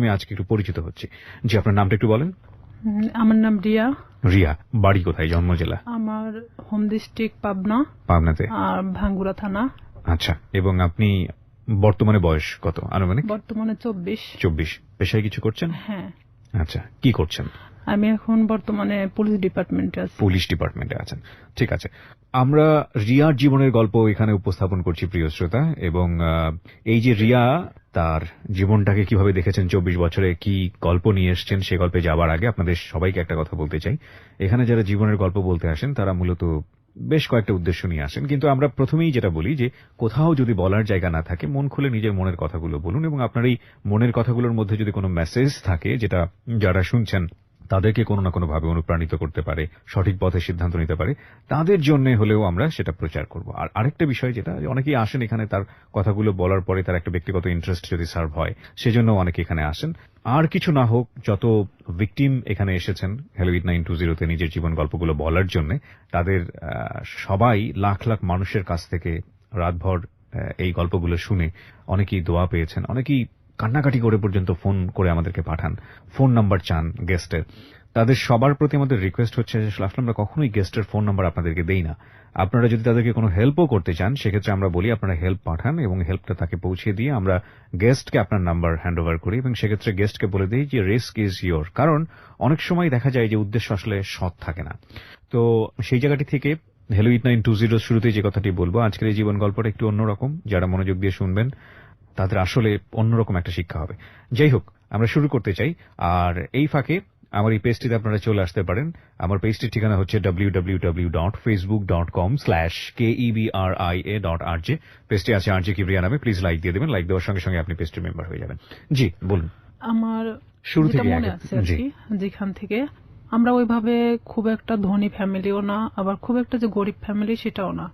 প্রথমে আজকে একটু পরিচিত হচ্ছি। জি, আপনার নামটা একটু বলেন। আমার নাম রিয়া। রিয়া, বাড়ি কোথায়, জন্ম জেলা? আমার হোম ডিস্ট্রিক্ট পাবনা। পাবনাতে। আর ভাঙ্গুড়া থানা। আচ্ছা, এবং আপনি বর্তমানে বয়স কত আনুমানিক? বর্তমানে 24। 24। পেশায় কিছু করছেন? হ্যাঁ। আচ্ছা, কি করছেন? আমি এখন বর্তমানে পুলিশ ডিপার্টমেন্টে আছি। পুলিশ ডিপার্টমেন্টে আছেন, ঠিক আছে। আমরা রিয়ার জীবনের গল্প এখানে উপস্থাপন করছি প্রিয় শ্রোতা, এবং এই যে রিয়া তার জীবনটাকে কিভাবে দেখেছেন 24 বছরে, কি গল্প নিয়ে এসছেন, সে গল্পে যাবার আগে আপনাদের সবাইকে একটা কথা বলতে চাই। এখানে যারা জীবনের গল্প বলতে আসেন তারা মূলত বেশ কয়েকটা উদ্দেশ্য নিয়ে আসেন, কিন্তু আমরা প্রথমেই যেটা বলি যে কোথাও যদি বলার জায়গা না থাকে, মন খুলে নিজের মনের কথাগুলো বলুন, এবং আপনার এই মনের কথাগুলোর মধ্যে যদি কোনো মেসেজ থাকে যেটা যারা শুনছেন তাদেরকে কোনো না কোনো ভাবে অনুপ্রাণিত করতে পারে, সঠিক পথে সিদ্ধান্ত নিতে পারে, তাদের জন্য হলেও আমরা সেটা প্রচার করব। আর আরেকটা বিষয় যেটা, অনেকেই আসেন এখানে তার কথাগুলো বলার পরে তার একটা ব্যক্তিগত ইন্টারেস্ট যদি সার্ভ হয়, সেজন্য অনেকে এখানে আসেন। আর কিছু না হোক, যত ভিকটিম এখানে এসেছেন হ্যালো 8920-তে নিজের জীবন গল্পগুলো বলার জন্য, তাদের সবাই লাখ লাখ মানুষের কাছ থেকে রাতভর এই গল্পগুলো শুনে অনেকেই দোয়া পেয়েছেন, অনেকেই কান্নাকাটি করে পর্যন্ত ফোন করে আমাদেরকে পাঠান, ফোন নাম্বার চান গেস্টের। তাদের সবার প্রতি আমাদের রিকোয়েস্ট হচ্ছে যে আসলে আমরা কখনোই গেস্টের ফোন নাম্বার আপনাদেরকে দেই না। আপনারা যদি তাদেরকে কোনো হেল্পও করতে চান, সেক্ষেত্রে আমরা বলি আপনারা হেল্প পাঠান, এবং হেল্পটা তাকে পৌঁছে দিয়ে আমরা গেস্টকে আপনার নাম্বার হ্যান্ড ওভার করি, এবং সেক্ষেত্রে গেস্টকে বলে দিই যে রিস্ক ইজ ইয়োর। কারণ অনেক সময় দেখা যায় যে উদ্দেশ্য আসলে সৎ থাকে না। তো সেই জায়গাটি থেকে হ্যালো 8920 শুরুতে যে কথাটি বলবো, আজকের এই জীবন গল্পটা একটু অন্যরকম। যারা মনোযোগ দিয়ে শুনবেন তাদের আসলে অন্যরকম একটা শিক্ষা হবে। যাই হোক, আমরা শুরু করতে চাই। আর এই ফাঁকে আমার এই পেজটিতে আপনারা চলে আসতে পারেন। আমার পেজটির ঠিকানা হচ্ছে www.facebook.com/kebria.rj। পেজটি আছে আরজে কিবরিয়া নামে। প্লিজ লাইক দিয়ে দেবেন। লাইক দেওয়ার সঙ্গে সঙ্গে আপনি পেজটির মেম্বার হয়ে যাবেন। জি, বলুন। আমার শুরু থেকে মনে আছে আর কি, যেখান থেকে আমরা ওইভাবে খুব একটা ধনী ফ্যামিলিও না, আবার খুব একটা যে গরিব ফ্যামিলি সেটাও না।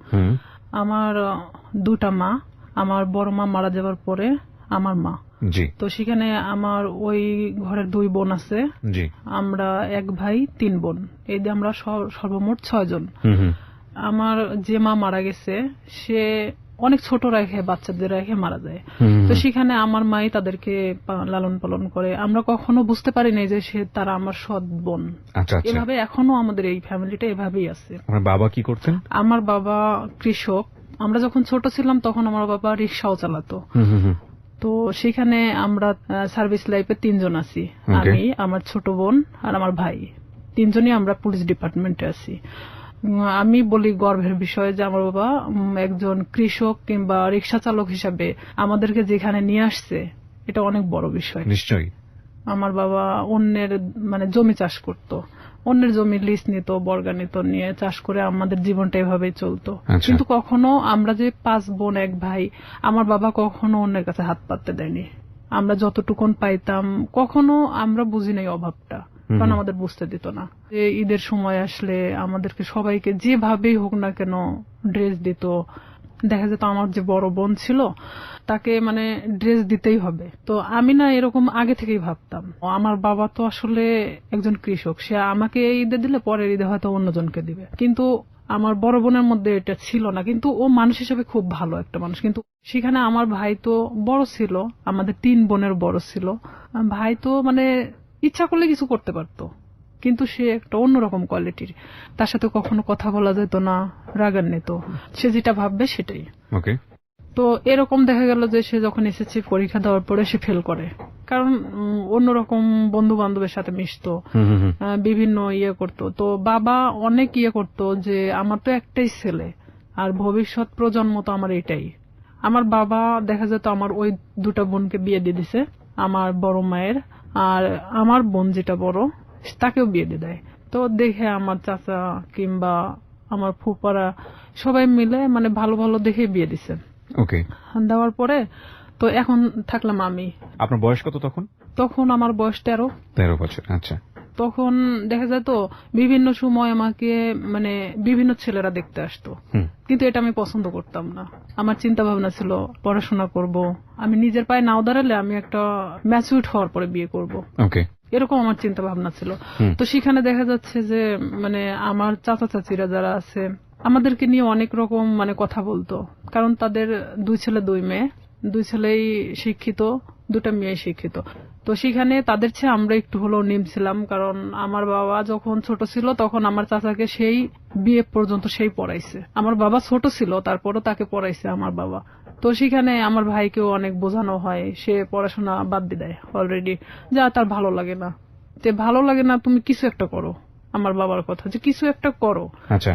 আমার দুটা মা, আমার বড় মা মারা যাওয়ার পরে আমার মা। তো সেখানে আমার ওই ঘরের 2 বোন আছে। আমরা 1 ভাই 3 বোন, এই দিয়ে আমরা সর্বমোট 6 জন। আমার যে মা মারা গেছে সে অনেক ছোট রেখে, বাচ্চাদের রেখে মারা যায়। তো সেখানে আমার মাই তাদেরকে লালন পালন করে। আমরা কখনো বুঝতে পারি নাই যে তারা আমার সৎ বোন। এভাবে এখনো আমাদের এই ফ্যামিলিটা এভাবেই আছে। আমার বাবা কি করতেন? আমার বাবা কৃষক। আমরা যখন ছোট ছিলাম তখন আমার বাবা রিক্সাও চালাতো। তো সেখানে আমরা সার্ভিস লাইফে 3 জন আছি। আমি, আমার ছোট বোন আর আমার ভাই, 3 জনই আমরা পুলিশ ডিপার্টমেন্টে আছি। আমি বলি গর্বের বিষয় যে আমার বাবা একজন কৃষক কিংবা রিক্সা চালক হিসাবে আমাদেরকে যেখানে নিয়ে আসছে, এটা অনেক বড় বিষয়। নিশ্চয়ই। আমার বাবা অন্যের জমি চাষ করত, অন্যের জমি লিজ নিত, বর্গা নিত, নিয়ে চাষ করে আমাদের জীবনটা এভাবেই চলতো। কিন্তু কখনো আমরা যে 5 বোন 1 ভাই, আমার বাবা কখনো অন্যের কাছে হাত পাততে দেয়নি। আমরা যতটুকুন পাইতাম, কখনো আমরা বুঝি নাই অভাবটা, কারণ আমাদের বুঝতে দিত না। যে ঈদের সময় আসলে আমাদেরকে সবাইকে যেভাবেই হোক না কেন ড্রেস দিত। দেখা যেত আমার যে বড় বোন ছিল তাকে ড্রেস দিতেই হবে। তো আমি না এরকম আগে থেকেই ভাবতাম, আমার বাবা তো আসলে একজন কৃষক, সে আমাকে ঈদে দিলে পরের ঈদে হয়তো অন্যজনকে দিবে। কিন্তু আমার বড় বোনের মধ্যে এটা ছিল না। কিন্তু ও মানুষ হিসেবে খুব ভালো একটা মানুষ। কিন্তু সেখানে আমার ভাই তো বড় ছিল, আমাদের 3 বোনের বড় ছিল। ভাই তো ইচ্ছা করলে কিছু করতে পারতো, কিন্তু সে একটা অন্যরকম কোয়ালিটির। তার সাথে কখনো কথা বলা যেত না, রাগান্বিত, সে যেটা ভাববে সেটাই। তো এরকম দেখা গেল যে সে যখন এসএসসি পরীক্ষা দেওয়ার পরে সে ফেল করে, কারণ অন্যরকম বন্ধু বান্ধবের সাথে মিশতো, বিভিন্ন করতো। তো বাবা অনেক করতো যে আমার তো একটাই ছেলে, আর ভবিষ্যৎ প্রজন্ম তো আমার এটাই। আমার বাবা দেখা যেত আমার ওই 2টা বোনকে বিয়ে দিয়ে দিছে, আমার বড় মায়ের, আর আমার বোন যেটা বড় তাকেও বিয়ে দিয়ে দেয়। তো দেখে আমার চাচা কিংবা আমার ফুপারা সবাই মিলে ভালো ভালো দেখে বিয়ে দিছে। দেওয়ার পরে তো এখন থাকলাম আমি। আপনার বয়স কত তখন? তখন আমার বয়স 13 বছর। আচ্ছা। তখন দেখা যেত বিভিন্ন সময় আমাকে বিভিন্ন ছেলেরা দেখতে আসতো, কিন্তু এটা আমি পছন্দ করতাম না। আমার চিন্তা ভাবনা ছিল পড়াশোনা করব, আমি নিজের পায়ে নাও দাঁড়ালে আমি একটা ম্যাচিউরড হওয়ার পরে বিয়ে করব, এরকম আমার চিন্তা ভাবনা ছিল। তো সেখানে দেখা যাচ্ছে যে আমার চাচা চাচিরা যারা আছে আমাদেরকে নিয়ে অনেক রকম কথা বলতো, কারণ তাদের 2 ছেলে 2 মেয়ে, 2 ছেলেই শিক্ষিত, 2টা মেয়ে শিক্ষিত। তো সেখানে তাদের চেয়ে আমরা একটু হলেও নেমছিলাম, কারণ আমার বাবা যখন ছোট ছিল তখন আমার চাচাকে সেই বিয়ে পর্যন্ত সেই পড়াইছে। আমার বাবা ছোট ছিল তারপরও তাকে পড়াইছে আমার বাবা। তো সেখানে আমার ভাইকেও অনেক বোঝানো হয়, সে পড়াশোনা বাদ দিয়ে দেয় অলরেডি, যা তার ভালো লাগে না। ভালো লাগে না, তুমি কিছু একটা করো। আমার বাবার কথা যে কিছু একটা করো,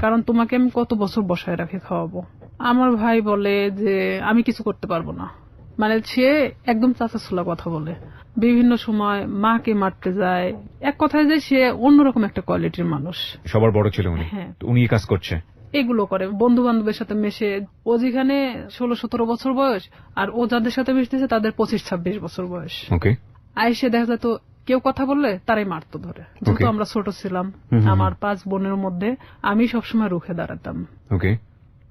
কারণ তোমাকে আমি কত বছর বসায় রাখে খাওয়াবো। আমার ভাই বলে যে আমি কিছু করতে পারবো না, মানে সে একদম চাচাছোলা কথা বলে, বিভিন্ন সময় মাকে মারতে যায়। এক কথায় যে সে অন্যরকম একটা কোয়ালিটির মানুষ। সবার বড় ছিল উনি। হ্যাঁ, উনি কাজ করছে, এগুলো করে বন্ধু বান্ধবের সাথে মেশে। ও যেখানে 16-17 বছর বয়স, আর ও যাদের সাথে মিশতেছে তাদের 25-26 বছর বয়স। আইসে দেখা যেত কেউ কথা বললে তারাই মারতো ধরে। যেহেতু আমরা ছোট ছিলাম, আমার 5 বোনের মধ্যে আমি সবসময় রুখে দাঁড়াতাম।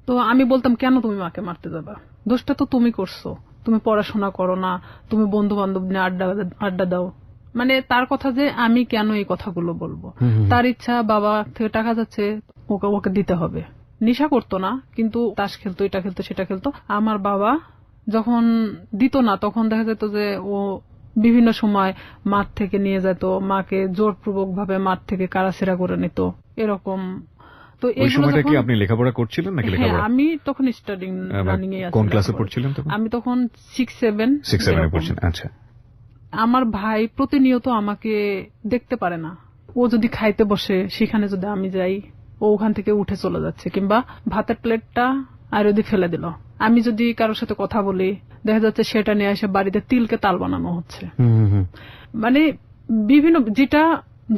তো আমি বলতাম, কেন তুমি মাকে মারতে যাবা? দোষটা তো তুমি করছো, তুমি পড়াশোনা করো না, তুমি বন্ধু বান্ধব নিয়ে আড্ডা দাও। মানে তার কথা যে আমি কেন এই কথাগুলো বলবো, তার ইচ্ছা বাবা থেকে টাকা যাচ্ছে ওকে দিতে হবে। নেশা করতো না, কিন্তু তাস খেলতো, এটা খেলতো, সেটা খেলতো। আমার বাবা যখন দিত না তখন দেখা যেত যে ও বিভিন্ন সময় মাঠ থেকে নিয়ে যেত, মাকে জোরপূর্বক ভাবে মাঠ থেকে কারাছেড়া করে নিত, এরকম। তো এই সময়টা কি আপনি লেখাপড়া করছিলেন নাকি? হ্যাঁ, আমি তখন স্টাডিং রানিং এ আছি। কোন ক্লাসে পড়ছিলেন তখন? আমি তখন 6-7 এ পড়ছেন। আচ্ছা। আমার ভাই প্রতিনিয়ত আমাকে দেখতে পারে না। ও যদি খাইতে বসে সেখানে যদি আমি যাই, ও ওখান থেকে উঠে চলে যাচ্ছে, কিংবা ভাতের প্লেটটা আর যদি ফেলে দিল। আমি যদি কারোর সাথে কথা বলি, দেখা যাচ্ছে সেটা নিয়ে এসে বাড়িতে তিলকে তাল বানানো হচ্ছে। মানে বিভিন্ন, যেটা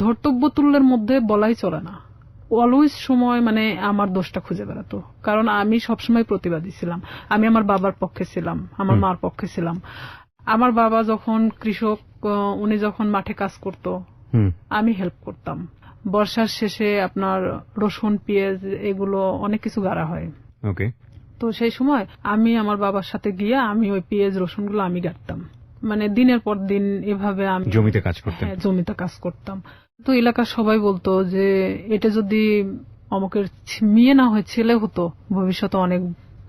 ধর্তব্য তুল্যের মধ্যে বলাই চলে না। অলওয়েজ সময় মানে আমার দোষটা খুঁজে বেড়াতো, কারণ আমি সবসময় প্রতিবাদী ছিলাম। আমি আমার বাবার পক্ষে ছিলাম, আমার মার পক্ষে ছিলাম। আমার বাবা যখন কৃষক, উনি যখন মাঠে কাজ করত, আমি হেল্প করতাম। বর্ষার শেষে আপনার রসুন, পেঁয়াজ এগুলো অনেক কিছু গাড়া হয়। তো সেই সময় আমি আমার বাবার সাথে গিয়ে আমি ওই পেঁয়াজ রসুন গুলো আমি গাড়তাম। মানে দিনের পর দিন এভাবে আমি জমিতে কাজ করতাম। হ্যাঁ, জমিতে কাজ করতাম। তো এলাকার সবাই বলতো যে এটা যদি অমুকের মেয়ে না হয় ছেলে হতো, ভবিষ্যতে অনেক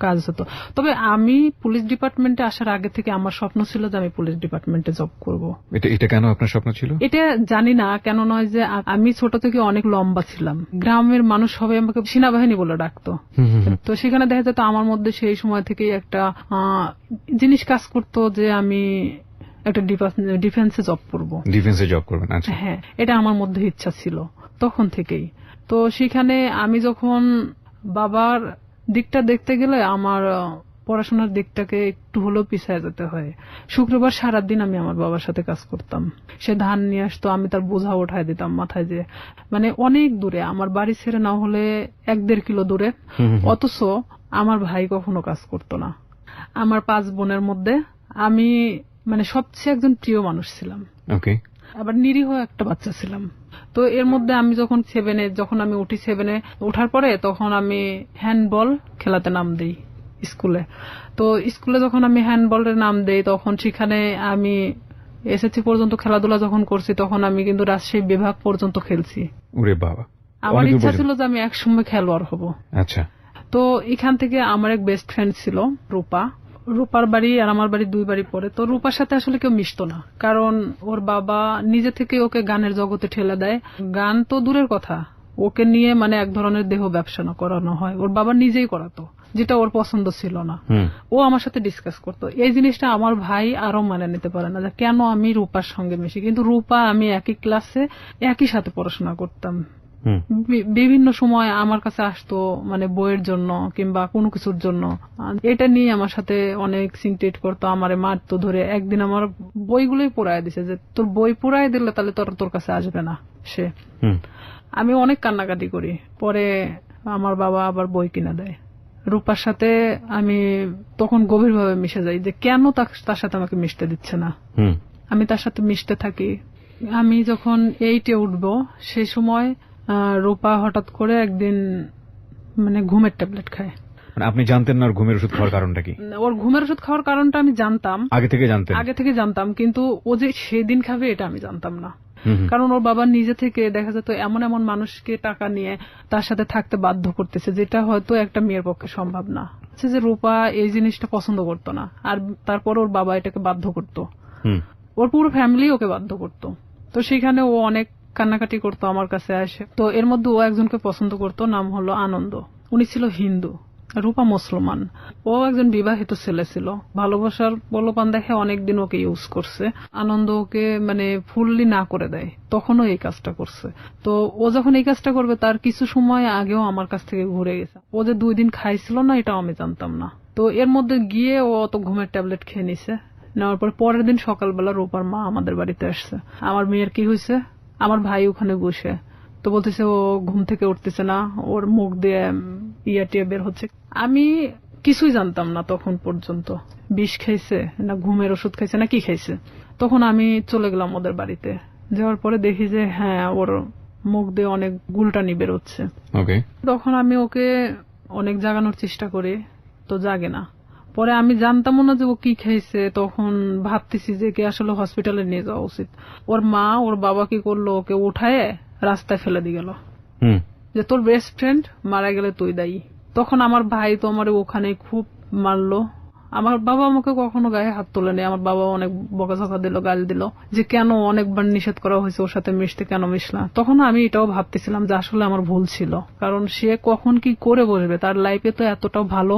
কাজ হতো। তবে আমি পুলিশ ডিপার্টমেন্টে আসার আগে থেকে আমার স্বপ্ন ছিল যে আমি পুলিশ ডিপার্টমেন্টে জব করব। এটা কেন আপনার স্বপ্ন ছিল? এটা জানি না কেন, নয় যে আমি ছোট থেকে অনেক লম্বা ছিলাম। গ্রামের মানুষ সবাই আমাকে সেনাবাহিনী বলে ডাকতো। তো সেখানে দেখা যেত আমার মধ্যে সেই সময় থেকেই একটা জিনিস কাজ করতো যে আমি একটা ডিফেন্সে জব করবো। ডিফেন্সে জব করবেন? আচ্ছা। হ্যাঁ, এটা আমার মধ্যে ইচ্ছা ছিল তখন থেকেই। তো সেখানে আমি যখন বাবার দিকটা দেখতে গেলে আমার পড়াশোনার দিকটাকে একটু হলেও পিছিয়ে যেতে হয়। শুক্রবার সারাদিন আমি আমার বাবার সাথে কাজ করতাম। সে ধান নিয়ে আসতো, আমি তার বোঝা উঠায় দিতাম মাথায়, যে মানে অনেক দূরে, আমার বাড়ি ছেড়ে না হলে 1-1.5 কিলো দূরে। অথচ আমার ভাই কখনো কাজ করতো না। আমার 5 বোনের মধ্যে আমি মানে সবচেয়ে একজন প্রিয় মানুষ ছিলাম। আবার নিরীহ একটা বাচ্চা ছিলাম। তো এর মধ্যে আমি যখন 7-এ, যখন আমি উঠি 7-এ ওঠার পরে, তখন আমি হ্যান্ডবল খেলাতে নাম দিই স্কুলে। তো স্কুলে যখন আমি হ্যান্ডবলের নাম দেই, তখন সেখানে আমি এসএসসি পর্যন্ত খেলাধুলা যখন করছি, তখন আমি কিন্তু রাজশাহী বিভাগ পর্যন্ত খেলছি। ওরে বাবা! আমার ইচ্ছা ছিল যে আমি একসময় খেলোয়াড় হব। আচ্ছা। তো এখান থেকে আমার এক বেস্ট ফ্রেন্ড ছিল রূপা। রূপার বাড়ি আর আমার বাড়ি 2 বাড়ি পরে। তো রূপার সাথে আসলে কেউ মিশতো না, কারণ ওর বাবা নিজে থেকে ওকে গানের জগতে ঠেলে দেয়। গান তো দূরের কথা, ওকে নিয়ে মানে এক ধরনের দেহ ব্যবসা করানো হয়। ওর বাবা নিজেই করাতো, যেটা ওর পছন্দ ছিল না। ও আমার সাথে ডিসকাস করতো। এই জিনিসটা আমার ভাই আরো মানে নিতে পারে না, যে কেন আমি রূপার সঙ্গে মিশি। কিন্তু রূপা আমি একই ক্লাসে একই সাথে পড়াশোনা করতাম। বিভিন্ন সময় আমার কাছে আসতো, মানে বইয়ের জন্য কিংবা কোনো কিছুর জন্য। এটা নিয়ে আমার সাথে অনেক সিনক্রেট করতো, আমারে মারতো ধরে। একদিন আমার বইগুলোই পোড়ায় দিছে, যে তোর বই পোড়ায় দিলে তাহলে তোর কাছে আসবে না সে। আমি অনেক কান্নাকাটি করি। পরে আমার বাবা আবার বই কিনে দেয়। রূপার সাথে আমি তখন গভীরভাবে মিশে যাই, যে কেন তার সাথে আমাকে মিশতে দিচ্ছে না। আমি তার সাথে মিশতে থাকি। আমি যখন 8-এ উঠবো সেই সময় রূপা হঠাৎ করে একদিন মানে ঘুমের ট্যাবলেট খায়। আপনি জানতেন না ওর ঘুমের ওষুধ খাওয়ার কারণটা কি? ওর ঘুমের ওষুধ খাওয়ার কারণটা আমি জানতাম, আগে থেকে জানতাম, কিন্তু ও যে সেদিন খাবে এটা আমি জানতাম না। কারণ ওর বাবা নিজে থেকে দেখা যেত এমন এমন মানুষকে টাকা নিয়ে তার সাথে থাকতে বাধ্য করতেছে, যেটা হয়তো একটা মেয়ের পক্ষে সম্ভব না। যে রূপা এই জিনিসটা পছন্দ করতো না, আর তারপর ওর বাবা এটাকে বাধ্য করতো। ওর পুরো ফ্যামিলি ওকে বাধ্য করতো। তো সেখানে ও অনেক কান্নাকাটি করতো আমার কাছে আসে। তো এর মধ্যে ও একজনকে পছন্দ করতো, নাম হলো আনন্দ। উনি ছিল হিন্দু, রূপা মুসলমান। ও একজন বিবাহিত ছেলে ছিল। ভালোবাসার প্রলোভন দেখে অনেকদিন ওকে ইউজ করছে। আনন্দ ওকে মানে ফুললি না করে দেয়, তখনও এই কাজটা করছে। তো ও যখন এই কাজটা করবে তার কিছু সময় আগেও আমার কাছ থেকে ঘুরে গেছে। ও যে 2 দিন খাইছিল না এটাও আমি জানতাম না। তো এর মধ্যে গিয়ে ও অত ঘুমের ট্যাবলেট খেয়ে নিছে। নেওয়ার পর পরের দিন সকালবেলা রূপার মা আমাদের বাড়িতে আসছে। আমার মেয়ের কি হয়েছে, আমার ভাই ওখানে বসে তো বলতেছে ও ঘুম থেকে উঠতেছে না, ওর মুখ দিয়ে টিয়া বের হচ্ছে। আমি কিছুই জানতাম না তখন পর্যন্ত, বিষ খাইছে না ঘুমের ওষুধ খাইছে না কি খাইছে। তখন আমি চলে গেলাম ওদের বাড়িতে। যাওয়ার পরে দেখি যে হ্যাঁ ওর মুখ দিয়ে অনেক গুলটানি বেরোচ্ছে। তখন আমি ওকে অনেক জাগানোর চেষ্টা করি, তো জাগে না। পরে আমি জানতামও না যে ও কি খাইছে। তখন ভাবতেছি যে কি আসলে হসপিটালে নিয়ে যাওয়া উচিত। ওর মা ওর বাবা কি করলো, ওকে উঠায় রাস্তায় ফেলে দিয়ে গেল যে তোর বেস্ট ফ্রেন্ড মারা গেলে তুই দায়ী। তখন আমার ভাই তো আমার ওখানে খুব মারলো। আমার বাবা আমাকে কখনো গায়ে হাত তোলেনি। আমার বাবা অনেক বকাঝকা দিল, গালি দিল যে কেন অনেকবার নিষেধ করা হয়েছে ওর সাথে মিশতে, কেন মিশলা। তখন আমি এটাও ভাবতেছিলাম যে আসলে আমার ভুল ছিল, কারণ সে কখন কি করে বসবে, তার লাইফে তো এতটাও ভালো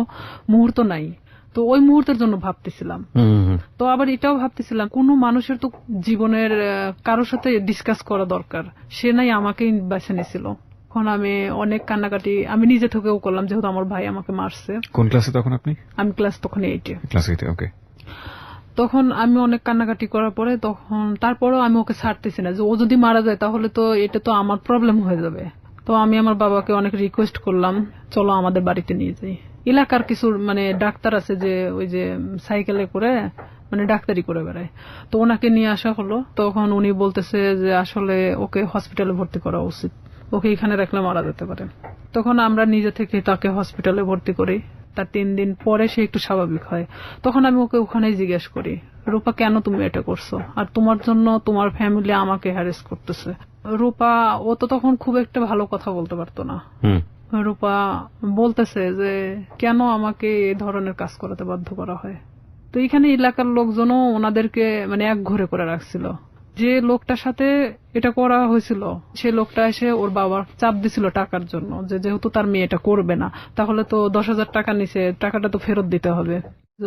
মুহূর্ত নাই। তো ওই মুহূর্তের জন্য ভাবতেছিলাম। তো আবার এটাও ভাবতেছিলাম কোন মানুষের তো জীবনের কারোর সাথে ডিসকাস করা দরকার, সে নাই আমাকেই বেছে নিয়েছিল। তখন আমি অনেক কান্নাকাটি আমি নিজে থেকেও করলাম, যেহেতু আমার ভাই আমাকে মারছে। কোন ক্লাসে তখন আপনি? আমি ক্লাস তখন 8-এ। ওকে। তখন আমি অনেক কান্নাকাটি করার পরে তখন তারপরেও আমি ওকে ছাড়তেছি না যে ও যদি মারা যায় তাহলে তো এটা তো আমার প্রবলেম হয়ে যাবে। তো আমি আমার বাবাকে অনেক রিকোয়েস্ট করলাম, চলো আমাদের বাড়িতে নিয়ে যাই। এলাকার কিছু মানে ডাক্তার আছে যে ওই যে সাইকেলে করে মানে ডাক্তারি করে বেড়ায়, তো ওনাকে নিয়ে আসা হলো। তখন উনি বলতেছে যে আসলে ওকে হসপিটালে ভর্তি করা উচিত, ওকে এখানে রাখলে মারা যেতে পারে। তখন আমরা নিজে থেকে তাকে হসপিটালে ভর্তি করি। তার 3 দিন পরে সে একটু স্বাভাবিক হয়। তখন আমি ওকে ওখানেই জিজ্ঞেস করি, রূপা কেন তুমি এটা করছো, আর তোমার জন্য তোমার ফ্যামিলি আমাকে হ্যারেস করতেছে। রূপা ও তো তখন খুব একটা ভালো কথা বলতে পারতো না। রূপা বলতেছে যে কেন আমাকে এই ধরনের কাজ করাতে বাধ্য করা হয়। তো এখানে এলাকার লোকজনও ওনাদেরকে মানে এক ঘরে করে রাখছিল। যে লোকটার সাথে এটা করা হয়েছিল সে লোকটা এসে ওর বাবার চাপ দিছিল টাকার জন্য, যে যেহেতু তার মেয়ে এটা করবে না তাহলে তো 10,000 টাকা নিছে, টাকাটা তো ফেরত দিতে হবে।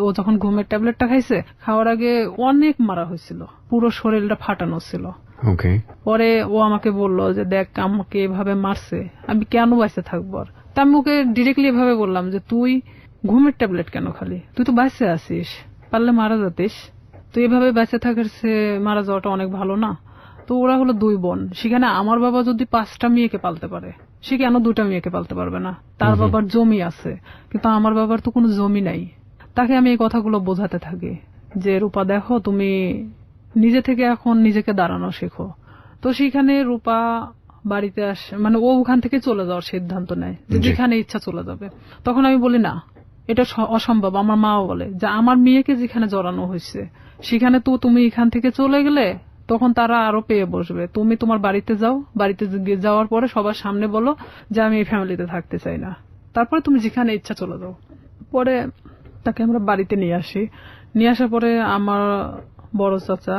ও যখন ঘুমের ট্যাবলেটটা খাইছে, খাওয়ার আগে অনেক মারা হয়েছিল, পুরো শরীরটা ফাটানো ছিল। পরে ও আমাকে বলল যে দেখ আমাকে এভাবে মারছে, আমি কেন বাইসে থাকবো। আর তা আমি ওকে ডিরেক্টলি এভাবে বললাম যে তুই ঘুমের ট্যাবলেট কেন খালি, তুই তো বাইসে আছিস, পারলে মারা যাতিস। তো এভাবে বেঁচে থাকার সে মারা যাওয়াটা অনেক ভালো না। তো ওরা হলো 2 বোন, সেখানে আমার বাবা যদি 5টা মেয়েকে পালতে পারে সে কেন 2টা মেয়েকে পালতে পারবে না। তার বাবার জমি আছে কিন্তু আমার বাবার তো কোনো জমি নাই। তাকে আমি এই কথাগুলো বোঝাতে থাকি যে রূপা দেখো তুমি নিজে থেকে এখন নিজেকে দাঁড়ানো শেখো। তো সেখানে রূপা বাড়িতে আসে, মানে ও ওখান থেকে চলে যাওয়ার সিদ্ধান্ত নেয় যে যেখানে ইচ্ছা চলে যাবে। তখন আমি বলি না এটা অসম্ভব। আমার মাও বলে যে আমার মেয়েকে যেখানে জড়ানো হয়েছে সেখানে তো তুমি এখান থেকে চলে গেলে তখন তারা আরো পেয়ে বসবে। তুমি তোমার বাড়িতে যাও, বাড়িতে যাওয়ার পরে সবার সামনে বলো যে আমি এই ফ্যামিলিতে থাকতে চাই না, তারপরে তুমি যেখানে ইচ্ছা চলে যাও। পরে তাকে আমরা বাড়িতে নিয়ে আসি। নিয়ে আসার পরে আমার বড় চাচা,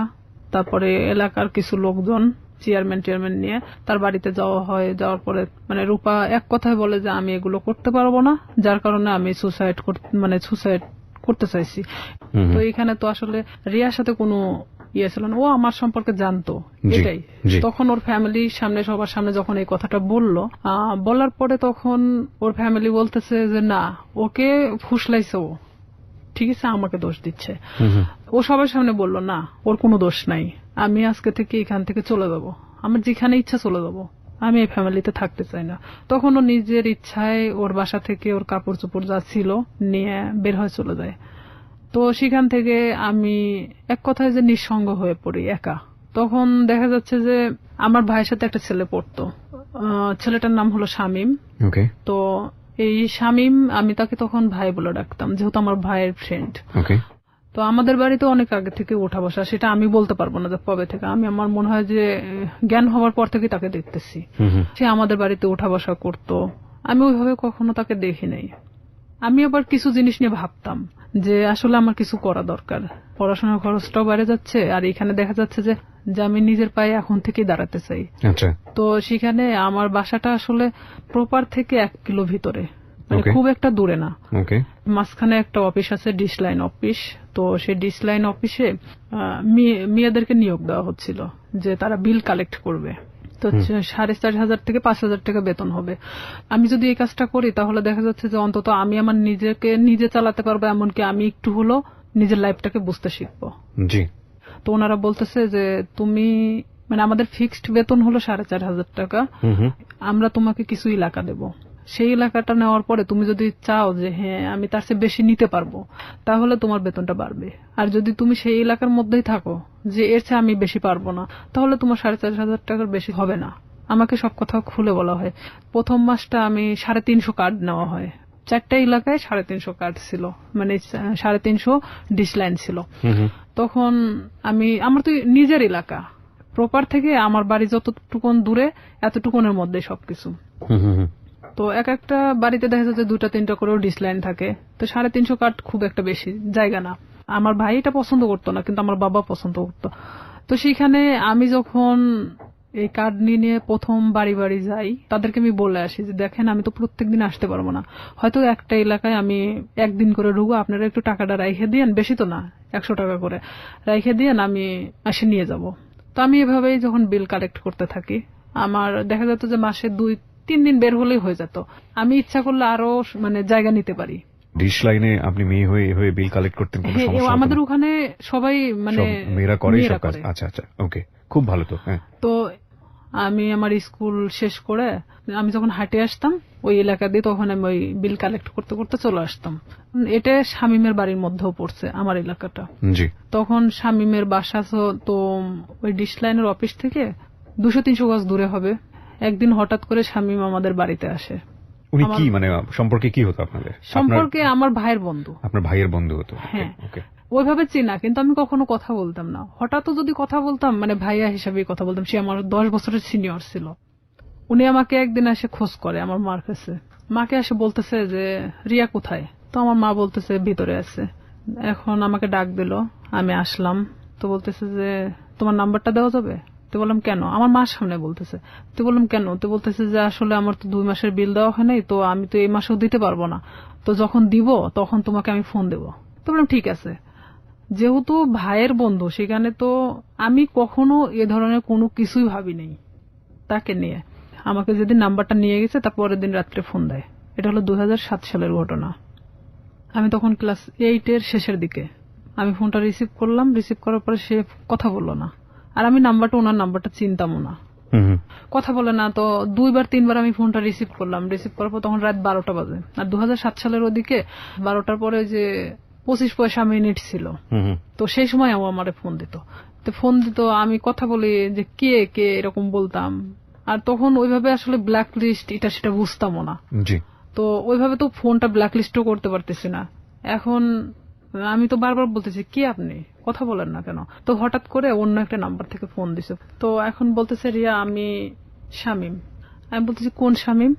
তারপরে এলাকার কিছু লোকজন, চেয়ারম্যান নিয়ে তার বাড়িতে যাওয়া হয়। যাওয়ার পরে মানে রূপা এক কথায় বলে যে আমি এগুলো করতে পারবো না, যার কারণে আমি সুসাইড করতে চাইছি। তো এখানে তো আসলে রিয়ার সাথে কোনো ইয়ে ছিল না, ও আমার সম্পর্কে জানতো এটাই। তখন ওর ফ্যামিলির সামনে সবার সামনে যখন এই কথাটা বলার পরে তখন ওর ফ্যামিলি বলতেছে যে না ওকে ফুসলাইছে, ও ঠিক আছে আমাকে দোষ দিচ্ছে। ও সবার সামনে বলল না ওর কোনো দোষ নাই, আমি আজকে থেকে এখান থেকে চলে যাব, আমার যেখানে ইচ্ছা চলে যাব, আমি এই ফ্যামিলিতে থাকতে চাই না। তখন ও নিজের ইচ্ছায় ওর বাসা থেকে ওর কাপড় চোপড় যা ছিল নিয়ে বের হয়ে চলে যায়। তো সেখান থেকে আমি এক কথায় যে নিঃসঙ্গ হয়ে পড়ি, একা। তখন দেখা যাচ্ছে যে আমার ভাইয়ের সাথে একটা ছেলে পড়তো, ছেলেটার নাম হলো শামীম। তো এই শামীম আমি তাকে তখন ভাই বলে ডাকতাম যেহেতু আমার ভাইয়ের ফ্রেন্ড। তো আমাদের বাড়িতে অনেক আগে থেকে ওঠা বসা, সেটা আমি বলতে পারবো না যে কবে থেকে। আমি আমার মনে হয় যে জ্ঞান হওয়ার পর থেকে তাকে দেখতেছি। সে আমাদের বাড়িতে ওঠা বসা করতো, আমি ওইভাবে কখনো তাকে দেখি নাই। আমি আবার কিছু জিনিস নিয়ে ভাবতাম যে আসলে আমার কিছু করা দরকার, পড়াশোনার খরচটাও বেড়ে যাচ্ছে, আর এখানে দেখা যাচ্ছে যে আমি নিজের পায়ে এখন থেকেই দাঁড়াতে চাই। আচ্ছা, তো সেখানে আমার বাসাটা আসলে প্রপার থেকে 1 কিলো ভিতরে, মানে Okay. খুব একটা দূরে না। ওকে, মাঝখানে একটা অফিস আছে, ডিশ লাইন অফিস। তো সেই ডিশ লাইন অফিসে মেয়েদেরকে নিয়োগ দেওয়া হচ্ছিল যে তারা বিল কালেক্ট করবে। তো 4,500 থেকে 5,000 টাকা বেতন হবে। আমি যদি এই কাজটা করি তাহলে দেখা যাচ্ছে যে অন্তত আমি আমার নিজেকে নিজে চালাতে পারবো, এমনকি আমি একটু হলো নিজের লাইফটাকে বুঝতে শিখবো। জি, তো ওনারা বলতেছে যে তুমি, মানে আমাদের ফিক্সড বেতন হলো 4,500 টাকা, আমরা তোমাকে কিছু এলাকা দেব। সেই এলাকাটা নেওয়ার পরে তুমি যদি চাও যে হ্যাঁ আমি তার চেয়ে বেশি নিতে পারবো, তাহলে তোমার বেতনটা বাড়বে। আর যদি তুমি সেই এলাকার মধ্যেই থাকো যে এর চেয়ে আমি বেশি পারবো না, তাহলে তোমার 4,500 টাকার বেশি হবে না। আমাকে সব কথা খুলে বলা হয়। প্রথম মাসটা আমি 350 কার্ড নেওয়া হয়। 4টা এলাকায় 350 কার্ড ছিল, মানে 350 ডিশ লাইন ছিল। তখন আমার তো নিজের এলাকা, প্রপার থেকে আমার বাড়ি যতটুকুন দূরে এতটুকুনের মধ্যে সবকিছু। তো এক একটা বাড়িতে দেখা যাচ্ছে 2টা-3টা করেও ডিশ লাইন থাকে। তো 350 কার্ড খুব একটা বেশি জায়গা না। আমার ভাই এটা পছন্দ করতো না, কিন্তু আমার বাবা পছন্দ করতো। তো সেখানে আমি যখন এই কার্ড নিয়ে প্রথম বাড়ি বাড়ি যাই, তাদেরকে আমি বলে আসি যে দেখেন আমি তো প্রত্যেকদিন আসতে পারবো না, হয়তো একটা এলাকায় আমি একদিন করে ঢুকবো, আপনারা একটু টাকাটা রাইখে দিয়েন, বেশি তো না, 100 টাকা করে রাইখে দিয়েন, আমি এসে নিয়ে যাব। তো আমি এভাবেই যখন বিল কালেক্ট করতে থাকি, আমার দেখা যেত যে মাসে 2-3 দিন বের হলেই হয়ে যেত। আমি ইচ্ছা করলে আরো মানে জায়গা নিতে পারি। ডিশ লাইনে আপনি মেয়ে হয়ে এভাবে বিল কালেক্ট করতেন, কোনো হ্যাঁ, সমস্যা হতো না? আমাদের ওখানে সবাই মানে সব মেয়েরা করে মেয়েরা সব কাজ। করে। আচ্ছা আচ্ছা, ওকে, খুব ভালো তো। হ্যাঁ, তো আমি আমার স্কুল শেষ করে আমি যখন হাঁটে আসতাম ওই এলাকা দিয়ে, তখন আমি ওই বিল কালেক্ট করতে করতে চলে আসতাম। এটা শামীমের বাড়ির মধ্যেও পড়ছে আমার এলাকাটা। জি, তখন শামীমের বাসা তো ওই ডিশ লাইনের অফিস থেকে 200-300 গজ দূরে হবে। একদিন হঠাৎ করে শামীম আমাদের বাড়িতে আসে। উনি কি মানে সম্পর্কে কি হতো আপনাদের? সম্পর্কে আমার ভাইয়ের বন্ধু। আপনার ভাইয়ের বন্ধু হতো? হ্যাঁ, ওকে, ওইভাবে চিনা, কিন্তু আমি কখনো কথা বলতাম না। হঠাৎ যদি কথা বলতাম মানে ভাইয়া হিসাবে কথা বলতাম। সে আমার 10 বছরের সিনিয়র ছিল। উনি আমাকে একদিন এসে খোঁজ করে আমার মার কাছে। মাকে এসে বলতেছে যে রিয়া কোথায়? তো আমার মা বলতেছে ভিতরে আছে। এখন আমাকে ডাক দিল, আমি আসলাম। তো বলতেছে যে তোমার নাম্বারটা দেওয়া যাবে? তো বললাম কেন? আমার মার সামনে বলতেছে। তো বললাম কেন? তো বলতেছে যে আসলে আমার তো 2 মাসের বিল দেওয়া হয় নাই, তো আমি তো এই মাসেও দিতে পারবো না, তো যখন দিব তখন তোমাকে আমি ফোন দেব। তো বললাম ঠিক আছে। যেহেতু ভাইয়ের বন্ধু, সেখানে তো আমি কখনো এ ধরনের কোনো কিছুই ভাবি নাই তাকে নিয়ে। আমাকে যেদিন নাম্বারটা নিয়ে গেছে তার পরের দিন রাত্রে ফোন দেয়। এটা হলো 2007 সালের ঘটনা। আমি তখন ক্লাস 8-এর শেষের দিকে। আমি ফোনটা রিসিভ করলাম। রিসিভ করার পরে সে কথা বললো না, আর আমি ওনার নাম্বারটা চিনতামও না। কথা বলে না। তো 2-3 বার আমি ফোনটা রিসিভ করলাম। রিসিভ করার পর তখন রাত 12টা বাজে। আর 2007 সালের ওদিকে 12টার পরে যে 25 পয়সা মিনিট ছিল, তো সেই সময় ও আমারে ফোন দিত। তো ফোন দিত, আমি কথা বলি যে কে কে এরকম বলতাম। আর তখন ওইভাবে আসলে ব্ল্যাক লিস্ট এটা সেটা বুঝতামও না। জি, তো ওইভাবে তো ফোনটা ব্ল্যাক লিস্টও করতে পারতেছি না। এখন আমি তো বারবার বলতেছি কি আপনি কথা বলেন না কেন? তো হঠাৎ করে অন্য একটা নাম্বার থেকে ফোন দিছে। তো এখন বলতেছে রিয়া আমি শামীম। আমি বলতেছি কোন শামীম?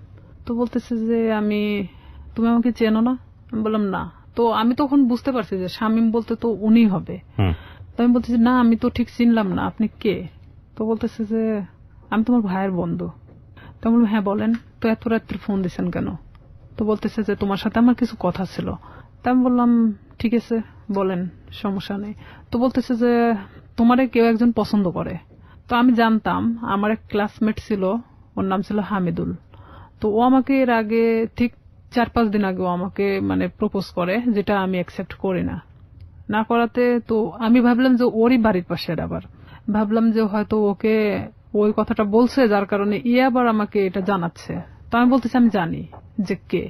তো বলতেছে যে তুমি আমাকে চেনো না? আমি বললাম না। তো আমি তখন বুঝতে পারছি যে শামীম বলতে তো উনি হবে। তো আমি বলতেছি না, আমি তো ঠিক চিনলাম না, আপনি কে? তো বলতেছে যে আমি তোমার ভাইয়ের বন্ধু। তো আমি বললাম হ্যাঁ বলেন, তো এত রাত্রে ফোন দিচ্ছেন কেন? তো বলতেছে যে তোমার সাথে আমার কিছু কথা ছিল। তা আমি বললাম ঠিক আছে বলেন, সমস্যা নেই। তো বলতেছে যে তোমারে কেউ একজন পছন্দ করে। তো আমি জানতাম, আমার এক ক্লাসমেট ছিল, ওর নাম ছিল হামিদুল। তো ও আমাকে এর আগে ঠিক 4-5 দিন আগে ও আমাকে মানে প্রপোজ করে, যেটা আমি অ্যাকসেপ্ট করি না। না করাতে তো আমি ভাবলাম যে ওরই বাড়ির পাশের, আবার ভাবলাম যে হয়তো ওকে ওই কথাটা বলছে যার কারণে আবার আমাকে এটা জানাচ্ছে। তো আমি বলতেছি আমি জানি যে কে।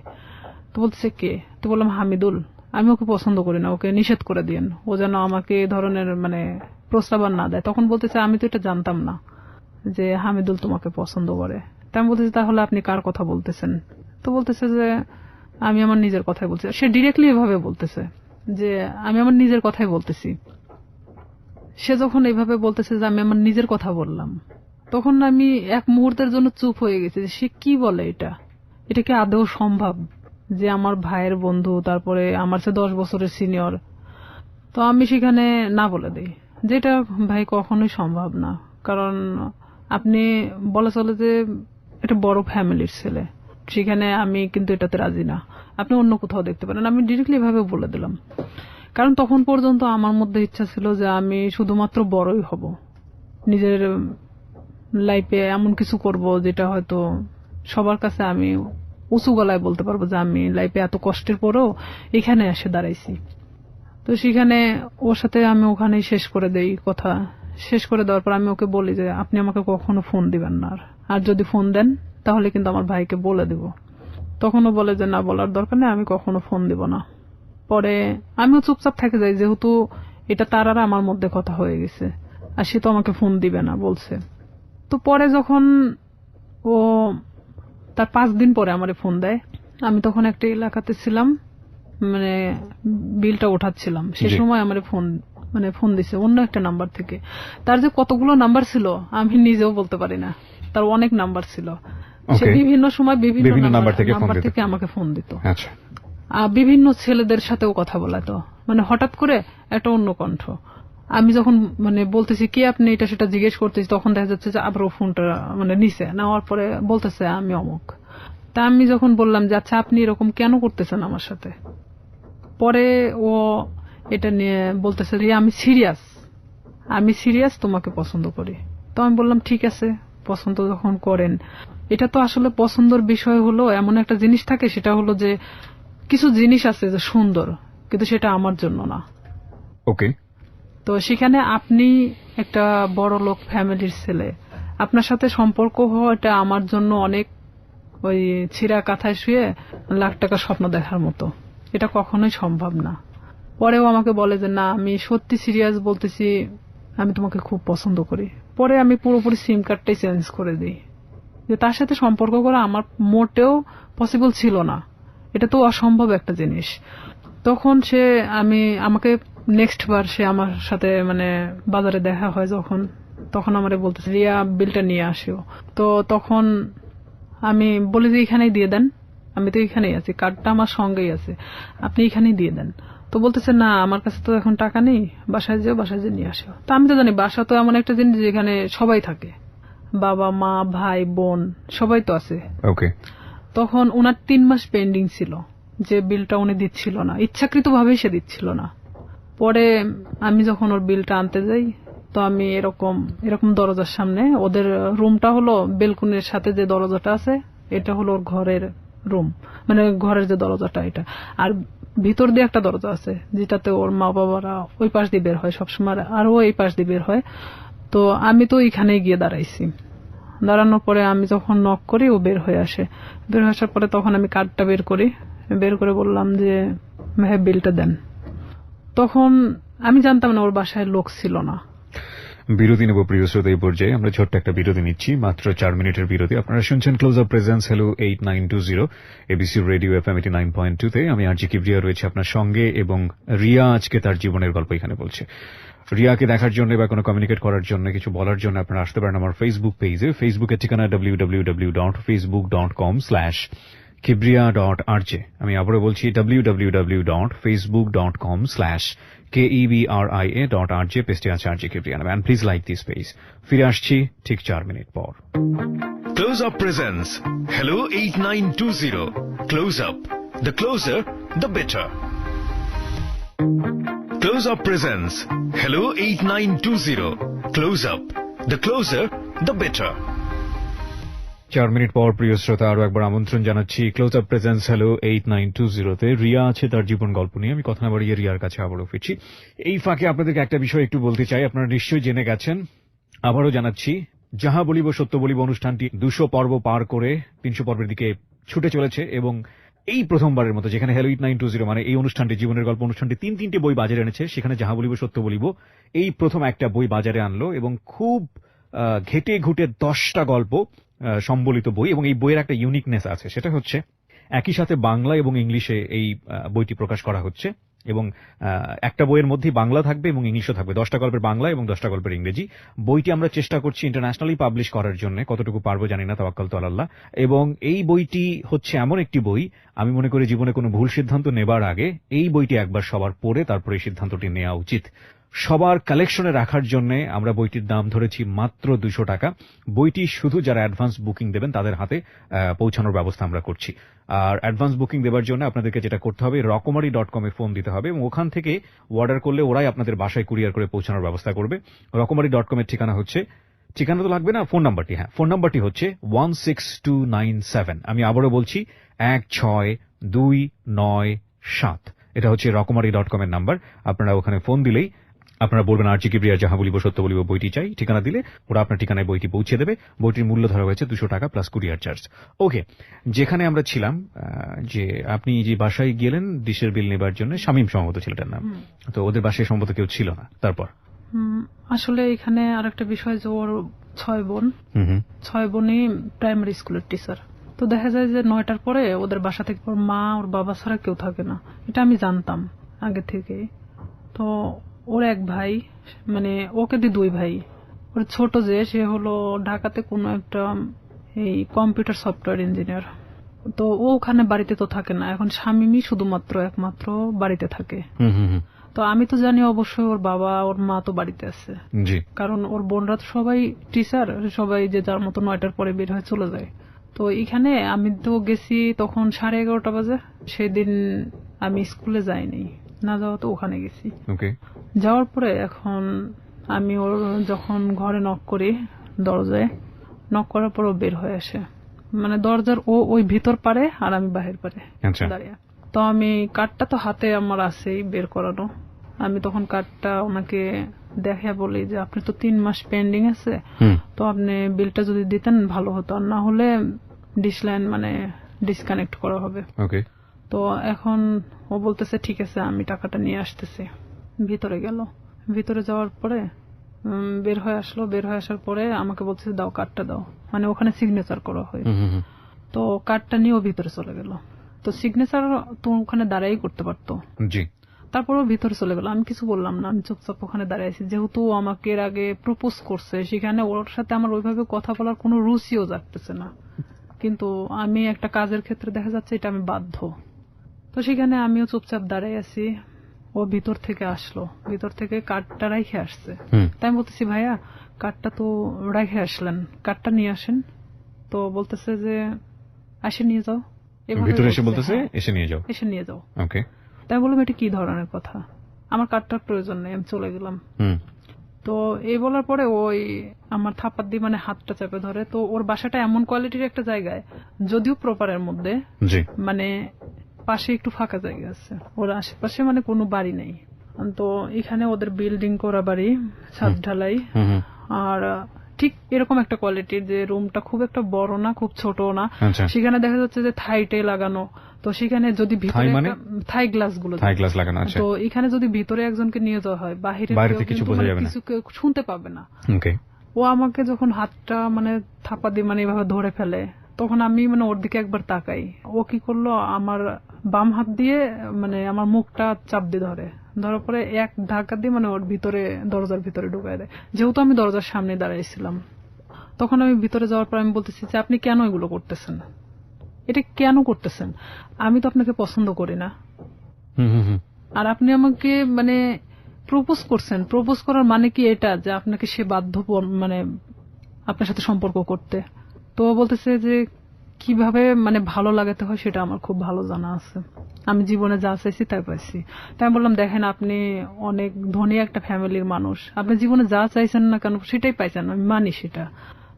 তো বলতেছে কে? তো বললাম হামিদুল। আমি ওকে পছন্দ করি না, ওকে নিষেধ করে দিয়েন, ও যেন আমাকে এই ধরনের মানে প্রস্তাব না দেয়। তখন বলতেছে আমি তো এটা জানতাম না যে হামিদুল তোমাকে পছন্দ করে। তা আমি বলতেছি তাহলে আপনি কার কথা বলতেছেন? তো বলতেছে যে আমি আমার নিজের কথাই বলছি। সে ডিরেক্টলি এভাবে বলতেছে যে আমি আমার নিজের কথাই বলতেছি। সে যখন এইভাবে বলতেছে যে আমি আমার নিজের কথা বললাম, তখন আমি এক মুহূর্তের জন্য চুপ হয়ে গেছি যে সে কি বলে, এটা কি আদৌ সম্ভব যে আমার ভাইয়ের বন্ধু, তারপরে আমার চেয়ে 10 বছরের সিনিয়র। তো আমি সেখানে না বলে দিই, যেটা ভাই কখনোই সম্ভব না। কারণ আপনি বলা চলে যে এটা বড় ফ্যামিলির ছেলে, সেখানে আমি কিন্তু এটাতে রাজি না, আপনি অন্য কোথাও দেখতে পারেন। আমি ডিরেক্টলি এভাবে বলে দিলাম। কারণ তখন পর্যন্ত আমার মধ্যে ইচ্ছা ছিল যে আমি শুধুমাত্র বড়ই হব, নিজের লাইফে এমন কিছু করব যেটা হয়তো সবার কাছে আমি উঁচু গলায় বলতে পারবো যে আমি লাইফে এত কষ্টের পরেও এখানে এসে দাঁড়াইছি। তো সেখানে ওর সাথে আমি ওখানেই শেষ করে দেই কথা। শেষ করে দেওয়ার পর আমি ওকে বলি যে আপনি আমাকে কখনো ফোন দিবেন না, আর যদি ফোন দেন তাহলে কিন্তু আমার ভাইকে বলে দিব। তখনও বলে যে না, বলার দরকার নেই, আমি কখনো ফোন দিব না। পরে আমিও চুপচাপ থেকে যাই, যেহেতু এটা তার আর আমার মধ্যে কথা হয়ে গেছে, আর সে তো আমাকে ফোন দিবে না বলছে। তো পরে যখন ও তার 5 দিন পরে আমারে ফোন দেয়, আমি তখন একটা এলাকাতে ছিলাম, মানে বিলটা ওঠাচ্ছিলাম, সে সময় আমারে ফোন দিছে অন্য একটা নাম্বার থেকে। তার যে কতগুলো নাম্বার ছিল আমি নিজেও বলতে পারি না, তার অনেক নাম্বার ছিল। সে বিভিন্ন সময় বিভিন্ন নাম্বার থেকে আমাকে ফোন দিত। বিভিন্ন ছেলেদের সাথেও কথা বলাতো, মানে হঠাৎ করে একটা অন্য কণ্ঠ। আমি যখন মানে বলতেছি কি আপনি, এটা সেটা জিজ্ঞেস করতেছি, তখন দেখা যাচ্ছে যে আবার ও ফোনটা মানে নিচে নেওয়ার পরে বলতেছে আমি অমুক। তা আমি যখন বললাম যে আচ্ছা আপনি এরকম কেন করতেছেন আমার সাথে, পরে ও এটা নিয়ে বলতেছে যে আমি সিরিয়াস, তোমাকে পছন্দ করি। তো আমি বললাম ঠিক আছে, পছন্দ যখন করেন, এটা তো আসলে পছন্দের বিষয় হলো এমন একটা জিনিস থাকে, সেটা হলো যে কিছু জিনিস আছে যে সুন্দর, কিন্তু সেটা আমার জন্য না। ওকে। তো সেখানে আপনি একটা বড় লোক ফ্যামিলির ছেলে, আপনার সাথে সম্পর্ক হওয়া এটা আমার জন্য অনেক ওই ছিঁড়া কাঁথায় শুয়ে লাখ টাকা স্বপ্ন দেখার মতো, এটা কখনোই সম্ভব না। পরেও আমাকে বলে যে না, আমি সত্যি সিরিয়াস বলতেছি, আমি তোমাকে খুব পছন্দ করি। পরে আমি পুরোপুরি সিম কার্ডটাই চেঞ্জ করে দিই, যে তার সাথে সম্পর্ক করা আমার মোটেও পসিবল ছিল না, এটা তো অসম্ভব একটা জিনিস। তখন আমাকে নেক্সট বার সে আমার সাথে মানে বাজারে দেখা হয় যখন, তখন আমারে বলতেছে রিয়া বিলটা নিয়ে আসিও। তো তখন আমি বলি যে এখানেই দিয়ে দেন, আমি তো এখানেই আছি, কার্ডটা আমার সঙ্গেই আছে, আপনি এখানেই দিয়ে দেন। তো বলতেছে না আমার কাছে তো এখন টাকা নেই, বাসায় যেয়ে নিয়ে আসো। তো আমি তো জানি বাসা তো এমন একটা জিনিস যেখানে সবাই থাকে, বাবা মা ভাই বোন সবাই তো আছে। ওকে। তখন ওনার 3 মাস পেন্ডিং ছিল, যে বিলটা উনি দিচ্ছিল না, ইচ্ছাকৃতভাবেই সে দিচ্ছিল না। পরে আমি যখন ওর বিলটা আনতে যাই, তো আমি এরকম দরজার সামনে, ওদের রুমটা হলো বেলকুনির সাথে যে দরজাটা আছে, এটা হলো ওর ঘরের রুম, মানে ঘরের যে দরজাটা এটা, আর ভিতর দিয়ে একটা দরজা আছে যেটাতে ওর মা বাবারা ওই পাশ দিয়ে বের হয় সবসময়, আর ও এই পাশ দিয়ে বের হয়। তো আমি তো এখানে গিয়ে দাঁড়াইছি, দাঁড়ানোর পরে আমি যখন নক করি ও বের হয়ে আসে। বের হয়ে আসার পরে তখন আমি কার্ডটা বের করে বললাম যে ভাই বিলটা দেন। তখন আমি জানতাম না ওর বাসায় লোক ছিল না। বিরতি নেব প্রিয় শ্রোতা, এই পর্যায়ে আমরা ছোট্ট একটা বিরতি নিচ্ছি, মাত্র 4 মিনিটের বিরতি। আপনারা শুনছেন close Up presents hello 8920 ABC radio FM 89.2 তে। আমি আরজি কিবরিয়া রয়েছে আপনার সঙ্গে, এবং রিয়া আজকে তার জীবনের গল্প এখানে বলছে। রিয়াকে দেখার জন্য বা কোনো কমিউনিকেট করার জন্য, কিছু বলার জন্য আপনারা আসতে পারেন আমার ফেসবুক পেজে। ফেসবুকের ঠিকানা www.facebook.com/kibria.rj। আমি আবারও বলছি www.facebook.com/KEBRIA.RJ, পেজটি আছে আরজি কিবরিয়া নামে। And please like this page. ফিরে আসছি ঠিক 4 মিনিট পর। Close Up presents hello 8920। Close Up, the closer the better. Close Up presents Hello 8920. Close Up, the closer, the better. 4 minute পর প্রিয় শ্রোতা, আরো একবার আমন্ত্রণ জানাচ্ছি ক্লোজ আপ প্রেজেন্স হ্যালো 8920 তে। রিয়া আছে তার জীবন গল্প নিয়ে। আমি কথা না বাড়িয়ে রিয়ার কাছে আবারও ফিরছি। এই ফাঁকে আপনাদেরকে একটা বিষয় একটু বলতে চাই, আপনারা নিশ্চয়ই জেনে গেছেন, আবারও জানাচ্ছি, যাহা বলিব সত্য বলিব অনুষ্ঠানটি 200 পর্ব পার করে 300 পর্বের দিকে ছুটে চলেছে, এবং এই প্রথমবারের মতো যেখানে হ্যালো 8920 মানে এই অনুষ্ঠানটি, জীবনের গল্প অনুষ্ঠানটি 3টি বই বাজারে এনেছে, সেখানে যাহা বলিব সত্য বলিব এই প্রথম একটা বই বাজারে আনলো, এবং খুব ঘেটে ঘুটে 10টা গল্প সম্বলিত বই। এবং এই বইয়ের একটা ইউনিকনেস আছে, সেটা হচ্ছে একই সাথে বাংলা এবং ইংলিশে এই বইটি প্রকাশ করা হচ্ছে। এবং একটা বইয়ের মধ্যে বাংলা থাকবে এবং ইংলিশও থাকবে, 10টা গল্পের বাংলা এবং 10টা গল্পের ইংরেজি। বইটি আমরা চেষ্টা করছি ইন্টারন্যাশনালি পাবলিশ করার জন্য, কতটুকু পারবো জানি না, তাওয়াক্কাল তু আলাল্লাহ। এবং এই বইটি হচ্ছে এমন একটি বই, আমি মনে করি জীবনে কোনো ভুল সিদ্ধান্ত নেবার আগে এই বইটি একবার সবার পড়ে তারপরে এই সিদ্ধান্তটি নেওয়া উচিত। সবার কালেকশনে রাখার জন্য আমরা বইটির দাম ধরেছি মাত্র 200 টাকা। বইটি শুধু যারা অ্যাডভান্স বুকিং দেবেন তাদের হাতে পৌঁছানোর ব্যবস্থা আমরা করছি। আর অ্যাডভান্স বুকিং দেওয়ার জন্য আপনাদেরকে যেটা করতে হবে, রকমারি.com এ ফোন দিতে হবে এবং ওখান থেকে অর্ডার করলে ওরাই আপনাদের বাসায় কুরিয়ার করে পৌঁছানোর ব্যবস্থা করবে। রকমারি.com এর ঠিকানা হচ্ছে, ঠিকানা তো লাগবে না, ফোন নাম্বারটি, হ্যাঁ ফোন নাম্বারটি হচ্ছে 16297। আমি আবারও বলছি 16297। এটা হচ্ছে রকমারি.com এর নাম্বার। আপনারা ওখানে ফোন দিলেই আপনারা বলবেন আরজি কিবরিয়া যাহা বলিব সত্য বলিব বইটি চাই, ঠিকানা দিলে ওরা আপনার ঠিকানায় বইটি পৌঁছে দেবে। বইটির মূল্য ধরা হয়েছে 200 টাকা প্লাস কুরিয়ার চার্জ। ওকে, যেখানে আমরা ছিলাম, যে আপনি যে বাসায় গেলেন ডিশের বিল নেবার জন্য, শামীম সম্ভবত ছেলেটার নাম, তো ওদের বাসায় সম্ভবত কেউ ছিল না। তারপর আসলে এখানে আরেকটা বিষয় যে ওর 6 বোন, 6 বোনই প্রাইমারি স্কুলের টিচার। তো দেখা যায় যে 9টার পরে ওদের বাসা থেকে ওর মা ওর বাবা ছাড়া কেউ থাকে না, এটা আমি জানতাম আগে থেকে। তো ওর এক ভাই, মানে ওকে দিয়ে 2 ভাই, ওর ছোট যে সে হলো ঢাকাতে কোনো একটা এই কম্পিউটার সফটওয়্যার ইঞ্জিনিয়ার। তো ও ওখানে বাড়িতে তো থাকে না, এখন শামীমই শুধুমাত্র একমাত্র বাড়িতে থাকে। তো আমি তো জানি অবশ্যই ওর বাবা ওর মা তো বাড়িতে আছে, কারণ ওর বোনরা তো সবাই টিচার, সবাই যে যার মতো 9টার পরে বের হয়ে চলে যায়। তো এখানে আমি তো গেছি তখন 11:30 বাজে। সেদিন আমি স্কুলে যাইনি, না যাওয়া তো ওখানে গেছি। যাওয়ার পরে এখন আমি ওর যখন ঘরে নক করি, দরজায় নক করার পর ও বের হয়ে আসে, মানে দরজার ওই ভিতর পারে আর আমি বাহির পারে দাঁড়িয়ে। তো আমি কার্ডটা তো হাতে আমার আছেই বের করানো, আমি তখন কার্ডটা ওনাকে দেখে বলি যে আপনি তো 3 মাস পেন্ডিং আছে, তো আপনি বিলটা যদি দিতেন ভালো হতো, আর না হলে ডিশ লাইন মানে ডিসকানেক্ট করা হবে। তো এখন ও বলতেছে ঠিক আছে আমি টাকাটা নিয়ে আসতেছি। ভিতরে গেল, ভিতরে যাওয়ার পরে বের হয়ে আসলো, বের হয়ে আসার পরে আমাকে বলতেছে দাও কার্ডটা দাও, মানে ওখানে সিগনেচার করা হয়। তো কার্ডটা নিয়ে ও ভিতরে চলে গেল। তো সিগনেচার তো ওখানে দাঁড়াই করতে পারতো, তারপরও ভিতরে চলে গেল। আমি কিছু বললাম না, আমি চুপচাপ ওখানে দাঁড়াইছি। যেহেতু আমাকে এর আগে প্রপোজ করছে, সেখানে ওর সাথে আমার ওইভাবে কথা বলার কোনো রুচিও জাগতেছে না, কিন্তু আমি একটা কাজের ক্ষেত্রে দেখা যাচ্ছে এটা আমি বাধ্য। তো সেখানে আমিও চুপচাপ দাঁড়াই আছি। ও ভিতর থেকে আসলো, ভিতর থেকে কার্ডটা রাইখে আসছে। তাই আমি বলতেছি ভাইয়া কার্ডটা তো রাইখে আসলেন, কার্ডটা নিয়ে আসেন। তো বলতেছে যে আসে নিয়ে যাও, এসে নিয়ে যাও। তাই বললাম এটা কি ধরনের কথা, আমার কার্ডটার প্রয়োজন নেই, আমি চলে গেলাম। তো এই বলার পরে ওই আমার থাপ্পড় দিয়ে মানে হাতটা চেপে ধরে। তো ওর বাসাটা এমন কোয়ালিটির একটা জায়গায়, যদিও প্রপারের মধ্যে, মানে পাশে একটু ফাঁকা জায়গা আছে, ওর আশেপাশে মানে কোনো বাড়ি নেই। তো এখানে ওদের বিল্ডিং করা বাড়ি, ছাদ ঢালাই, আর ঠিক এরকম একটা কোয়ালিটির যে রুমটা খুব একটা বড় না খুব ছোট না। সেখানে দেখা যাচ্ছে যে থাইটে লাগানো। তো সেখানে যদি ভিতরে থাই গ্লাস গুলো লাগানো, তো এখানে যদি ভিতরে একজনকে নিয়ে যাওয়া হয় বাইরে কিছু শুনতে পাবে না। ও আমাকে যখন হাতটা মানে থাপা দিয়ে মানে এভাবে ধরে ফেলে, তখন আমি মানে ওর দিকে একবার তাকাই। ও কি করলো, আমার বাম হাত দিয়ে মানে আমার মুখটা চাপ দিয়ে ধরার পরে এক ধাক্কা দিয়ে মানে ওর ভিতরে দরজার ভিতরে ঢুকাই দেয়। যেহেতু আমি দরজার সামনে দাঁড়াইছিলাম, তখন আমি ভিতরে যাওয়ার পর আমি বলতেছি যে আপনি কেন এগুলো করতেছেন, এটা কেন করতেছেন? আমি তো আপনাকে পছন্দ করি না, আর আপনি আমাকে মানে প্রপোজ করছেন। প্রপোজ করার মানে কি এটা যে আপনাকে সে বাধ্য মানে আপনার সাথে সম্পর্ক করতে? তো বলতেছে যে কিভাবে মানে ভালো লাগাতে হয় সেটা আমার খুব ভালো জানা আছে, আমি জীবনে যা চাইছি তাই পাইছি। তাই আমি বললাম দেখেন আপনি অনেক ধনী একটা ফ্যামিলির মানুষ, আপনি জীবনে যা চাইছেন না কেন সেটাই পাইছেন, আমি মানি সেটা।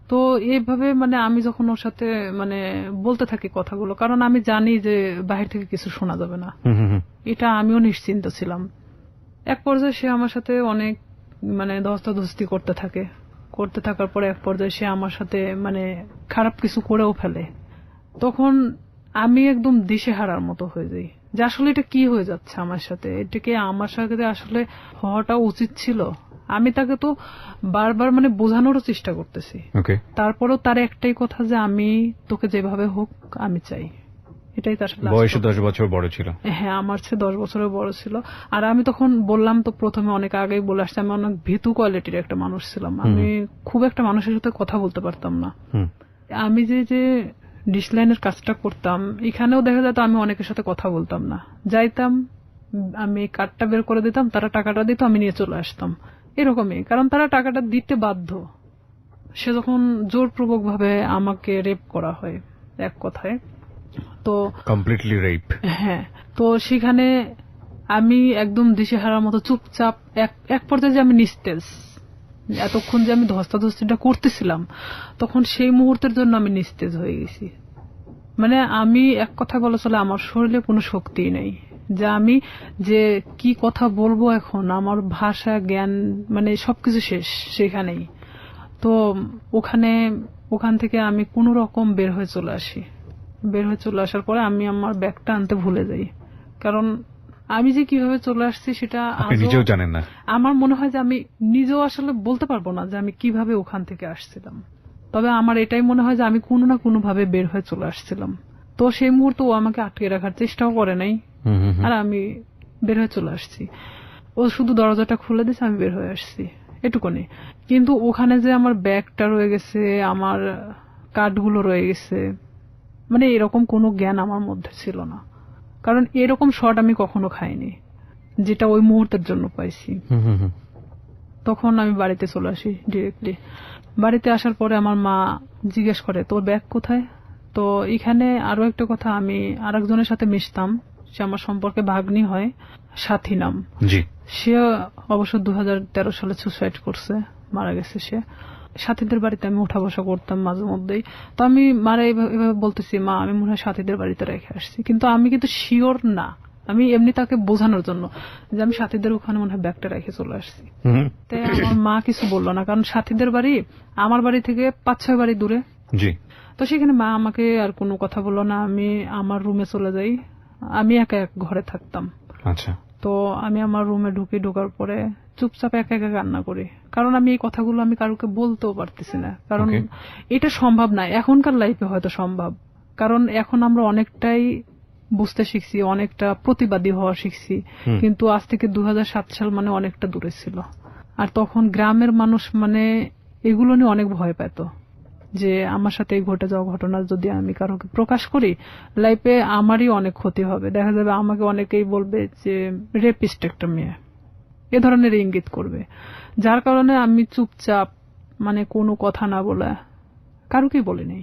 তো এইভাবে মানে আমি যখন ওর সাথে মানে বলতে থাকি কথাগুলো, কারণ আমি জানি যে বাহির থেকে কিছু শোনা যাবে না, এটা আমিও নিশ্চিন্ত ছিলাম। এক পর্যায়ে সে আমার সাথে অনেক মানে ধস্তাধস্তি করতে থাকার পরে এক পর্যায়ে সে আমার সাথে মানে খারাপ কিছু করেও ফেলে। তখন আমি একদম দিশেহারার মতো হয়ে যাই যে আসলে এটা কি হয়ে যাচ্ছে আমার সাথে, এটাকে আমার সাথে আসলে হওয়াটা উচিত ছিল। আমি তাকে তো বারবার মানে বোঝানোরও চেষ্টা করতেছি, তারপরেও তার একটাই কথা যে আমি তোকে যেভাবে হোক আমি চাই। এটাই তার বয়সে 10 বছর বড় ছিল। হ্যাঁ, আমার চেয়ে 10 বছরের বড় ছিল। আর আমি তখন বললাম তো, প্রথমে অনেক আগেই বলে আসছি, আমি অনেক ভীতু কোয়ালিটির একটা মানুষ ছিলাম। আমি খুব একটা মানুষের সাথে কথা বলতে পারতাম না। আমি যে ডিশ লাইনের কাজটা করতাম, এখানেও দেখা যেত আমি অনেকের সাথে কথা বলতাম না। যাইতাম, আমি কার্ডটা বের করে দিতাম, তারা টাকাটা দিত, আমি নিয়ে চলে আসতাম, এরকমই। কারণ তারা টাকাটা দিতে বাধ্য। সে যখন জোরপূর্বক ভাবে আমাকে রেপ করা হয়, এক কথায়, তো কমপ্লিটলি রেপ। হ্যাঁ, তো সেখানে আমি একদম দিশেহারার মতো চুপচাপ, এক পর্যায়ে যে আমি নিস্তেজ, এতক্ষণ যে আমি ধস্তাধস্তিটা করতেছিলাম, তখন সেই মুহূর্তের জন্য আমি নিস্তেজ হয়ে গেছি। মানে আমি এক কথা বলা চলে, আমার শরীরে কোনো শক্তিই নেই, যে আমি যে কি কথা বলবো এখন, আমার ভাষা জ্ঞান মানে সবকিছু শেষ সেখানেই। তো ওখান থেকে আমি কোনো রকম বের হয়ে চলে আসি। বের হয়ে চলে আসার পরে আমি আমার ব্যাগটা আনতে ভুলে যাই। কারণ আমি যে কিভাবে চলে আসছি সেটা আপনি নিজেও জানেন না। আমার মনে হয় যে আমি নিজেও আসলে বলতে পারবো না যে আমি কিভাবে ওখান থেকে আসছিলাম। তবে আমার এটাই মনে হয় যে আমি কোনো না কোনো ভাবে বের হয়ে চলে আসছিলাম। তো সেই মুহূর্তে ও আমাকে আটকে রাখার চেষ্টাও করে নাই, আর আমি বের হয়ে চলে আসছি। ও শুধু দরজাটা খুলে দিয়েছে, আমি বের হয়ে আসছি, এটুকুনি। কিন্তু ওখানে যে আমার ব্যাগটা রয়ে গেছে, আমার কার্ডগুলো রয়ে গেছে, মানে এরকম কোনো জ্ঞান আমার মধ্যে ছিল না। কারণ এরকম শট আমি কখনো খাইনি, যেটা ওই মুহূর্তের জন্য পাইছি। তখন আমি বাড়িতে চলে আসি ডিরেক্টলি। বাড়িতে আসার পরে আমার মা জিজ্ঞেস করে, তোর ব্যাগ কোথায়? তো এখানে আরো একটা কথা, আমি আরেকজনের সাথে মিশতাম, সে আমার সম্পর্কে ভাগ্নি হয়, সাথী নাম। সে অবশ্য 2013 সালে সুসাইড করছে, মারা গেছে সে। সাথীদের বাড়িতে আমি উঠা বসা করতাম মাঝে মধ্যেই। তো আমি মারা এভাবে বলতেছি, মা আমি মনে হয় সাথীদের বাড়িতে রেখে আসছি, কিন্তু আমি কিন্তু শিওর না। আমি এমনি তাকে বোঝানোর জন্য যে আমি সাথীদের ওখানে মনে হয় ব্যাগটা রেখে চলে আসছি। তাই আমার মা কিছু বললো না, কারণ সাথীদের বাড়ি আমার বাড়ি থেকে 5-6 বাড়ি দূরে। তো সেখানে মা আমাকে আর কোনো কথা বললো না। আমি আমার রুমে চলে যাই, আমি একা এক ঘরে থাকতাম। আচ্ছা। তো আমি আমার রুমে ঢোকার পরে চুপচাপ একা একা কান্না করি, কারণ আমি এই কথাগুলো আমি কারোকে বলতেও পারতেছি না। কারণ এটা সম্ভব না, এখনকার লাইফে হয়তো সম্ভব, কারণ এখন আমরা অনেকটাই বুঝতে শিখছি, অনেকটা প্রতিবাদী হওয়া শিখছি। কিন্তু আজ থেকে 2007 সাল মানে অনেকটা দূরে ছিল। আর তখন গ্রামের মানুষ মানে এগুলো নিয়ে অনেক ভয় পেত, যে আমার সাথে ঘটে যাওয়া ঘটনা যদি আমি কারোকে প্রকাশ করি, লাইফে আমারই অনেক ক্ষতি হবে। দেখা যাবে আমাকে অনেকেই বলবে যে রেপিস্ট একটা মেয়ে, এ ধরনের ইঙ্গিত করবে। যার কারণে আমি চুপচাপ, মানে কোনো কথা না বলে কারোকেই বলিনি,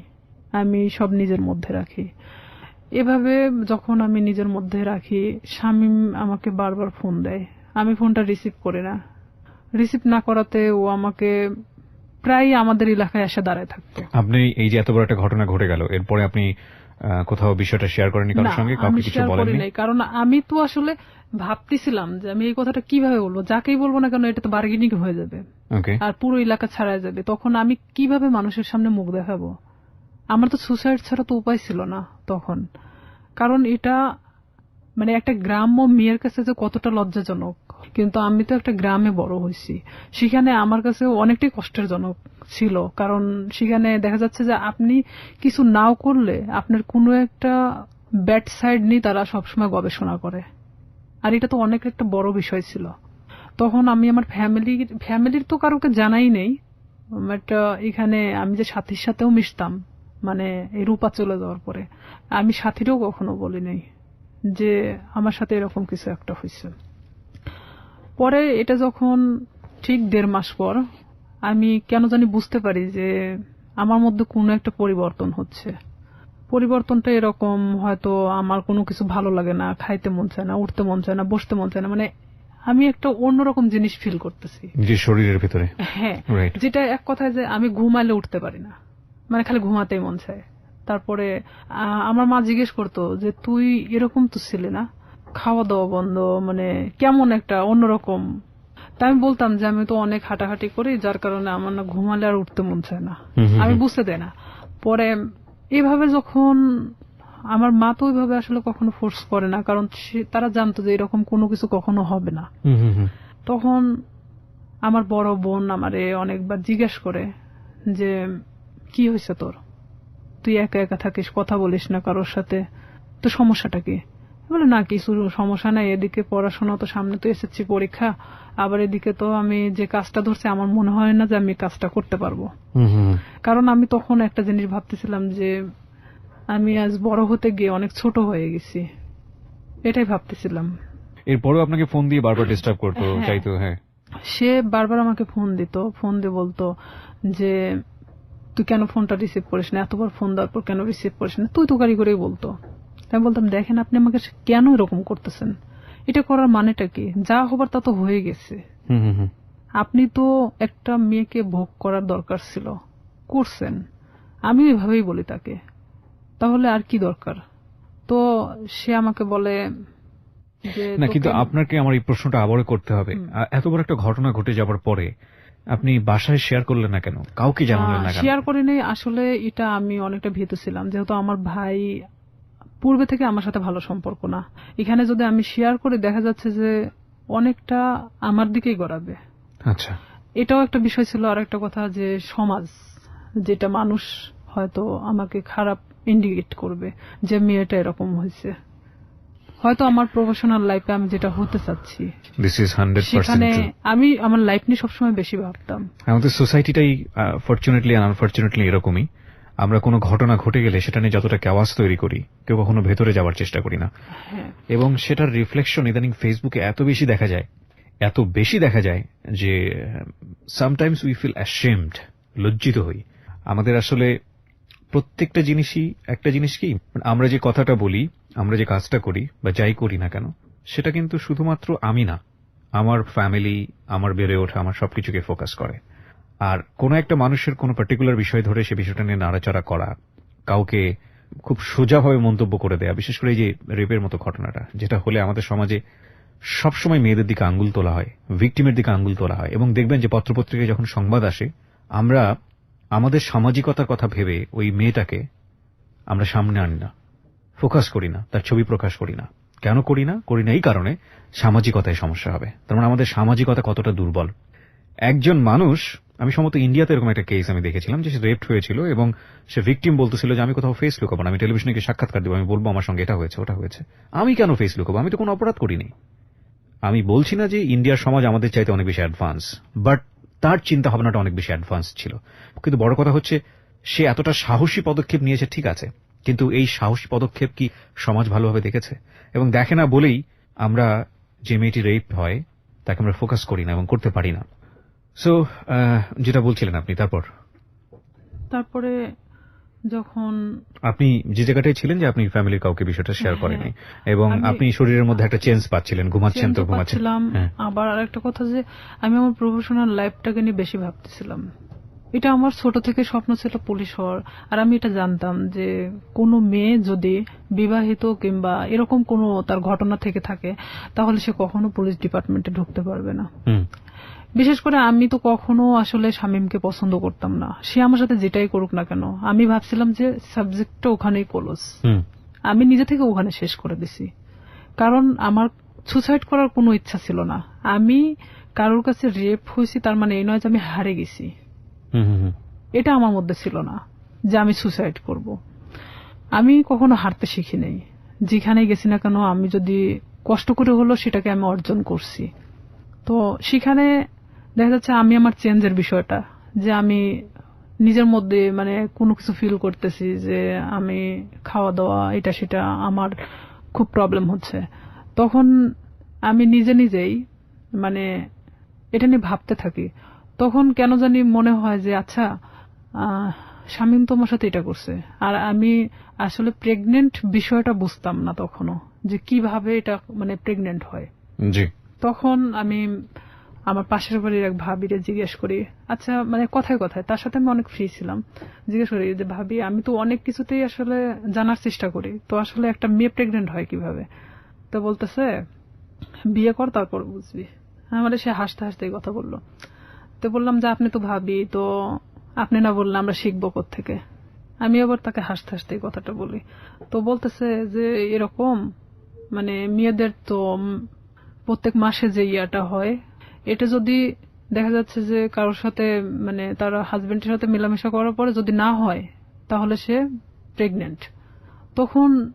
আমি সব নিজের মধ্যে রাখি। এভাবে যখন আমি নিজের মধ্যে রাখি, শামীম আমাকে বারবার ফোন দেয়, আমি ফোনটা রিসিভ করি না। রিসিভ না করাতে ও আমাকে প্রায় আমাদের এলাকায় এসে দাঁড়ায় থাকতো। আপনি এই যে এত বড় একটা ঘটনা ঘটে গেল, এরপরে আপনি কোথাও বিষয়টা শেয়ার করেননি কারোর সঙ্গে? কাউকে কিছু বলেননি? কারণ আমি তো আসলে ভাবতেছিলাম যে আমি এই কথাটা কিভাবে বলবো, যাকেই বলবো না কেন এটা তো বার্গেনিং হয়ে যাবে, আর পুরো এলাকা ছাড়াই যাবে। তখন আমি কিভাবে মানুষের সামনে মুখ দেখাবো? আমার তো সুসাইড ছাড়া তো উপায় ছিল না তখন। কারণ এটা মানে একটা গ্রাম্য মেয়ের কাছে যে কতটা লজ্জাজনক, কিন্তু আমি তো একটা গ্রামে বড় হয়েছি, সেখানে আমার কাছে অনেকটাই কষ্টের জনক ছিল। কারণ সেখানে দেখা যাচ্ছে যে আপনি কিছু নাও করলে আপনার কোনো একটা ব্যাড সাইড নিয়ে তারা সবসময় গবেষণা করে, আর এটা তো অনেক একটা বড় বিষয় ছিল। তখন আমি আমার ফ্যামিলির তো কারোকে জানাই নেই। এখানে আমি যে সাথীর সাথেও মিশতাম, মানে এই রূপা চলে যাওয়ার পরে আমি সাথীরও কখনো বলি নাই যে আমার সাথে এরকম কিছু একটা হয়েছে। পরে এটা যখন ঠিক 1.5 মাস পর আমি কেন জানি বুঝতে পারি যে আমার মধ্যে কোনো একটা পরিবর্তন হচ্ছে। পরিবর্তনটা এরকম, হয়তো আমার কোনো কিছু ভালো লাগে না, খাইতে মন চায় না, উঠতে মন চায় না, বসতে মন চায় না, মানে আমি একটা অন্যরকম জিনিস ফিল করতেছি যে শরীরের ভিতরে। হ্যাঁ, যেটা এক কথায় যে আমি ঘুমালে উঠতে পারি না, মানে খালি ঘুমাতেই মন চায়। তারপরে আমার মা জিজ্ঞেস করতো যে তুই এরকম তো ছিলি না, খাওয়া দাওয়া বন্ধ, মানে কেমন একটা অন্যরকম। তাই আমি বলতাম যে আমি তো অনেক হাঁটাহাঁটি করি, যার কারণে আমার না ঘুমালে আর উঠতে মন চায় না, আমি বুঝতে দেয় না। পরে এভাবে যখন আমার মা তো ওইভাবে আসলে কখনো ফোর্স করে না, কারণ তারা জানতো যে এরকম কোনো কিছু কখনো হবে না। তখন আমার বড় বোন আমারে অনেকবার জিজ্ঞেস করে যে কি হয়েছে তোর, তুই একা একা থাকিস, কথা বলিস না কারোর সাথে, তো সমস্যাটা কি? বলে না, কিছু সমস্যা নাই, এদিকে পড়াশোনা, তো সামনে তো এসএসসি পরীক্ষা, আবার এদিকে তো আমি যে কাজটা ধরছি আমার মনে হয় না যে আমি কাজটা করতে পারবো। কারণ আমি তখন একটা জিনিস ভাবতেছিলাম যে আমি আজ বড় হতে গিয়ে অনেক ছোট হয়ে গেছি, এটাই ভাবতেছিলাম। এরপরেও আপনাকে ফোন দিয়ে বারবার ডিস্টার্ব করতো, হ্যাঁ। চাইতো? হ্যাঁ, সে বারবার আমাকে ফোন দিত, ফোন দিয়ে বলতো যে তুই কেন ফোনটা রিসিভ করিস না, এতবার ফোন দেওয়ার পর কেন রিসিভ করিস না, তুই তো গাড়ি করেই বলতো। আমি বলতাম, দেখেন আপনি আমাকে কেন এরকম করতেছেন, এটা করার মানেটা কি? যা হবার তা তো হয়ে গেছে। আপনি তো একটা মেয়েকে ভোগ করার দরকার ছিল, করছেন। আমি এভাবেই বলি তাকে, তাহলে আর কি দরকার? তো সে আমাকে বলে যে না, কিন্তু তোকে- আপনাকে আমার এই প্রশ্নটা আবারও করতে হবে। এত বড় একটা ঘটনা ঘটে যাবার পরে আপনি বাসায় শেয়ার করলেন না কেন, কাউকে জানালেন না কেন? শেয়ার করিনি। আসলে এটা আমি অনেকটা ভীত ছিলাম, যেহেতু আমার ভাই পূর্বে থেকে আমার সাথে ভালো সম্পর্ক না। এখানে যদি আমি শেয়ার করি, দেখা যাচ্ছে যে অনেকটা আমার দিকেই গড়াবে। আচ্ছা, এটাও একটা বিষয় ছিল। আর একটা কথা, যে সমাজ, যেটা মানুষ হয়তো আমাকে খারাপ ইন্ডিকেট করবে যে মেয়েটা এরকম হয়েছে। হয়তো আমার প্রফেশনাল লাইফে আমি যেটা হতে চাচ্ছি, দিস ইজ 100% সেখানে ট্রু। আমি আমার লাইফ নিয়ে সবসময় বেশি ভাবতাম। আমাদের সোসাইটিটাই ফরচুনেটলি আর আনফরচুনেটলি এরকমই। আমরা কোনো ঘটনা ঘটে গেলে সেটা নিয়ে যতটা কেওয়াজ তৈরি করি, কেউ কখনো ভেতরে যাওয়ার চেষ্টা করি না। হ্যাঁ, এবং সেটার রিফ্লেকশন ইদানিং ফেসবুকে এত বেশি দেখা যায় যে সামটাইমস উই ফিল অ্যাশেমড, লজ্জিত হই। আমাদের আসলে প্রত্যেকটা জিনিসই, একটা জিনিস কি, আমরা যে কথাটা বলি, আমরা যে কাজটা করি বা যাই করি না কেন, সেটা কিন্তু শুধুমাত্র আমি না, আমার ফ্যামিলি, আমার বেড়ে ওঠা, আমার সবকিছুকে ফোকাস করে। আর কোনো একটা মানুষের কোনো পার্টিকুলার বিষয় ধরে সে বিষয়টা নিয়ে নাড়াচাড়া করা, কাউকে খুব সোজাভাবে মন্তব্য করে দেয়া, বিশেষ করে এই যে রেপের মতো ঘটনাটা, যেটা হলে আমাদের সমাজে সবসময় মেয়েদের দিকে আঙ্গুল তোলা হয়, ভিকটিমের দিকে আঙ্গুল তোলা হয়। এবং দেখবেন যে পত্রপত্রিকায় যখন সংবাদ আসে, আমরা আমাদের সামাজিকতার কথা ভেবে ওই মেয়েটাকে আমরা সামনে আনি না, ফোকাস করি না, তার ছবি প্রকাশ করি না। কেন করি না? এই কারণে সামাজিকতায় সমস্যা হবে। তার মানে আমাদের সামাজিকতা কতটা দুর্বল। একজন মানুষ, আমি সম্ভবত ইন্ডিয়াতে এরকম একটা কেস আমি দেখেছিলাম, যে সে রেপড হয়েছিল এবং সে ভিকটিম বলতেছিল যে আমি কোথাও ফেস লুকাবো না, আমি টেলিভিশনে গিয়ে সাক্ষাৎকার দেবো, আমি বলবো আমার সঙ্গে এটা হয়েছে, ওটা হয়েছে। আমি কেন ফেস লুকাবো? আমি তো কোনো অপরাধ করিনি। আমি বলছি না যে ইন্ডিয়ার সমাজ আমাদের চাইতে অনেক বেশি অ্যাডভান্স, বাট তার চিন্তা ভাবনাটা অনেক বেশি অ্যাডভান্স ছিল। কিন্তু বড় কথা হচ্ছে, সে এতটা সাহসী পদক্ষেপ নিয়েছে, ঠিক আছে, কিন্তু এই সাহসী পদক্ষেপ কি সমাজ ভালোভাবে দেখেছে? এবং দেখে না বলেই আমরা যে মেয়েটি রেপ হয় তাকে আমরা ফোকাস করি না এবং করতে পারি না। সো যেটা বলছিলেন আপনি, তারপরে যখন আপনি যে জায়গাটায় ছিলেন, যে আপনি ফ্যামিলির কাউকে বিষয়টা শেয়ার হ্যাঁ, করেনি, এবং আমি- আপনি শরীরের মধ্যে একটা চেঞ্জ পাচ্ছিলেন, ঘুমাচ্ছেন তো ঘুমাচ্ছেন। পাচ্ছিলাম। হ্যাঁ। আবার আরেকটা কথা, যে আমি আমার প্রফেশনাল লাইফটাকে নিয়ে বেশি ভাবতেছিলাম। এটা আমার ছোট থেকে স্বপ্ন ছিল পুলিশ হওয়ার। আর আমি এটা জানতাম যে কোনো মেয়ে যদি বিবাহিত কিংবা এরকম কোনো তার ঘটনা থেকে থাকে, তাহলে সে কখনো পুলিশ ডিপার্টমেন্টে ঢুকতে পারবে না। বিশেষ করে আমি তো কখনো আসলে শামীমকে পছন্দ করতাম না, সে আমার সাথে যেটাই করুক না কেন। আমি ভাবছিলাম যে সাবজেক্টটা ওখানেই ক্লোজ, আমি নিজে থেকে ওখানে শেষ করে দিছি। কারণ আমার সুসাইড করার কোনো ইচ্ছা ছিল না। আমি কারোর কাছে রেপ হয়েছি তার মানে এই নয় যে আমি হারে গেছি, এটা আমার মধ্যে ছিল না যে আমি সুসাইড করব। আমি কখনো হারতে শিখি নাই। যেখানে গেছি না কেন, আমি যদি কষ্ট করে হলো সেটাকে আমি অর্জন করছি। তো সেখানে দেখা যাচ্ছে আমি আমার চেঞ্জের বিষয়টা, যে আমি নিজের মধ্যে মানে কোনো কিছু ফিল করতেছি যে আমি খাওয়া দাওয়া এটা সেটা আমার খুব প্রবলেম হচ্ছে, তখন আমি নিজেই মানে এটা নিয়ে ভাবতে থাকি। তখন কেন জানি মনে হয় যে আচ্ছা, শামীম তোমার সাথে এটা করছে। আর আমি আসলে প্রেগনেন্ট বিষয়টা বুঝতাম না তখনও, যে কিভাবে এটা মানে প্রেগনেন্ট হয়। জি। তখন আমি আমার পাশের বাড়ির এক ভাবিরে জিজ্ঞেস করি, আচ্ছা মানে কথায় কথায়, তার সাথে আমি অনেক ফ্রি ছিলাম, জিজ্ঞেস করি যে ভাবি আমি তো অনেক কিছুতেই আসলে জানার চেষ্টা করি, তো আসলে একটা মেয়ে প্রেগনেন্ট হয় কিভাবে? তো বলতেছে বিয়ে কর তারপর বুঝবি। আমাদের সে হাসতে হাসতে এই কথা বললো। তো বললাম যে আপনি তো ভাবি, তো আপনি না বললে আমরা শিখবো কোত্থেকে? আমি আবার তাকে হাসতে হাসতে এই কথাটা বলি। তো বলতেছে যে এরকম মানে মেয়েদের তো প্রত্যেক মাসে যে ইয়াটা হয়, এটা যদি দেখা যাচ্ছে যে কারোর সাথে মানে তার হাজবেন্ডের সাথে মেলামেশা করার পরে যদি না হয়, তাহলে সে প্রেগনেন্ট। তখন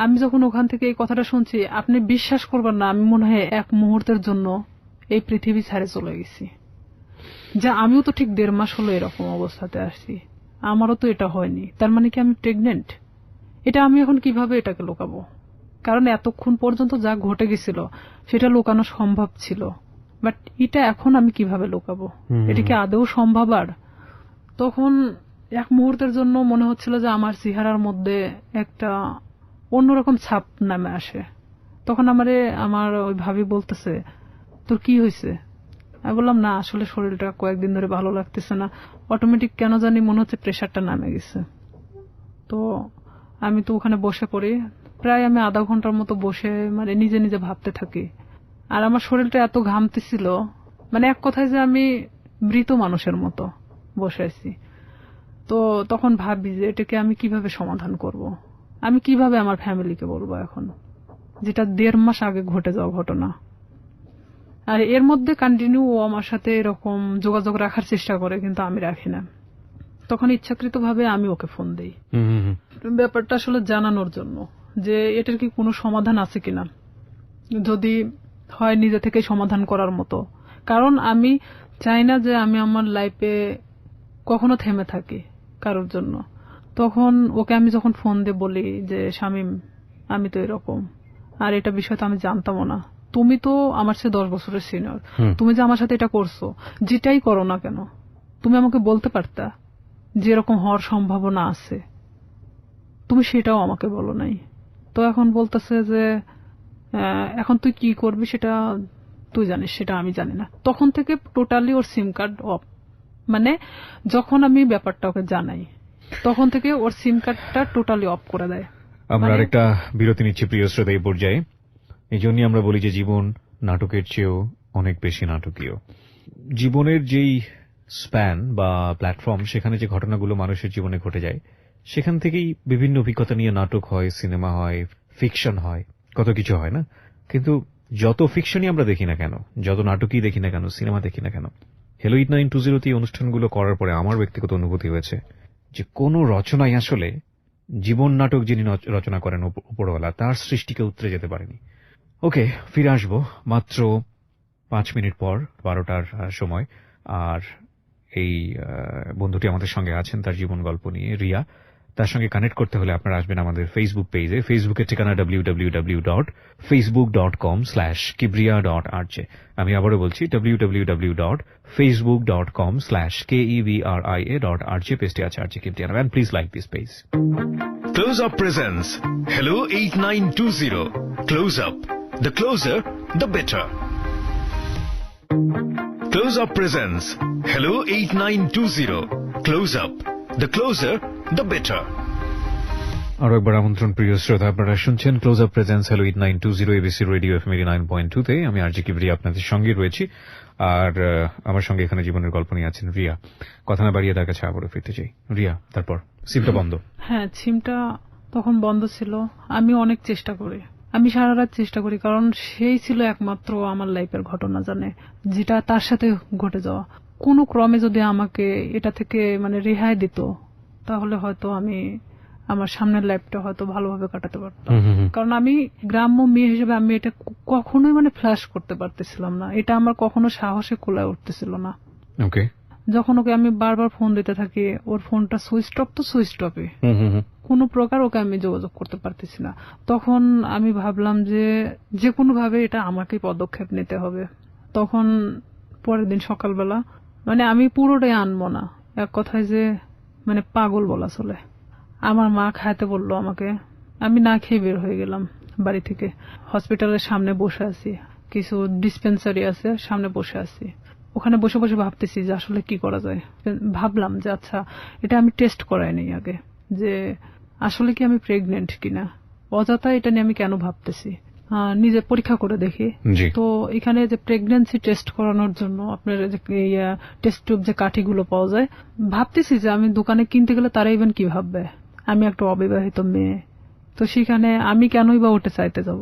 আমি যখন ওখান থেকে এই কথাটা শুনছি, আপনি বিশ্বাস করবেন না, আমি মনে হয় এক মুহূর্তের জন্য এই পৃথিবী ছেড়ে চলে গেছি। যা আমিও তো ঠিক 1.5 মাস হলো এরকম অবস্থাতে আসছি, আমারও তো এটা হয়নি। তার মানে কি আমি প্রেগনেন্ট? এটা আমি এখন কিভাবে এটাকে লুকাবো? কারণ এতক্ষণ পর্যন্ত যা ঘটে গেছিল সেটা লুকানো সম্ভব ছিল, বাট এটা এখন আমি কিভাবে লুকাবো? এটা কি আদৌ সম্ভব? আর তখন এক মুহূর্তের জন্য মনে হচ্ছিল যে আমার চেহারার মধ্যে একটা অন্যরকম ছাপ নামে আসে। তখন আমার ওই ভাবি বলতেছে, তোর কি হয়েছে? আমি বললাম, না আসলে শরীরটা কয়েকদিন ধরে ভালো লাগতেছে না, অটোমেটিক কেন জানি মনে হচ্ছে প্রেশারটা নামে গেছে। তো আমি তো ওখানে বসে পড়ি, প্রায় আমি আধা ঘন্টার মতো বসে মানে নিজে নিজে ভাবতে থাকি। আর আমার শরীরটা এত ঘামতেছিল, মানে এক কথায় যে আমি মৃত মানুষের মতো বসে আছি। তো তখন ভাবি যে এটাকে আমি কিভাবে সমাধান করব, আমি কিভাবে আমার ফ্যামিলিকে বলবো এখন, যেটা 1.5 মাস আগে ঘটে যাওয়া ঘটনা। আর এর মধ্যে কন্টিনিউ ও আমার সাথে এরকম যোগাযোগ রাখার চেষ্টা করে, কিন্তু আমি রাখি না। তখন ইচ্ছাকৃতভাবে আমি ওকে ফোন দেই, ব্যাপারটা আসলে জানানোর জন্য যে এটার কি কোনো সমাধান আছে কিনা, যদি হয় নিজে থেকে সমাধান করার মতো। কারণ আমি চাই না যে আমি আমার লাইফে কখনো থেমে থাকি কারোর জন্য। তখন ওকে আমি যখন ফোন দিয়ে বলি যে শামীম, আমি তো এরকম, আর এটা বিষয় তো আমি জানতামও না, তুমি তো আমার চেয়ে 10 বছরের সিনিয়র, তুমি যে আমার সাথে এটা করছো, যেটাই করো না কেন, তুমি আমাকে বলতে পারতা যে এরকম হওয়ার সম্ভাবনা আছে, তুমি সেটাও আমাকে বলো নাই। তো এখন বলতেছে যে এখন তুই কি করবি সেটা তুই জানিস, সেটা আমি জানি না। তখন থেকে totally or SIM card of, মানে যখন আমি ব্যাপারটা ওকে জানাই তখন থেকে ওর সিম কার্ডটা টোটালি অফ করে দেয়। আমরা আরেকটা বিরতি নিচ্ছি প্রিয় শ্রোতা এই পর্যায়ে। এই জন্যই আমরা বলি যে জীবন নাটকের চেয়েও অনেক বেশি নাটকীয়। জীবনের যেই স্প্যান বা প্ল্যাটফর্ম, সেখানে যে ঘটনাগুলো মানুষের জীবনে ঘটে যায়, সেখান থেকেই বিভিন্ন অভিজ্ঞতা নিয়ে নাটক হয়, সিনেমা হয়, ফিকশন হয়, কত কিছু হয় না? কিন্তু যত ফিকশনই আমরা দেখি না কেন, যত নাটকই দেখি না কেন, সিনেমা দেখি না কেন, হ্যালো 8920 এই অনুষ্ঠানগুলো করার পরে আমার ব্যক্তিগত অনুভূতি হয়েছে যে কোনো রচনাই আসলে জীবন নাটক যিনি রচনা করেন উপরওয়ালা, তার সৃষ্টিকে উতরে যেতে পারেনি। ওকে, ফিরে আসবো মাত্র 5 মিনিট পর, 12টার সময়। আর এই বন্ধুটি আমাদের সঙ্গে আছেন তার জীবন গল্প নিয়ে, রিয়া। তার সঙ্গে কানেক্ট করতে হলে আপনারা আসবেন আমাদের ফেসবুক পেজে। ফেসবুকের ঠিকানা www.facebook.com/kibriya.rj। আমি আবারও বলছি www.facebook.com/KEVRIA.RJ। পেজটি আছে RJ Kibriya, and please like this page. Close Up presents Hello 8920. Close Up. The closer, the better. Close Up presents Hello 8920. Close Up. The closer, the better. আরো একবার আমন্ত্রণ প্রিয় শ্রোতা, আপনারা শুনছেন close Up presents hello 8920 ABC radio FM 89.2 তে। আমি RJ Kibriya আপনাদের সঙ্গে রয়েছি, আর আমার সঙ্গে এখানে জীবনের গল্প নিয়ে আছেন রিয়া। কথা না বাড়িয়ে তার কাছে আবারও ফিরতে চাই। রিয়া, তারপর সিমটা বন্ধ? হ্যাঁ, সিমটা তখন বন্ধ ছিল। আমি অনেক চেষ্টা করি, আমি সারা রাত চেষ্টা করি, কারণ সেই ছিল একমাত্র আমার লাইফের ঘটনা জানে, যেটা তার সাথে ঘটে যাওয়া। কোনো ক্রমে যদি আমাকে এটা থেকে মানে রেহাই দিত, তাহলে হয়তো আমি আমার সামনের লাইফটা হয়তো ভালোভাবে কাটাতে পারতাম। কারণ আমি গ্রাম্য মেয়ে হিসেবে আমি এটা কখনোই মানে ফ্ল্যাশ করতে পারতেছিলাম না, এটা আমার কখনো সাহসে কোলায় উঠতেছিল না। ওকে, যখন ওকে আমি বারবার ফোন দিতে থাকি, ওর ফোনটা সুইচ অফ তো সুইচ অফে, কোনো প্রকার ওকে আমি যোগাযোগ করতে পারতেছি না। তখন আমি ভাবলাম যে কোনো ভাবে এটা আমাকেই পদক্ষেপ নিতে হবে। তখন পরের দিন সকালবেলা, মানে আমি পুরোটাই আনবো না, এক কথায় যে মানে পাগল বলা চলে, আমার মা খাইতে বললো আমাকে, আমি না খেয়ে বের হয়ে গেলাম বাড়ি থেকে। হসপিটালের সামনে বসে আছি, কিছু ডিসপেন্সারি আছে, সামনে বসে আছি। ওখানে বসে বসে ভাবতেছি যে আসলে কি করা যায়। ভাবলাম যে আচ্ছা, এটা আমি টেস্ট করাই নেই আগে, যে আসলে কি আমি প্রেগনেন্ট কিনা। অযথা এটা নিয়ে আমি কেন ভাবতেছি, নিজে পরীক্ষা করে দেখি। তো এখানে যে প্রেগন্যান্সি টেস্ট করানোর জন্য আপনার টেস্ট টিউব যে কাঠিগুলো পাওয়া যায়, ভাবতেছি যে আমি দোকানে কিনতে গেলে তারা ইভেন কি ভাববে, আমি একটা অবিবাহিত মেয়ে, তো সেখানে আমি কেনই বা ওটা চাইতে যাব।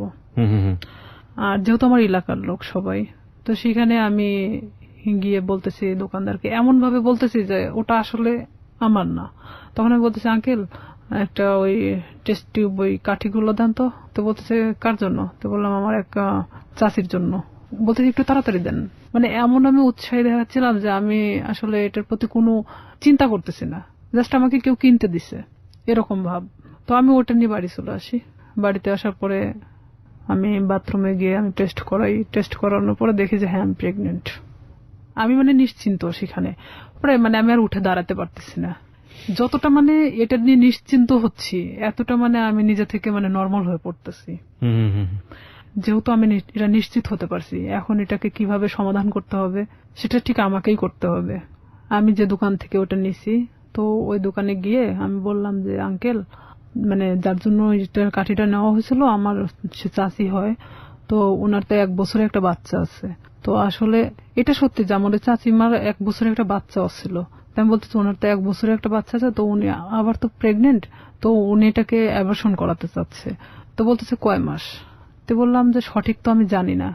আর যেহেতু আমার এলাকার লোক সবাই, তো সেখানে আমি গিয়ে বলতেছি দোকানদারকে, এমন ভাবে বলতেছি যে ওটা আসলে আমার না। তখন আমি বলতেছি, আঙ্কেল একটা ওই টেস্ট টিউব ওই কাঠিগুলো দেন। তো বলতেছে কার জন্য? তো বললাম আমার এক চাচির জন্য। বলতেছে একটু তাড়াতাড়ি দেন। মানে এমন আমি উৎসাহী দেখাচ্ছিলাম যে আমি আসলে এটার প্রতি কোনো চিন্তা করতেছি না, জাস্ট আমাকে কেউ কিনতে দিছে এরকম ভাব। তো আমি ওটা নিয়ে বাড়ি চলে আসি। বাড়িতে আসার পরে আমি বাথরুমে গিয়ে আমি টেস্ট করাই। টেস্ট করানোর পরে দেখি যে হ্যাঁ আমি প্রেগনেন্ট। আমি মানে নিশ্চিন্ত সেখানে, প্রায় মানে আমি আর উঠে দাঁড়াতে পারতেছি না। যতটা মানে এটা নিয়ে নিশ্চিন্ত হচ্ছি, এতটা মানে আমি নিজে থেকে মানে নর্মাল হয়ে পড়তেছি। যেহেতু আমি এটা নিশ্চিত হতে পারছি, এখন এটাকে কিভাবে সমাধান করতে হবে সেটা ঠিক আমাকেই করতে হবে। আমি যে দোকান থেকে ওটা নিছি, তো ওই দোকানে গিয়ে আমি বললাম যে আঙ্কেল, মানে যার জন্য কাঠিটা নেওয়া হয়েছিল আমার সে চাচি হয়, তো ওনার তো 1 বছরের একটা বাচ্চা আছে। তো আসলে এটা সত্যি যে আমাদের চাচিমার 1 বছরের একটা বাচ্চা ছিল। আমি বলতেছি ওনার তো 1 বছরের একটা বাচ্চা আছে, তো উনি আবার তো প্রেগনেন্ট, তো উনি এটাকে অ্যাবর্শন করাতে চাচ্ছে। তো বলতেছে কয় মাস? তো বললাম যে সঠিক তো আমি জানি না।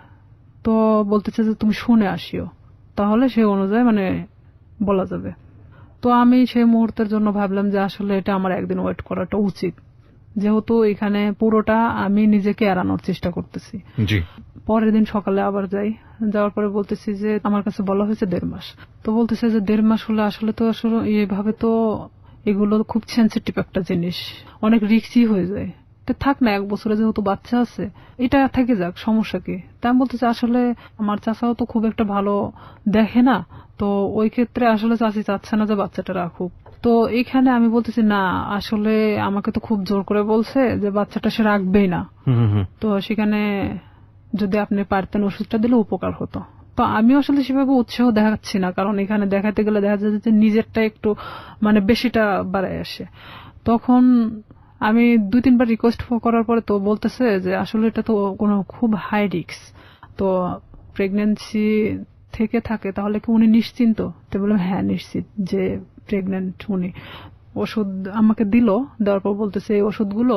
তো বলতেছে যে তুমি শুনে আসিও, তাহলে সে অনুযায়ী মানে বলা যাবে। তো আমি সেই মুহূর্তের জন্য ভাবলাম যে আসলে এটা আমার একদিন ওয়েট করাটা উচিত, যেহেতু এখানে পুরোটা আমি নিজেকে এড়ানোর চেষ্টা করতেছি। পরের দিন সকালে আবার যাই, যাওয়ার পরে বলতেছি যে আমার কাছে বলা হয়েছে 1.5 মাস। তো বলতেছে যে 1.5 মাস হলে আসলে তো আসলে এইভাবে তো এগুলো খুব সেন্সিটিভ একটা জিনিস, অনেক রিস্কি হয়ে যায়। তো থাক না, 1 বছরে যেহেতু বাচ্চা আছে এটা থেকে যাক, সমস্যা কি? তা আমি বলতেছি আসলে আমার চাচাও তো খুব একটা ভালো দেখে না, তো ওই ক্ষেত্রে আসলে চাচি চাচ্ছে না যে বাচ্চাটা রাখুক। তো এখানে আমি বলতেছি না, আসলে আমাকে তো খুব জোর করে বলছে যে বাচ্চাটা সে রাখবেই না। তো সেখানে যদি আপনি পারতেন ওষুধটা দিলে উপকার হতো। তো আমি আসলে সেভাবে উৎসাহ দেখাচ্ছি না, কারণ এখানে দেখাতে গেলে দেখা যায় যে নিজেরটা একটু মানে বেশিটা বাড়ায় আসে। তখন আমি 2-3 বার রিকোয়েস্ট করার পরে তো বলতেছে যে আসলে এটা তো কোনো খুব হাই রিস্ক, তো প্রেগন্যান্সি থেকে থাকে তাহলে কি উনি নিশ্চিন্ত? তো বললাম হ্যাঁ নিশ্চিত যে প্রেগন্যান্ট উনি। ওষুধ আমাকে দিল, দেওয়ার পর বলতেছে এই ওষুধগুলো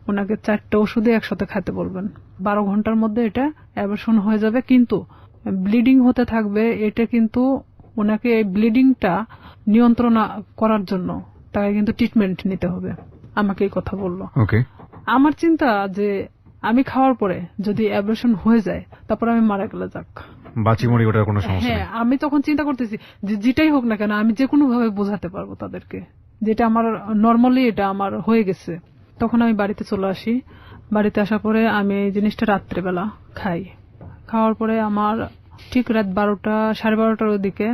ওনাকে 4টা ওষুধে একসাথে খেতে বলবেন, 12 ঘন্টার মধ্যে এটা অ্যাবর্শন হয়ে যাবে, কিন্তু ব্লিডিং হতে থাকবে। এটা কিন্তু ওনাকে এই ব্লিডিংটা নিয়ন্ত্রণ করার জন্য তাকে কিন্তু ট্রিটমেন্ট নিতে হবে, আমাকে এই কথা বললো। আমার চিন্তা যে আমি খাওয়ার পরে যদি অ্যাবর্শন হয়ে যায় তারপর আমি মারা গেলে যাক, বাঁচি মরি, ওটার কোনো সমস্যা নেই। হ্যাঁ, আমি তখন চিন্তা করতেছি যে যেটাই হোক না কেন আমি যে কোনো ভাবে বোঝাতে পারবো তাদেরকে যেটা আমার নর্মালি এটা আমার হয়ে গেছে। তখন আমি বাড়িতে চলে আসি। বাড়িতে আসার পরে আমি এই জিনিসটা রাত্রেবেলা খাই। খাওয়ার পরে আমার ঠিক রাত 12টা 12:30টার দিকে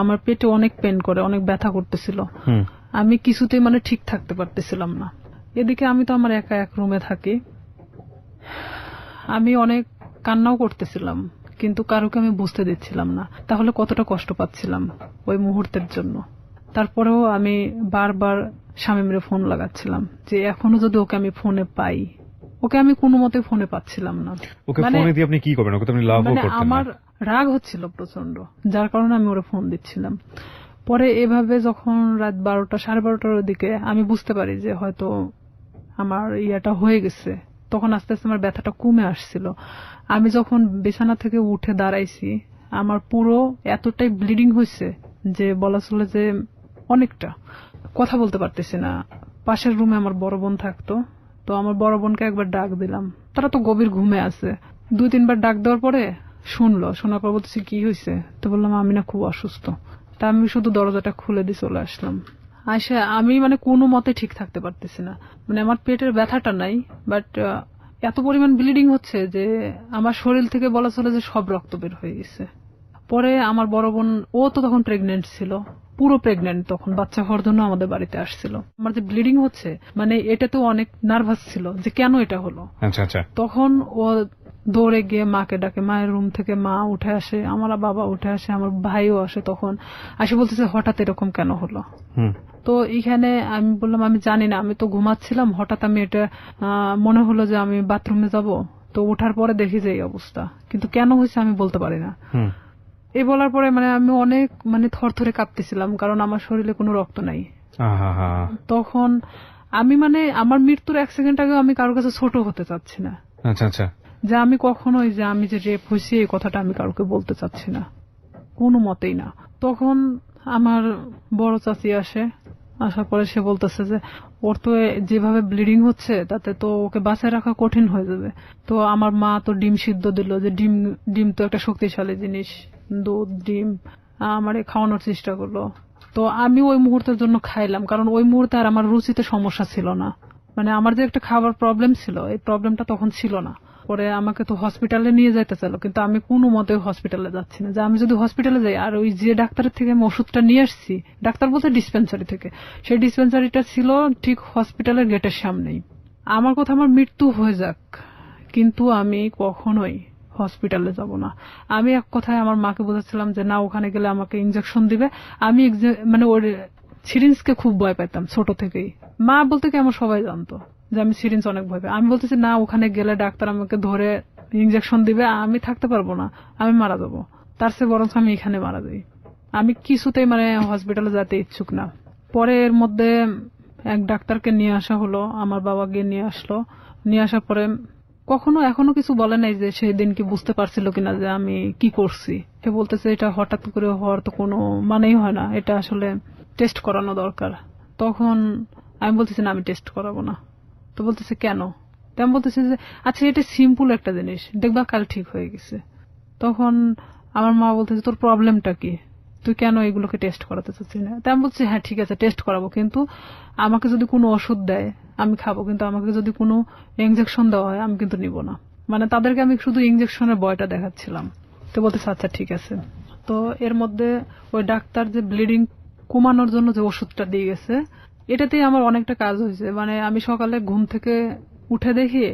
আমার পেটে অনেক পেন করে, অনেক ব্যথা করতেছিল। আমি কিছুতেই মানে ঠিক থাকতে পারতেছিলাম না। এদিকে আমি তো আমার একা এক রুমে থাকি, আমি অনেক কান্নাও করতেছিলাম, কিন্তু কারোকে আমি বুঝতে দিচ্ছিলাম না তাহলে কতটা কষ্ট পাচ্ছিলাম ওই মুহূর্তের জন্য। তারপরেও আমি বারবার শামীমের ফোন লাগাচ্ছিলাম যে এখনো যদি ওকে আমি ফোনে পাই। ওকে আমি কোনো মতে ফোনে পাচ্ছিলাম না। ওকে ফোনে দিয়ে আপনি কি করবেন? ওকে তো আপনি লাভও করতেন না। আমার রাগ হচ্ছিল প্রচন্ড, যার কারণে আমি ওরে ফোন দিচ্ছিলাম। পরে এভাবে যখন রাত 12টা 12:30টার দিকে আমি বুঝতে পারি যে হয়তো আমার ইয়াটা হয়ে গেছে, তখন আস্তে আস্তে আমার ব্যথাটা কমে আসছিল। আমি যখন বিছানা থেকে উঠে দাঁড়াইছি আমার পুরো এতটাই ব্লিডিং হয়েছে যে বলা চলে যে অনেকটা, কথা বলতে পারতেছি না। পাশের রুমে আমার বড় বোন থাকতো, তো আমার বড় বোনকে একবার ডাক দিলাম, তারা তো গভীর ঘুমে আছে। 2-3 বার ডাক দেওয়ার পরে শুনলো, শোনার পর বলতেছি কি হয়েছে? তো বললাম আমি না খুব অসুস্থ। তা আমি শুধু দরজাটা খুলে দিয়ে চলে আসলাম। আয়সা আমি মানে কোনো মতে ঠিক থাকতে পারতেছি না, মানে আমার পেটের ব্যথাটা নাই, বাট এত পরিমাণ ব্লিডিং হচ্ছে যে আমার শরীর থেকে বলা চলে যে সব রক্ত বের হয়ে গেছে। পরে আমার বড় বোন, ও তো তখন প্রেগনেন্ট ছিল, পুরো প্রেগনেন্ট, তখন বাচ্চা হওয়ার জন্য আমাদের বাড়িতে আসছিল। আমার যে ব্লিডিং হচ্ছে মানে এটা তো অনেক নার্ভাস ছিল যে কেন এটা হলো। তখন ও দৌড়ে গিয়ে মাকে ডাকে, মায়ের রুম থেকে মা উঠে আসে, আমার বাবা উঠে আসে, আমার ভাইও আসে। তখন আসে বলতেছে হঠাৎ এরকম কেন হলো। তো এখানে আমি বললাম আমি জানি না, আমি তো ঘুমাচ্ছিলাম, হঠাৎ আমি এটা মনে হলো যে আমি বাথরুমে যাব, তো ওঠার পরে দেখি যে এই অবস্থা, কিন্তু কেন হয়েছে আমি বলতে পারি না। এই বলার পরে মানে আমি অনেক মানে থরথরে কাঁপতেছিলাম, কারণ আমার শরীরে কোনো রক্ত নাই। তখন আমি মানে আমার মৃত্যুর 1 সেকেন্ড আগে আমি কারোর কাছে ছোট হতে চাচ্ছি না, যে আমি কখনোই যে আমি যে রেপ হয়েছি এই কথাটা আমি কাউকে বলতে চাচ্ছি না, কোনো মতেই না। তখন আমার বড় চাচি আসে, আসার পরে সে বলতেছে যে ওর তো যেভাবে ব্লিডিং হচ্ছে তাতে তো ওকে বাঁচায় রাখা কঠিন হয়ে যাবে। তো আমার মা তো ডিম সিদ্ধ দিল, যে ডিম তো একটা শক্তিশালী জিনিস, দুধ ডিম আমারে খাওয়ানোর চেষ্টা করলো। তো আমি ওই মুহূর্তের জন্য খাইলাম, কারণ ওই মুহূর্তে আর আমার রুচিতে সমস্যা ছিল না। মানে আমার যে একটা খাবার প্রবলেম ছিল, এই প্রবলেমটা তখন ছিল না। পরে আমাকে তো হসপিটালে নিয়ে যাইতে চাইলো, কিন্তু আমি কোনো মতে হসপিটালে যাচ্ছি না। যে আমি যদি হসপিটালে যাই, আর ওই যে ডাক্তারের থেকে আমি ওষুধটা নিয়ে আসছি, ডাক্তার বলতে ডিসপেন্সারি থেকে, সেই ডিসপেন্সারিটা ছিল ঠিক হসপিটালের গেটের সামনেই। আমার কথা আমার মৃত্যু হয়ে যাক, কিন্তু আমি কখনোই হসপিটালে যাব না। আমি এক কথায় আমার মাকে বোঝাচ্ছিলাম যে না, ওখানে গেলে আমাকে ইনজেকশন দিবে। আমি মানে ওর সিরিঞ্জকে খুব ভয় পেতাম ছোট থেকেই। মা বলতে কি আমার সবাই জানতো যে আমি সিরিঞ্জ অনেক ভয় পাই। আমি বলতেছি না, ওখানে গেলে ডাক্তার আমাকে ধরে ইনজেকশন দিবে, আমি থাকতে পারবো না, আমি মারা যাবো। তার চেয়ে বরং আমি এখানে মারা যাই। আমি কিছুতেই মানে হসপিটালে যেতে ইচ্ছুক না। পরে এর মধ্যে এক ডাক্তারকে নিয়ে আসা হলো, আমার বাবা গিয়ে নিয়ে আসলো। নিয়ে আসার পরে এখনো কিছু বলে নাই যে সেই দিন কি বুঝতে পারছিল কিনা যে আমি কি করছি। সে বলতেছে এটা হঠাৎ করে হওয়ার তো কোনো মানেই হয় না, এটা আসলে টেস্ট করানো দরকার। তখন আমি বলতেছি না, আমি টেস্ট করাবো না। তো বলতেছে কেন? তেমন বলতেছে যে আচ্ছা, এটা সিম্পল একটা জিনিস, দেখবা কাল ঠিক হয়ে গেছে। তখন আমার মা বলতেছে তোর প্রবলেমটা কি, তুই কেন এগুলোকে টেস্ট করাতে চাচ্ছিস না? তাই আমি বলছি হ্যাঁ ঠিক আছে, টেস্ট করাবো, কিন্তু আমাকে যদি কোনো ওষুধ দেয় আমি খাবো, কিন্তু আমাকে যদি কোনো ইনজেকশন দেওয়া হয় আমি কিন্তু নিব না। মানে তাদেরকে আমি শুধু ইনজেকশনের ভয়টা দেখাচ্ছিলাম। তো বলতেছে আচ্ছা ঠিক আছে। তো এর মধ্যে ওই ডাক্তার যে ব্লিডিং কমানোর জন্য যে ওষুধটা দিয়ে গেছে, এটাতেই আমার অনেকটা কাজ হয়েছে। মানে আমি সকালে ঘুম থেকে উঠে দেখি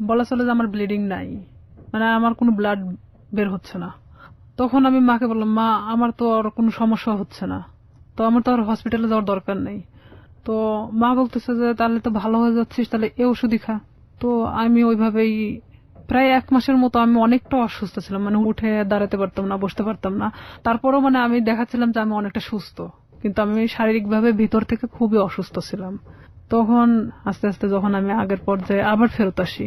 বলা চলে যে আমার ব্লিডিং নাই, মানে আমার কোনো ব্লাড বের হচ্ছে না। তখন আমি মাকে বললাম, মা আমার তো আর কোনো সমস্যা হচ্ছে না, তো আমার তো আর হসপিটালে যাওয়ার দরকার নেই। তো মা বলতেছে যে তাহলে তো ভালো হয়ে যাচ্ছিস, তাহলে এ ওষুধই খা। তো আমি ওইভাবেই প্রায় 1 মাসের মতো আমি অনেকটা অসুস্থ ছিলাম, মানে উঠে দাঁড়াতে পারতাম না, বসতে পারতাম না। তারপরও মানে আমি দেখাচ্ছিলাম যে আমি অনেকটা সুস্থ, কিন্তু আমি শারীরিকভাবে ভিতর থেকে খুবই অসুস্থ ছিলাম। তখন আস্তে আস্তে যখন আমি আগের পর্যায়ে আবার ফেরত আসি,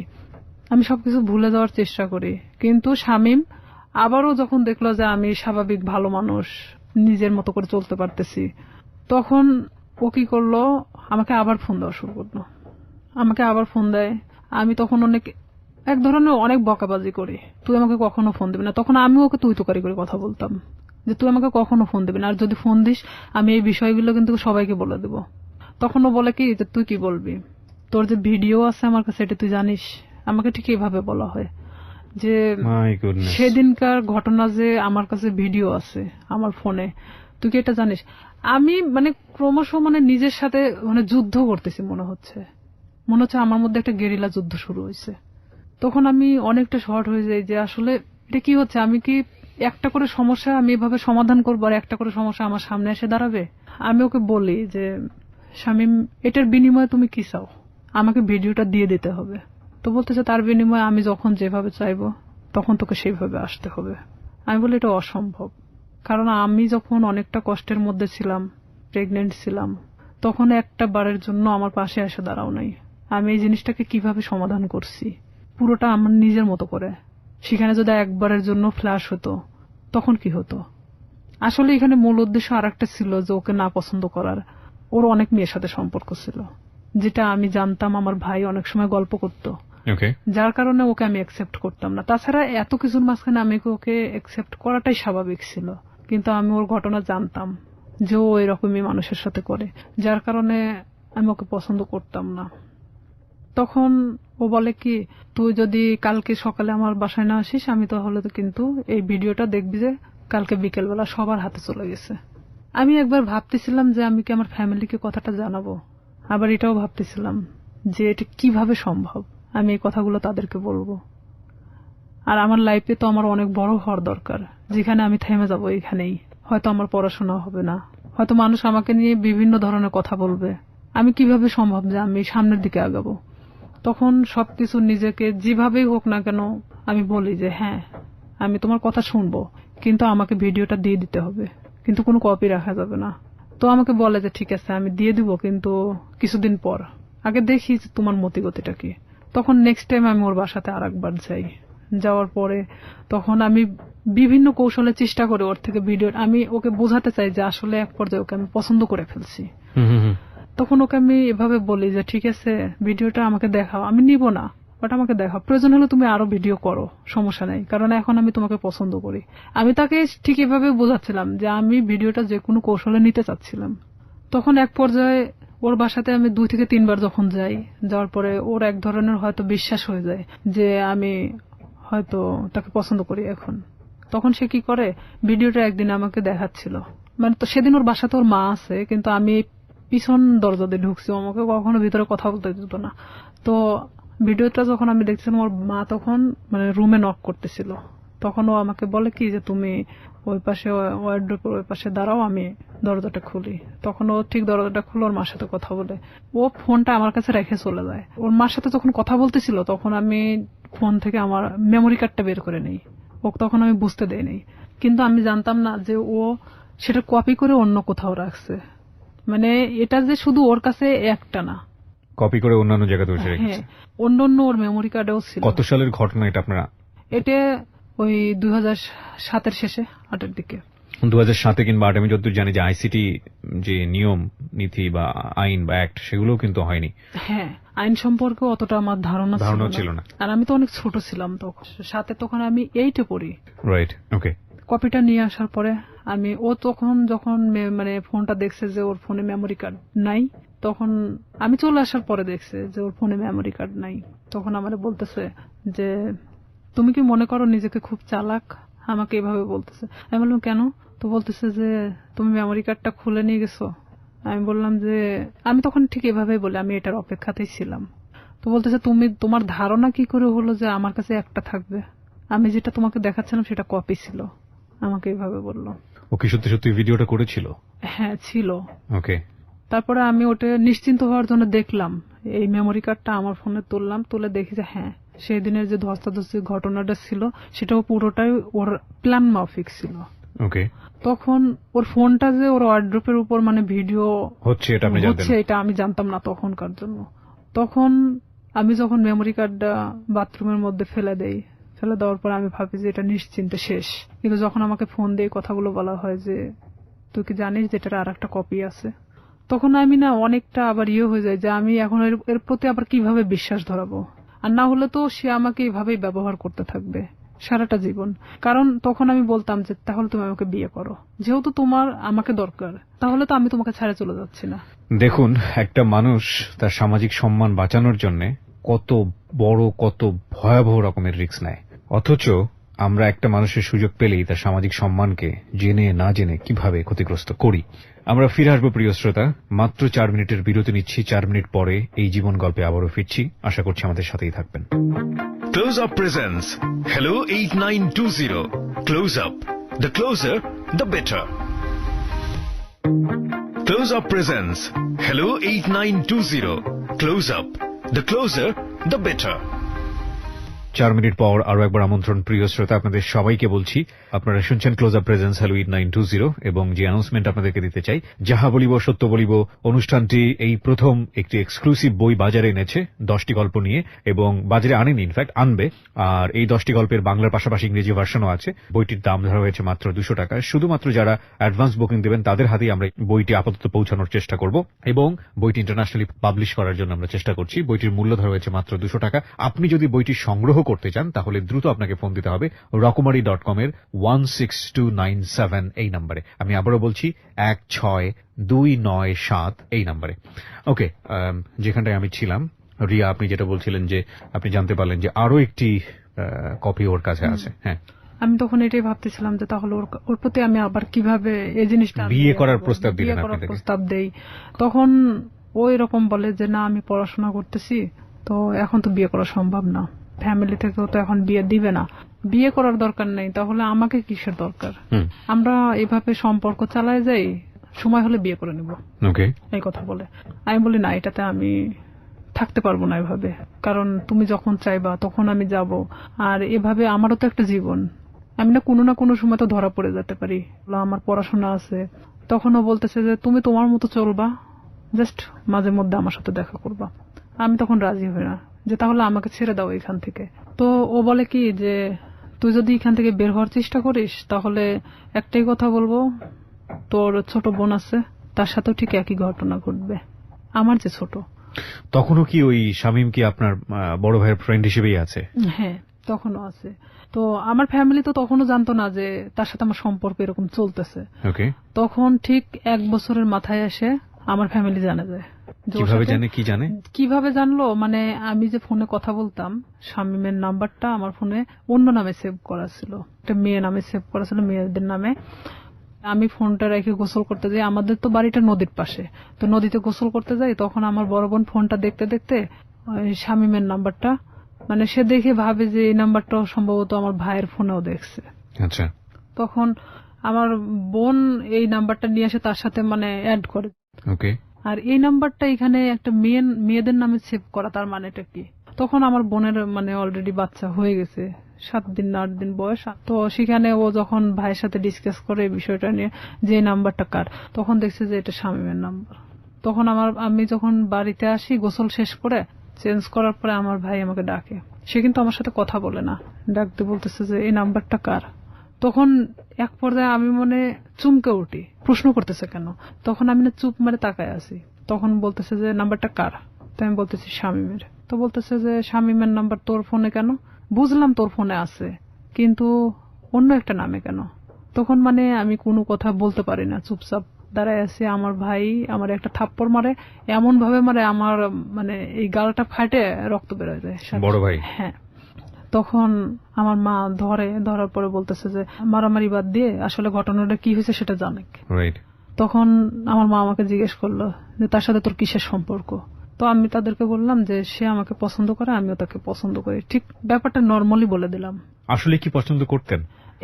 আমি সবকিছু ভুলে যাওয়ার চেষ্টা করি। কিন্তু শামীম আবারও যখন দেখলো যে আমি স্বাভাবিক ভালো মানুষ, নিজের মতো করে চলতে পারতেছি, তখন ও কি করলো, আমাকে আবার ফোন দেওয়া শুরু করলো। আমাকে আবার ফোন দেয়। আমি তখন এক ধরনের অনেক বকাবাজি করি, তুই আমাকে কখনো ফোন দিবি না। তখন আমি ওকে তুই তুকারি করে কথা বলতাম যে তুই আমাকে কখনো ফোন দিবি না, আর যদি ফোন দিস আমি এই বিষয়গুলো কিন্তু সবাইকে বলে দেব। তখন ও বলে কি যে তুই কি বলবি, তোর যে ভিডিও আছে আমার কাছে এটা তুই জানিস। আমাকে ঠিক এইভাবে বলা হয় যে সেদিনকার ঘটনা যে আমার কাছে ভিডিও আছে আমার ফোনে, তুই কি এটা জানিস? আমি মানে ক্রমশ মানে নিজের সাথে মানে যুদ্ধ করতেছি মনে হচ্ছে আমার মধ্যে একটা গেরিলা যুদ্ধ শুরু হয়েছে। তখন আমি অনেকটা শর্ট হয়ে যাই যে আসলে এটা কি হচ্ছে, আমি কি একটা করে সমস্যা আমি এভাবে সমাধান করবো আর একটা করে সমস্যা আমার সামনে এসে দাঁড়াবে? আমি ওকে বলি যে শামীম, এটার বিনিময়ে তুমি কি চাও? আমাকে ভিডিওটা দিয়ে দিতে হবে। তো বলতেছে তার বিনিময়ে আমি যখন যেভাবে চাইবো তখন তোকে সেইভাবে আসতে হবে। আমি বলি এটা অসম্ভব, কারণ আমি যখন অনেকটা কষ্টের মধ্যে ছিলাম, প্রেগনেন্ট ছিলাম, তখন একটা বারের জন্য আমার পাশে এসে দাঁড়াও নাই। আমি এই জিনিসটাকে কিভাবে সমাধান করছি পুরোটা আমার নিজের মতো করে। সেখানে যদি একবারের জন্য ফ্ল্যাশ হতো তখন কি হতো? আসলে এখানে মূল উদ্দেশ্য আর একটা ছিল যে ওকে না পছন্দ করার। ওর অনেক মেয়ের সাথে সম্পর্ক ছিল, যেটা আমি জানতাম, আমার ভাই অনেক সময় গল্প করতো, যার কারণে ওকে আমি অ্যাকসেপ্ট করতাম না। তাছাড়া এত কিছুর মাঝখানে আমি ওকে অ্যাকসেপ্ট করাটাই স্বাভাবিক ছিল, কিন্তু আমি ওর ঘটনা জানতাম যে ও এরকমই মানুষের সাথে করে, যার কারণে আমি ওকে পছন্দ করতাম না। তখন ও বলে কি, তুই যদি কালকে সকালে আমার বাসায় না আসিস আমি তাহলে তো কিন্তু এই ভিডিওটা দেখবি যে কালকে বিকেলবেলা সবার হাতে চলে গেছে। আমি একবার ভাবতেছিলাম যে আমি কি আমার ফ্যামিলিকে কথাটা জানাবো, আবার এটাও ভাবতেছিলাম যে এটা কিভাবে সম্ভব আমি এই কথাগুলো তাদেরকে বলবো। আর আমার লাইফে তো আমার অনেক বড় হওয়ার দরকার, যেখানে আমি থেমে যাবো এখানেই। হয়তো আমার পড়াশোনা হবে না, হয়তো মানুষ আমাকে নিয়ে বিভিন্ন ধরনের কথা বলবে। আমি কিভাবে সম্ভব যে আমি সামনের দিকে আগাবো? তখন সবকিছু নিজেকে যেভাবেই হোক না কেন আমি বলি যে হ্যাঁ আমি তোমার কথা শুনবো, কিন্তু আমাকে ভিডিওটা দিয়ে দিতে হবে, কিন্তু কোনো কপি রাখা যাবে না। তো আমাকে বলে যে ঠিক আছে আমি দিয়ে দিব, কিন্তু কিছুদিন পর, আগে দেখি যে তোমার মতিগতিটা কি। তখন নেক্সট টাইম আমি ওর বাসাতে আরেকবার যাই। যাওয়ার পরে তখন আমি বিভিন্ন কৌশলে চেষ্টা করি ওর থেকে ভিডিও, আমি ওকে বোঝাতে চাই যে আসলে এক পর্যায়ে ওকে আমি পছন্দ করে ফেলছি। তখন ওকে আমি এভাবে বলি যে ঠিক আছে ভিডিওটা আমাকে দেখাও, আমি নিব না, বাট আমাকে দেখাও, প্রয়োজন হলে তুমি আরো ভিডিও করো, সমস্যা নেই, কারণ এখন আমি তোমাকে পছন্দ করি। আমি তাকে ঠিক এভাবে বোঝাচ্ছিলাম যে আমি ভিডিওটা যে কোনো কৌশলে নিতে চাচ্ছিলাম। তখন এক পর্যায়ে ওর বাসাতে আমি 2 থেকে 3 বার যখন যাই, যাওয়ার পরে ওর এক ধরনের হয়তো বিশ্বাস হয়ে যায় যে আমি হয়তো তাকে পছন্দ করি এখন। তখন সে কি করে, ভিডিওটা একদিন আমাকে দেখাচ্ছিল, মানে তো সেদিন ওর বাসাতে ওর মা আছে, কিন্তু আমি পিছন দরজা দিয়ে ঢুকছি, আমাকে কখনো ভিতরে কথা বলতে দিত না। তো ভিডিওটা যখন আমি দেখছিলাম, ওর মা তখন মানে রুমে নক করতেছিল, তখন ও আমাকে বলে কি যে তুমি ওই পাশে ওয়ার্ড্রোবের ওই পাশে দাঁড়াও, আমি দরজাটা খুলি। তখন ও ঠিক দরজাটা খুলে ওর মার সাথে কথা বলে, ও ফোনটা আমার কাছে রেখে চলে যায়। ওর মার সাথে যখন কথা বলতেছিল তখন আমি ফোন থেকে আমার মেমোরি কার্ডটা বের করে নেই, ও তখন আমি বুঝতে দেইনি, কিন্তু আমি জানতাম না যে ও সেটা কপি করে অন্য কোথাও রাখছে। মানে এটা যে শুধু ওর কাছে একটা না, কপি করে অন্যান্য জায়গাতে বসে হ্যাঁ রেখেছে। অন্য ওর মেমোরি কার্ডেও ছিল। কত সালের ঘটনা এটা আপনারা? এটা ওই 2007-এর শেষে 8-এর দিকে। 2007 কিংবা 8 আমি যতদূর জানি যে আইসিটি যে নিয়ম নীতি বা আইন বা অ্যাক্ট সেগুলোও কিন্তু হয়নি। হ্যাঁ, আইন সম্পর্কে অতটা আমার ধারণা ছিল না, আর আমি তো অনেক ছোট ছিলাম তখন, সাথে তখন আমি 8-এ পড়ি। রাইট, ওকে। কপিটা নিয়ে আসার পরে আমি, ও তখন যখন মানে ফোনটা দেখছে যে ওর ফোনে মেমোরি কার্ড নাই, তখন আমি চলে আসার পরে দেখছে যে ওর ফোনে মেমোরি কার্ড নাই, তখন আমারে বলতেছে যে তুমি কি মনে করো নিজেকে খুব চালাক, আমাকে এভাবে বলতেছে। আমি বললাম কেন? তো বলতেছে যে তুমি মেমোরি কার্ডটা খুলে নিয়ে গেছো। আমি বললাম যে আমি তখন ঠিক এভাবেই বলি, আমি এটার অপেক্ষাতেই ছিলাম। তো বলতেছে তুমি, তোমার ধারণা কি করে হলো যে আমার কাছে একটা থাকবে, আমি যেটা তোমাকে দেখাচ্ছিলাম সেটা কপি ছিল, আমাকে এভাবে বললো। ও কি সত্যি সত্যি ভিডিওটা করেছিল? হ্যাঁ ছিল। ওকে। তারপরে আমি ওটা নিশ্চিন্ত হওয়ার জন্য দেখলাম, এই মেমোরি কার্ডটা আমার ফোনে তুললাম, তুলে দেখি যে হ্যাঁ সেই দিনের যে ধস্তাধস্তির ঘটনাটা ছিল সেটাও পুরোটাই ওর প্ল্যান মাফিক ছিল। ওকে। তখন ওর ফোনটা যে ওর ওয়ার্ড্রোপের উপর মানে ভিডিও হচ্ছে এটা আপনি জানতেন? এটা আমি জানতাম না তখনকার জন্য। তখন আমি যখন মেমোরি কার্ডটা বাথরুমের মধ্যে ফেলে দেই, ফেলে দেওয়ার পর আমি ভাবি যে এটা নিশ্চিন্তে শেষ, কিন্তু যখন আমাকে ফোন দিয়ে কথাগুলো বলা হয় যে তুই কি জানিস যে এটার আর একটা কপি আছে, তখন আমি না অনেকটা আবার হয়ে যায় যে আমি এখন এর প্রতি আবার কিভাবে বিশ্বাস ধরাবো, আর না হলে তো সে আমাকে এইভাবেই ব্যবহার করতে থাকবে সারাটা জীবন। কারণ তখন আমি বলতাম যে তাহলে তুমি আমাকে বিয়ে করো, যেহেতু তোমার আমাকে দরকার, তাহলে তো আমি তোমাকে ছেড়ে চলে যাচ্ছি না। দেখুন, একটা মানুষ তার সামাজিক সম্মান বাঁচানোর জন্য কত বড় কত ভয়াবহ রকমের রিস্ক নেয়, অথচ আমরা একটা মানুষের সুযোগ পেলেই তার সামাজিক সম্মানকে জেনে না জেনে কিভাবে ক্ষতিগ্রস্ত করি। আমরা ফিরে আসবো প্রিয় শ্রোতা, মাত্র 4 মিনিটের বিরতি নিচ্ছি। 4 মিনিট পরে এই জীবন গল্পে আবারও ফিরছি, আশা করছি আমাদের সাথেই থাকবেন। Close Up presents Hello 8920. Close Up. The closer, the better. Close Up presents Hello 8920. Close Up. The closer, the better. 4 minute পর আরো একবার আমন্ত্রণ প্রিয় শ্রোতা, আপনাদের সবাইকে বলছি আপনারা শুনছেন ক্লোজ আপ প্রেজেন্স হ্যালো 8920, এবং যে অ্যানাউন্সমেন্ট আপনাদেরকে দিতে চাই, যাহা বলিব সত্য বলিব অনুষ্ঠানটি এই প্রথম একটি এক্সক্লুসিভ বই বাজারে এনেছে 10টি গল্প নিয়ে, এবং বাজারে আনেনি, ইনফ্যাক্ট আনবে। আর এই 10টি গল্পের বাংলার পাশাপাশি ইংরেজি ভার্সনও আছে। বইটির দাম ধরা হয়েছে মাত্র 200 টাকা। শুধুমাত্র যারা অ্যাডভান্স বুকিং দেবেন তাদের হাতেই আমরা বইটি আপাতত পৌঁছানোর চেষ্টা করব, এবং বইটি ইন্টারন্যাশনালি পাবলিশ করার জন্য আমরা চেষ্টা করছি। বইটির মূল্য ধরা হয়েছে মাত্র 200 টাকা। আপনি যদি বইটি সংগ্রহ করতে চান তাহলে দ্রুত আপনাকে ফোন দিতে হবে রকমারি.com এর 16297 এই নম্বরে। আমি আবারও বলছি 16297 এই নম্বরে। ওকে, যেখানটায় আমি ছিলাম, রিয়া আপনি যেটা বলছিলেন যে আপনি জানতে পারলেন যে আরো একটি কপি ওর কাছে আছে। হ্যাঁ, আমি তখন এটাই ভাবতেছিলাম যে তাহলে ওর প্রতি আমি আবার কিভাবে এই জিনিসটা বিয়ে করার প্রস্তাব দিলেন, প্রস্তাব দেই। তখন ওই রকম বলে যে না আমি পড়াশোনা করতেছি, তো এখন তো বিয়ে করা সম্ভব না, ফ্যামিলি থেকেও তো এখন বিয়ে দিবে না, বিয়ে করার দরকার নেই, তাহলে আমাকে কিসের দরকার, আমরা এভাবে সম্পর্ক চালায় যাই, সময় হলে বিয়ে করে নেব, এই কথা বলে। আমি বলি না, এটাতে আমি থাকতে পারবো না এভাবে, কারণ তুমি যখন চাইবা তখন আমি যাব, আর এভাবে আমারও তো একটা জীবন, আমি না কোনো সময় তো ধরা পড়ে যেতে পারি, আমার পড়াশোনা আছে। তখনও বলতেছে যে তুমি তোমার মতো চলবা, জাস্ট মাঝে মধ্যে আমার সাথে দেখা করবা। আমি তখন রাজি হই না, যে তাহলে আমাকে ছেড়ে দাও এখান থেকে। তো ও বলে কি যে তুই যদি এখান থেকে বের হওয়ার চেষ্টা করিস তাহলে একটাই কথা বলবো, তোর ছোট বোন আছে, তার সাথেও ঠিক একই ঘটনা ঘটবে। আমার যে ছোট। তখনও কি ওই শামীম কি আপনার বড় ভাইয়ের ফ্রেন্ড হিসেবেই আছে? হ্যাঁ, তখনও আছে। তো আমার ফ্যামিলি তো তখনও জানতো না যে তার সাথে আমার সম্পর্ক এরকম চলতেছে। ওকে, তখন ঠিক 1 বছরের মাথায় এসে আমার ফ্যামিলি জানে যায়। যে ওর কিভাবে সাথে- জানে, কি জানে? কিভাবে জানলো মানে আমি যে ফোনে কথা বলতাম, শামীমের নাম্বারটা আমার ফোনে অন্য নামে সেভ করা ছিল, একটা মেয়ে নামে সেভ করা ছিল, মেয়েদের নামে। আমি ফোনটা রেখে গোসল করতে যাই, আমাদের তো বাড়িটা নদীর পাশে, তো নদীতে গোসল করতে যাই, তখন আমার বড় বোন ফোনটা দেখতে দেখতে ওই শামীমের নাম্বারটা মানে সে দেখে ভাবে যে এই নাম্বারটাও সম্ভবত আমার ভাইয়ের ফোনেও দেখছে। আচ্ছা, তখন আমার বোন এই নাম্বারটা নিয়ে এসে তার সাথে মানে অ্যাড করে। ওকে, আর এই নাম্বারটা এখানে একটা মেয়েদের নামে সেভ করা, তার মানেটা কি? তখন আমার বোনের মানে অলরেডি বাচ্চা হয়ে গেছে, 7 দিন না 8 দিন বয়স। তো সেখানে ও যখন ভাইয়ের সাথে ডিসকাস করে এই বিষয়টা নিয়ে যে এই নাম্বারটা কার, তখন দেখছে যে এটা শামীমের নাম্বার। তখন আমি যখন বাড়িতে আসি গোসল শেষ করে চেঞ্জ করার পরে আমার ভাই আমাকে ডাকে, সে কিন্তু আমার সাথে কথা বলে না, ডাকতে বলতেছে যে এই নাম্বারটা কার। তখন এক পর্যায়ে আমি মনে চমকে উঠি, প্রশ্ন করতেছে কেন। তখন আমি না চুপ মেরে তাকায় আছি। তখন বলতেছে যে নাম্বারটা কার, তো আমি বলতেছি শামীমের। তো বলতেছে যে শামীমের নাম্বার তোর ফোনে কেন? বুঝলাম তোর ফোনে আছে, কিন্তু অন্য একটা নামে কেন? তখন মানে আমি কোনো কথা বলতে পারি না, চুপচাপ দাঁড়ায় আছি। আমার ভাই আমার একটা থাপ্পড় মারে, এমন ভাবে মারে আমার মানে এই গালটা ফাটে রক্ত বের হয়ে যায়। বড় ভাই? হ্যাঁ। তখন আমার মা ধরার পরে বলতেছে যে মারামারি বাদ দিয়ে আসলে ঘটনাটা কি হয়েছে সেটা জানে। রাইট। তখন আমার মা আমাকে জিজ্ঞেস করলো যে তার সাথে তোর কিসের সম্পর্ক? তো আমি তাদেরকে বললাম যে সে আমাকে পছন্দ করে, আমিও তাকে পছন্দ করি। ঠিক ব্যাপারটা নর্মালি বলে দিলাম। আসলে কি পছন্দ করতেন?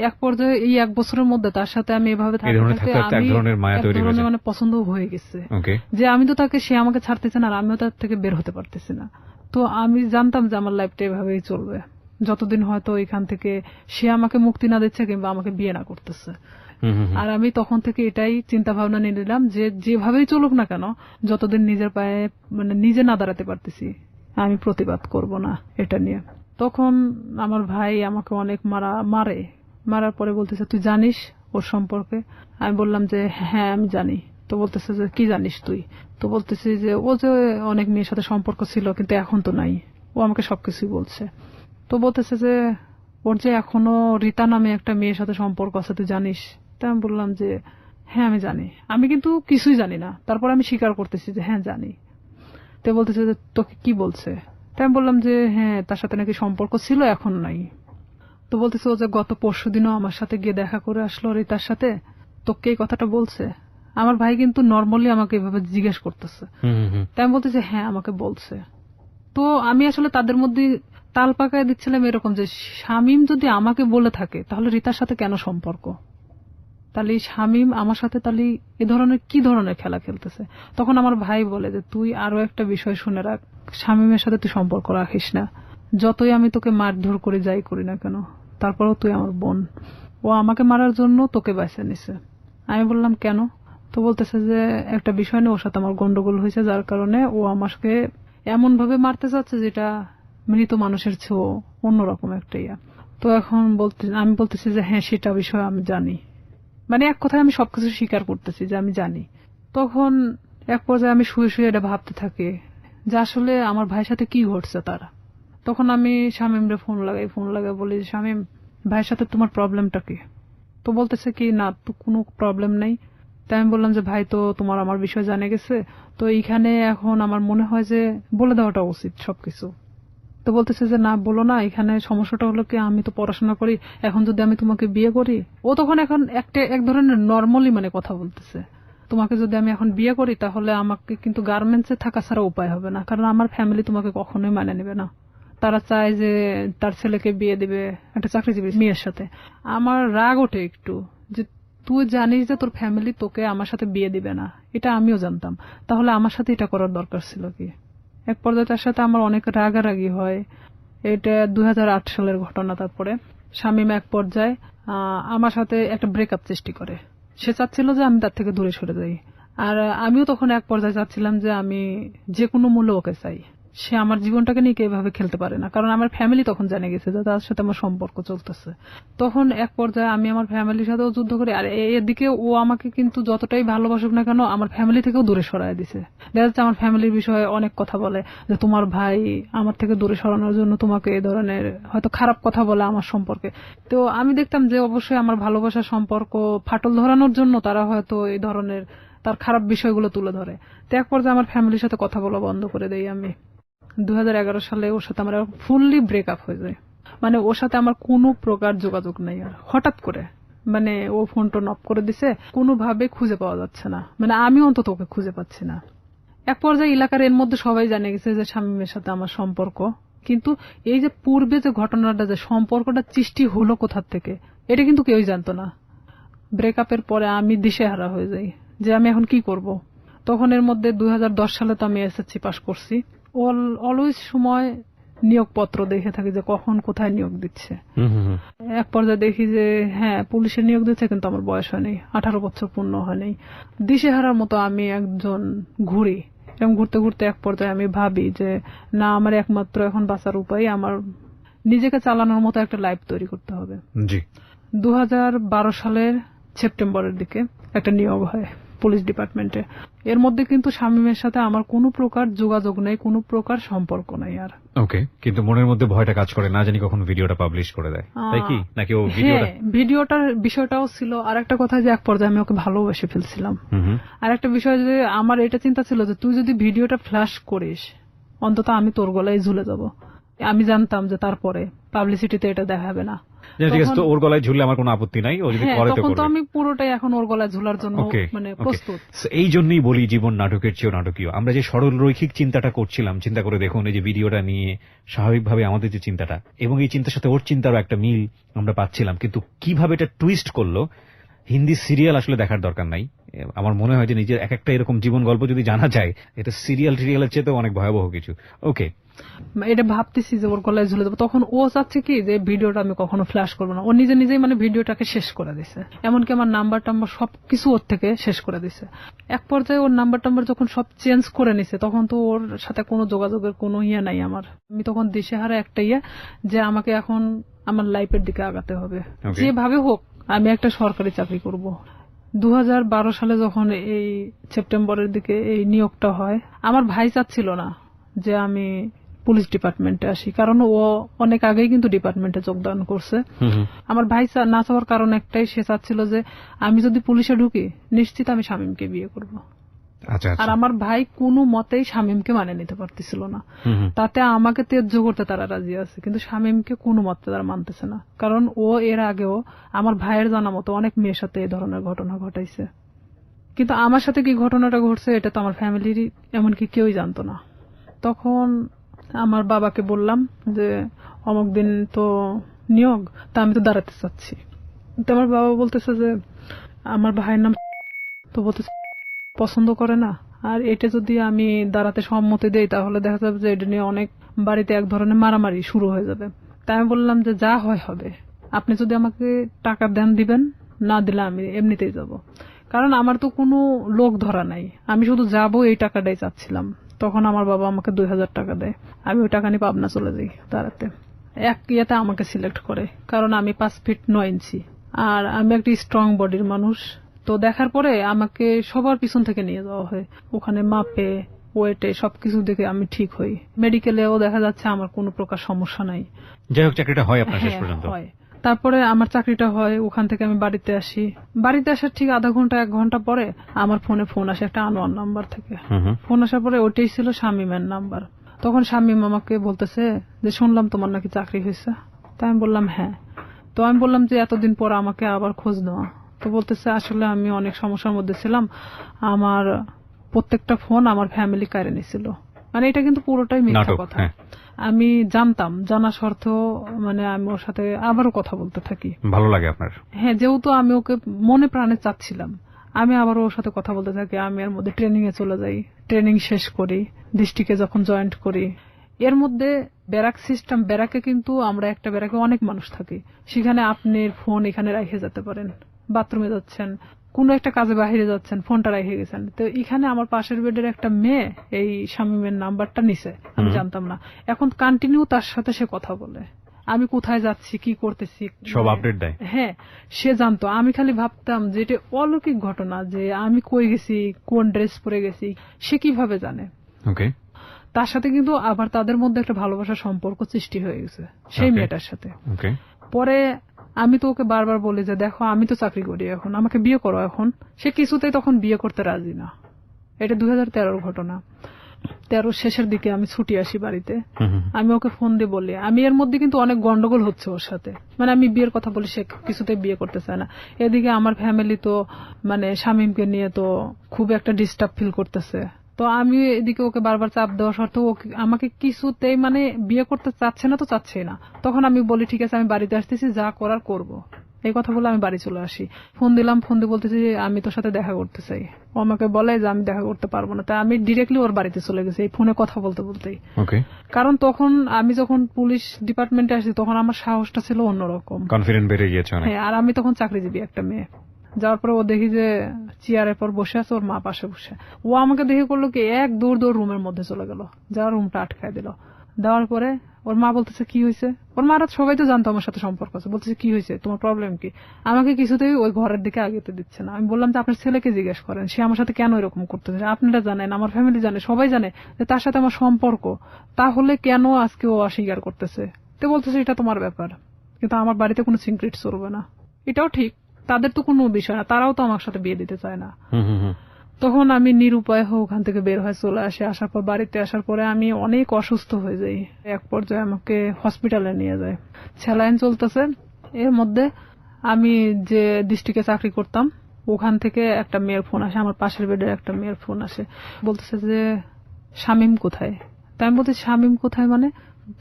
এক পর্যায়ে এই 1 বছরের মধ্যে তার সাথে আমি এভাবে এই ধরনের থাকতে থাকতে এক ধরনের মায়া তৈরি হয়ে যায়, মানে পছন্দ হয়ে গেছে। ওকে, যে আমি তো তাকে, সে আমাকে ছাড়তেছে না আর আমিও তার থেকে বের হতে পারতেছি না। তো আমি জানতাম যে আমার লাইফটা এভাবেই চলবে যতদিন হয়তো এখান থেকে সে আমাকে মুক্তি না দিচ্ছে কিংবা আমাকে বিয়ে না করতেছে। আর আমি তখন থেকে এটাই চিন্তা ভাবনা নিয়ে নিলাম যে যেভাবেই চলুক না কেন, যতদিন নিজের পায়ে মানে নিজে না দাঁড়াতে পারতেছি আমি প্রতিবাদ করব না এটা নিয়ে। তখন আমার ভাই আমাকে অনেক মারার পরে বলতেছে তুই জানিস ওর সম্পর্কে? আমি বললাম যে হ্যাঁ আমি জানি। তো বলতেছে যে কি জানিস তুই? তো বলতেছি যে ও যে অনেক মেয়ের সাথে সম্পর্ক ছিল কিন্তু এখন তো নাই, ও আমাকে সবকিছুই বলছে। তো বলতেছে যে ওর যে এখনো রীতা নামে একটা মেয়ের সাথে সম্পর্ক আছে তুই জানিস? তাই আমি বললাম যে হ্যাঁ আমি জানি, আমি কিন্তু কিছুই জানি না, তারপর আমি স্বীকার করতেছি যে হ্যাঁ জানি। তো বলতেছে যে তোকে কি বলছে? তাই আমি বললাম যে হ্যাঁ তার সাথে নাকি সম্পর্ক ছিল এখন নাই। তো বলতেছে ও যে গত পরশুদিনও আমার সাথে গিয়ে দেখা করে আসলো রীতার সাথে, তোকে এই কথাটা বলছে? আমার ভাই কিন্তু নর্মালি আমাকে এভাবে জিজ্ঞেস করতেছে। তাই আমি বলতেছি হ্যাঁ আমাকে বলছে। তো আমি আসলে তাদের মধ্যে তাল পাকায় দিচ্ছিলাম এরকম যে শামীম যদি আমাকে বলে থাকে তাহলে রীতার সাথে কেন সম্পর্ক? তাহলে শামীম আমার সাথে তাহলে এ ধরনের কি ধরনের খেলা খেলতেছে? তখন আমার ভাই বলে যে তুই আরো একটা বিষয় শুনে রাখ, শামীমের সাথে তুই সম্পর্ক রাখিস না। যতই আমি তোকে মারধর করে যাই করি না কেন, তারপরেও তুই আমার বোন। ও আমাকে মারার জন্য তোকে বেছে নিছে। আমি বললাম কেন? তো বলতেছে যে একটা বিষয় নিয়ে ওর সাথে আমার গন্ডগোল হয়েছে, যার কারণে ও আমাকে এমন ভাবে মারতে চাচ্ছে যেটা মৃত মানুষের চেয়েও অন্যরকম একটা ইয়া। তো এখন আমি বলতেছি যে হ্যাঁ সেটা বিষয় আমি জানি, মানে এক কথায় আমি সবকিছু স্বীকার করতেছি যে আমি জানি। তখন এক পর্যায়ে আমি শুয়ে শুয়ে এটা ভাবতে থাকি যে আসলে আমার ভাইয়ের সাথে কি ঘটছে তারা। তখন আমি শামীমরে ফোন লাগাই বলি শামীম ভাইয়ের সাথে তোমার প্রবলেমটা কি? তো বলতেছে কি না তো কোনো প্রবলেম নেই। তাই আমি বললাম যে ভাই তো তোমার আমার বিষয় জানে গেছে, তো এইখানে এখন আমার মনে হয় যে বলে দেওয়াটা উচিত সবকিছু। তো বলতেছে যে না বলো না, এখানে সমস্যাটা হলো কি আমি তো পড়াশোনা করি, এখন যদি আমি তোমাকে বিয়ে করি, ও তখন এখন এক ধরনের নর্মালি মানে কথা বলতেছে, তোমাকে যদি আমি এখন বিয়ে করি তাহলে আমাকে কিন্তু গার্মেন্টসে থাকা ছাড়া উপায় হবে না, কারণ আমার ফ্যামিলি তোমাকে কখনোই মানে নেবে না। তারা চায় যে তার ছেলেকে বিয়ে দিবে একটা চাকরিজীবী মেয়ের সাথে। আমার রাগ ওঠে একটু যে তুই জানিস যে তোর ফ্যামিলি তোকে আমার সাথে বিয়ে দিবে না, এটা আমিও জানতাম, তাহলে আমার সাথে এটা করার দরকার ছিল কি? এক পর্যায়ে তার সাথে আমার অনেক রাগারাগি হয়। এটা 2008 সালের ঘটনা। তারপরে শামীম এক পর্যায়ে আমার সাথে একটা ব্রেকআপ সৃষ্টি করে। সে চাচ্ছিল যে আমি তার থেকে দূরে সরে যাই, আর আমিও তখন এক পর্যায়ে চাচ্ছিলাম যে আমি যে কোনো মূল্যে ওকে চাই। সে আমার জীবনটাকে নিয়ে এভাবে খেলতে পারে না, কারণ আমার ফ্যামিলি তখন জেনে গেছে যে তার সাথে আমার সম্পর্ক চলতেছে। তখন এক পর্যায়ে আমি আমার ফ্যামিলির সাথেও যুদ্ধ করি, আর এদিকে ও আমাকে কিন্তু যতটাই ভালোবাসুক না কেন আমার ফ্যামিলি থেকেও দূরে সরায় দিছে। দেখা যাচ্ছে আমার ফ্যামিলির বিষয়ে অনেক কথা বলে যে তোমার ভাই আমার থেকে দূরে সরানোর জন্য তোমাকে এই ধরনের হয়তো খারাপ কথা বলে আমার সম্পর্কে। তো আমি দেখতাম যে অবশ্যই আমার ভালোবাসার সম্পর্ক ফাটল ধরানোর জন্য তারা হয়তো এই ধরনের তার খারাপ বিষয়গুলো তুলে ধরে। তো এক পর্যায়ে আমার ফ্যামিলির সাথে কথা বলা বন্ধ করে দেই আমি। 2011 সালে ওর সাথে আমার ফুললি ব্রেকআপ হয়ে যায়, মানে ওর সাথে আমার কোনো প্রকার যোগাযোগ নেই। আর হঠাৎ করে মানে ও ফোন টোন অফ করে দিছে, কোনোভাবে খুঁজে পাওয়া যাচ্ছে না, মানে আমি অন্তত ওকে খুঁজে পাচ্ছি না। এক পর্যায়ে এলাকার এর মধ্যে সবাই জানে গেছে যে শামীমের সাথে আমার সম্পর্ক, কিন্তু এই যে পূর্বে যে ঘটনাটা, যে সম্পর্কটা সৃষ্টি হলো কোথার থেকে, এটা কিন্তু কেউই জানতো না। ব্রেকআপের পরে আমি দিশেহারা হয়ে যাই যে আমি এখন কি করব। তখন এর মধ্যে 2010 সালে তো আমি এসএসসি পাস করছি। অলওয়েজ সময় নিয়োগপত্র দেখে থাকি যে কখন কোথায় নিয়োগ দিচ্ছে। এক পর্যায়ে দেখি যে হ্যাঁ পুলিশের নিয়োগ দিচ্ছে, কিন্তু আমার বয়স হয়নি, 18 বছর পূর্ণ হয়নি। দিশেহারার মতো আমি একজন ঘুরি, এবং ঘুরতে ঘুরতে এক পর্যায়ে আমি ভাবি যে না, আমার একমাত্র এখন বাঁচার উপায় আমার নিজেকে চালানোর মতো একটা লাইফ তৈরি করতে হবে। 2012 সালের সেপ্টেম্বরের দিকে একটা নিয়োগ হয় পুলিশ ডিপার্টমেন্টে। এর মধ্যে কিন্তু শামীমের সাথে আমার কোনো প্রকার যোগাযোগ নেই, কোনো প্রকার সম্পর্ক নাই। আর ওকে, কিন্তু মনের মধ্যে ভয়টা কাজ করে, না জানি কখন ভিডিওটা পাবলিশ করে দেয়, তাই কি? নাকি ও ভিডিওটার বিষয়টাও ছিল। আর একটা কথা যে এক পর্যায়ে আমি ওকে ভালোবেসে ফেলছিলাম। আর একটা বিষয় যে আমার এটা চিন্তা ছিল যে তুই যদি ভিডিওটা ফ্ল্যাশ করিস অন্তত আমি তোর গলায় ঝুলে যাব। আমি জানতাম যে তারপরে পাবলিসিটিতে এটা দেখাবে না। ঠিক আছে, তো ওর গলায় ঝুললে আমার কোনো আপত্তি নাই, ও যদি করে তো করবে। তখন তো আমি পুরোটাই এখন ওর গলায় ঝুলার জন্য মানে প্রস্তুত। এই জন্যই বলি জীবন নাটকের চেয়েও নাটকীয়। আমরা যে সরল রৈখিক চিন্তাটা করছিলাম, চিন্তা করে দেখুন এই যে ভিডিওটা নিয়ে স্বাভাবিকভাবে আমাদের যে চিন্তাটা, এবং এই চিন্তার সাথে ওর চিন্তারও একটা মিল আমরা পাচ্ছিলাম, কিন্তু কিভাবে এটা টুইস্ট করলো। হিন্দি সিরিয়াল আসলে দেখার দরকার নাই। আমার মনে হয় যে নিজের এক একটা এরকম জীবন গল্প যদি জানা যায়, এটা সিরিয়ালের চেয়েও অনেক ভয়াবহ কিছু। ওকে, এটা ভাবতেছি যে ওর গলায় ঝুলে দেবো। তখন ও চাচ্ছে কি যে ভিডিওটা আমি কখনো ফ্ল্যাশ করবো না। ও নিজেই মানে ভিডিওটাকে শেষ করে দিছে, এমনকি আমার নাম্বার টাম্বার সবকিছু ওর থেকে শেষ করে দিছে। এক পর্যায়ে ওর নাম্বার টাম্বার যখন সব চেঞ্জ করে নিছে, তখন তো ওর সাথে কোনো যোগাযোগের কোনো নাই আমার। আমি তখন দিশেহারা একটা যে আমাকে এখন আমার লাইফের দিকে আগাতে হবে, যেভাবে হোক আমি একটা সরকারি চাকরি করব। 2012 সালে যখন এই সেপ্টেম্বরের দিকে এই নিয়োগটা হয়, আমার ভাই চাচ্ছিল না যে আমি পুলিশ ডিপার্টমেন্টে আসি, কারণ ও অনেক আগেই কিন্তু ডিপার্টমেন্টে যোগদান করছে। আমার ভাই না চাওয়ার কারণ একটাই, সে চাচ্ছিল যে আমি যদি পুলিশে ঢুকি নিশ্চিত আমি শামীমকে বিয়ে করব। আর আমার ভাই কোনো মতেই শামীমকে মানে নিতে পারতেছিল না। তাতে আমাকে ত্যায্য করতে তারা রাজি আছে, কিন্তু শামীমকে কোনো মতে তারা মানতেছে না, কারণ ও এর আগেও আমার ভাইয়ের জানা মতো অনেক মেয়ের সাথে এই ধরনের ঘটনা ঘটাইছে। কিন্তু আমার সাথে কি ঘটনাটা ঘটছে এটা তো আমার ফ্যামিলির এমনকি কেউই জানতো না। তখন আমার বাবাকে বললাম যে অমুক দিন তো নিয়োগ, তা আমি তো দাঁড়াতে চাচ্ছি। তো আমার বাবা বলতেছে যে আমার ভাইয়ের নাম, তো বলতেছে পছন্দ করে না, আর এটা যদি আমি দাঁড়াতে সম্মতি দেই তাহলে দেখা যাবে যে এটা নিয়ে অনেক বাড়িতে এক ধরনের মারামারি শুরু হয়ে যাবে। তাই আমি বললাম যে যা হয় হবে, আপনি যদি আমাকে টাকা দেন দিবেন, না দিলে আমি এমনিতেই যাব, কারণ আমার তো কোনো লোক ধরা নাই, আমি শুধু যাবো এই টাকাটাই চাচ্ছিলাম। তখন আমার বাবা আমাকে 2000 টাকা দেয়, আমি ওই টাকা নিয়ে পাবনা চলে যাই দাঁড়াতে। এক ইয়েতে আমাকে সিলেক্ট করে, কারণ আমি 5 ফিট 9 ইঞ্চি আর আমি একটি স্ট্রং বডির মানুষ। তো দেখার পরে আমাকে সবার পিছন থেকে নিয়ে যাওয়া হয়, ওখানে মাপে ওয়েটে সবকিছু দেখে আমি ঠিক হই। মেডিকেলেও দেখা যাচ্ছে আমার কোনো প্রকার সমস্যা নাই। যাই হোক, চাকরিটা হয় আপনার শেষ পর্যন্ত? হয়। তারপরে আমার চাকরিটা হয়, ওখান থেকে আমি বাড়িতে আসি। বাড়িতে আসার ঠিক আধা ঘন্টা 1 ঘন্টা পরে আমার ফোনে ফোন আসে একটা আনোয়ার নাম্বার থেকে। ফোন আসার পরে ওটাই ছিল শামীমের নাম্বার। তখন শামীম আমাকে বলতেছে যে শুনলাম তোমার নাকি চাকরি হয়েছে। তাই আমি বললাম হ্যাঁ। তো আমি বললাম যে এতদিন পর আমাকে আবার খোঁজ নেওয়া। তো বলতেছে আসলে আমি অনেক সমস্যার মধ্যে ছিলাম, আমার প্রত্যেকটা ফোন আমার ফ্যামিলি কেড়ে নিয়েছিল। মানে এটা কিন্তু পুরোটাই মিথ্যা কথা। আমি জানতাম, জানা সত্ত্বেও মানে আমি ওর সাথে আবারও কথা বলতে থাকি। ভালো লাগে আপনার? হ্যাঁ, যেহেতু আমি ওকে মনে প্রাণে চাচ্ছিলাম, আমি আবারও ওর সাথে কথা বলতে থাকি। আমি এর মধ্যে ট্রেনিং এ চলে যাই, ট্রেনিং শেষ করি, ডিস্ট্রিক্টে যখন জয়েন্ট করি। এর মধ্যে ব্যারাক সিস্টেম, ব্যারাকে কিন্তু আমরা একটা ব্যারাকে অনেক মানুষ থাকি, সেখানে আপনি ফোন এখানে রেখে যেতে পারেন, বাথরুমে যাচ্ছেন, কোনো একটা কাজে বাইরে যাচ্ছেন, ফোনটা রেখে গেছেন, তো এখানে আমার পাশের বেডের একটা মেয়ে এই শামীমের নাম্বারটা নিছে, আমি জানতাম না, এখন কন্টিনিউ তার সাথে সে কথা বলে, আমি কোথায় যাচ্ছি, কি করতেছি, সব আপডেট দেয়। হ্যাঁ, সে জানতো। আমি খালি ভাবতাম যে এটা অলৌকিক ঘটনা, যে আমি কই গেছি, কোন ড্রেস পরে গেছি, সে কিভাবে জানে। ওকে। তার সাথে কিন্তু আবার তাদের মধ্যে একটা ভালোবাসার সম্পর্ক সৃষ্টি হয়ে গেছে সেই মেয়েটার সাথে। ওকে। পরে আমি তো ওকে বারবার বলি যে দেখো আমি তো চাকরি করি, এখন আমাকে বিয়ে করো। এখন সে কিছুতেই তখন বিয়ে করতে রাজি না। এটা 2013 ঘটনা। 13 শেষের দিকে আমি ছুটি আসি বাড়িতে, আমি ওকে ফোন দিয়ে বলি, আমি এর মধ্যে কিন্তু অনেক গন্ডগোল হচ্ছে ওর সাথে, মানে আমি বিয়ের কথা বলি, সে কিছুতেই বিয়ে করতে চায় না। এদিকে আমার ফ্যামিলি তো মানে শামীমকে নিয়ে তো খুব একটা ডিস্টার্ব ফিল করতেছে। তো আমি এদিকে ওকে বারবার চাপ দেওয়া সত্ত্বেও আমাকে কিছুতেই মানে বিয়ে করতে চাচ্ছে না, তো চাচ্ছেই না। তখন আমি বলি ঠিক আছে আমি বাড়িতে আসতেছি, যা করার করব। এই কথা বলে আমি বাড়ি চলে আসি। ফোন দিলাম, ফোন দিয়ে বলতেছি যে আমি তোর সাথে দেখা করতে চাই। ও আমাকে বলে যে আমি দেখা করতে পারবো না। তাই আমি ডিরেক্টলি ওর বাড়িতে চলে গেছি এই ফোনে কথা বলতে বলতেই। কারণ তখন আমি যখন পুলিশ ডিপার্টমেন্টে আসি তখন আমার সাহসটা ছিল অন্যরকম, কনফিডেন্স বেড়ে গিয়েছে অনেক। হ্যাঁ, আর আমি তখন চাকরিজীবী একটা মেয়ে। যাওয়ার পরে ও দেখি যে চেয়ারের পর বসে আছে, ওর মা পাশে বসে। ও আমাকে দেখে করলো কি, এক দৌড় রুমের মধ্যে চলে গেল, যাওয়ার রুমটা আটকায় দিল। দেওয়ার পরে ওর মা বলতেছে কি হয়েছে, ওর মারা সবাই তো জানতো আমার সাথে সম্পর্ক আছে, বলতেছে কি হয়েছে, তোমার প্রবলেম কি। আমাকে কিছুতেই ওই ঘরের দিকে আগেতে দিচ্ছে না। আমি বললাম যে আপনার ছেলেকে জিজ্ঞেস করেন, সে আমার সাথে কেন এরকম করতেছে, আপনারা জানেন, আমার ফ্যামিলি জানে, সবাই জানে যে তার সাথে আমার সম্পর্ক, তাহলে কেন আজকে ও অস্বীকার করতেছে। তো বলতেছে এটা তোমার ব্যাপার, কিন্তু আমার বাড়িতে কোনো সিক্রেট চলবে না। এটাও ঠিক, তাদের তো কোনো বিষয় না, তারাও তো আমার সাথে বিয়ে দিতে চায় না। তখন আমি নিরুপায় হয়ে ওখান থেকে বের হয়ে চলে আসি। আসার পর বাড়িতে আসার পরে আমি অনেক অসুস্থ হয়ে যাই। এক পর্যায়ে আমাকে হসপিটালে নিয়ে যায়, স্যালাইন চলতেছে। এর মধ্যে আমি যে ডিস্ট্রিক্টে চাকরি করতাম ওখান থেকে একটা মেয়ের ফোন আসে, আমার পাশের বেডের একটা মেয়ের ফোন আসে, বলতেছে যে শামীম কোথায়। তাই আমি বলতে শামীম কোথায় মানে,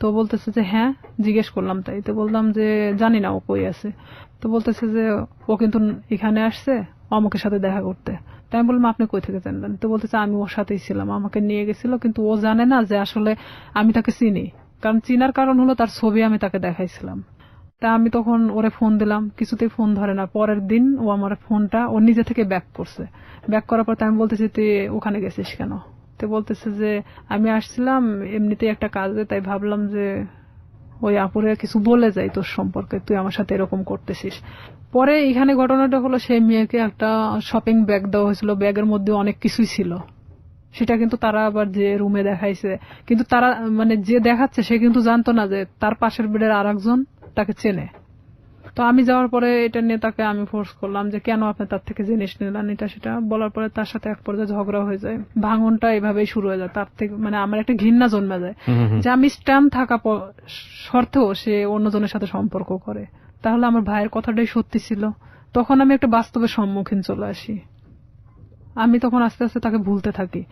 তো বলতেছে যে হ্যাঁ, জিজ্ঞেস করলাম। তাই তো বললাম যে জানি না ও কই আছে। তো বলতেছে যে ও কিন্তু এখানে আসছে অমুকের সাথে দেখা করতে। তাই আমি বললাম আপনি কই থেকে জানলেন। তো বলতেছে আমি ওর সাথেই ছিলাম, আমাকে নিয়ে গেছিল, কিন্তু ও জানে না যে আসলে আমি তাকে চিনি, কারণ চিনার কারণ হলো তার ছবি আমি তাকে দেখাইছিলাম। তা আমি তখন ওরে ফোন দিলাম, কিছুতেই ফোন ধরে না। পরের দিন ও আমার ফোনটা ও নিজে থেকে ব্যাক করছে। ব্যাক করার পর আমি বলতেছি তুই ওখানে গেছিস কেন। তো বলতেছে যে আমি আসছিলাম এমনিতেই একটা কাজে, তাই ভাবলাম যে ওই আপুরে কিছু বলে যাই তোর সম্পর্কে, তুই আমার সাথে এরকম করতেছিস। পরে এখানে ঘটনাটা হলো সেই মেয়েকে একটা শপিং ব্যাগ দেওয়া হয়েছিল, ব্যাগের মধ্যে অনেক কিছুই ছিল। সেটা কিন্তু তারা আবার যে রুমে দেখাইছে, কিন্তু তারা মানে যে দেখাচ্ছে সে কিন্তু জানতো না যে তার পাশের বেডের আরেকজন তাকে চেনে। তো আমি যাওয়ার পরে এটা নিয়ে তাকে আমি ফোর্স করলাম যে কেন আপনি তার থেকে জিনিস নিলেন, এটা সেটা বলার পরে তার সাথে এক পর্যায়ে ঝগড়া হয়ে যায়, ভাঙনটা এভাবেই শুরু হয়ে যায়। তার থেকে মানে আমার একটা ঘৃণা জন্মে যায় যে আমি স্ট্যান্ড থাকা শর্তেও সে অন্যজনের সাথে সম্পর্ক করে। তাহলে আমার ভাইয়ের কথাটাই সত্যি ছিল। তখন আমি একটা বাস্তবের সম্মুখীন চলে আসি। আমি তখন আস্তে আস্তে তাকে ভুলতে থাকি।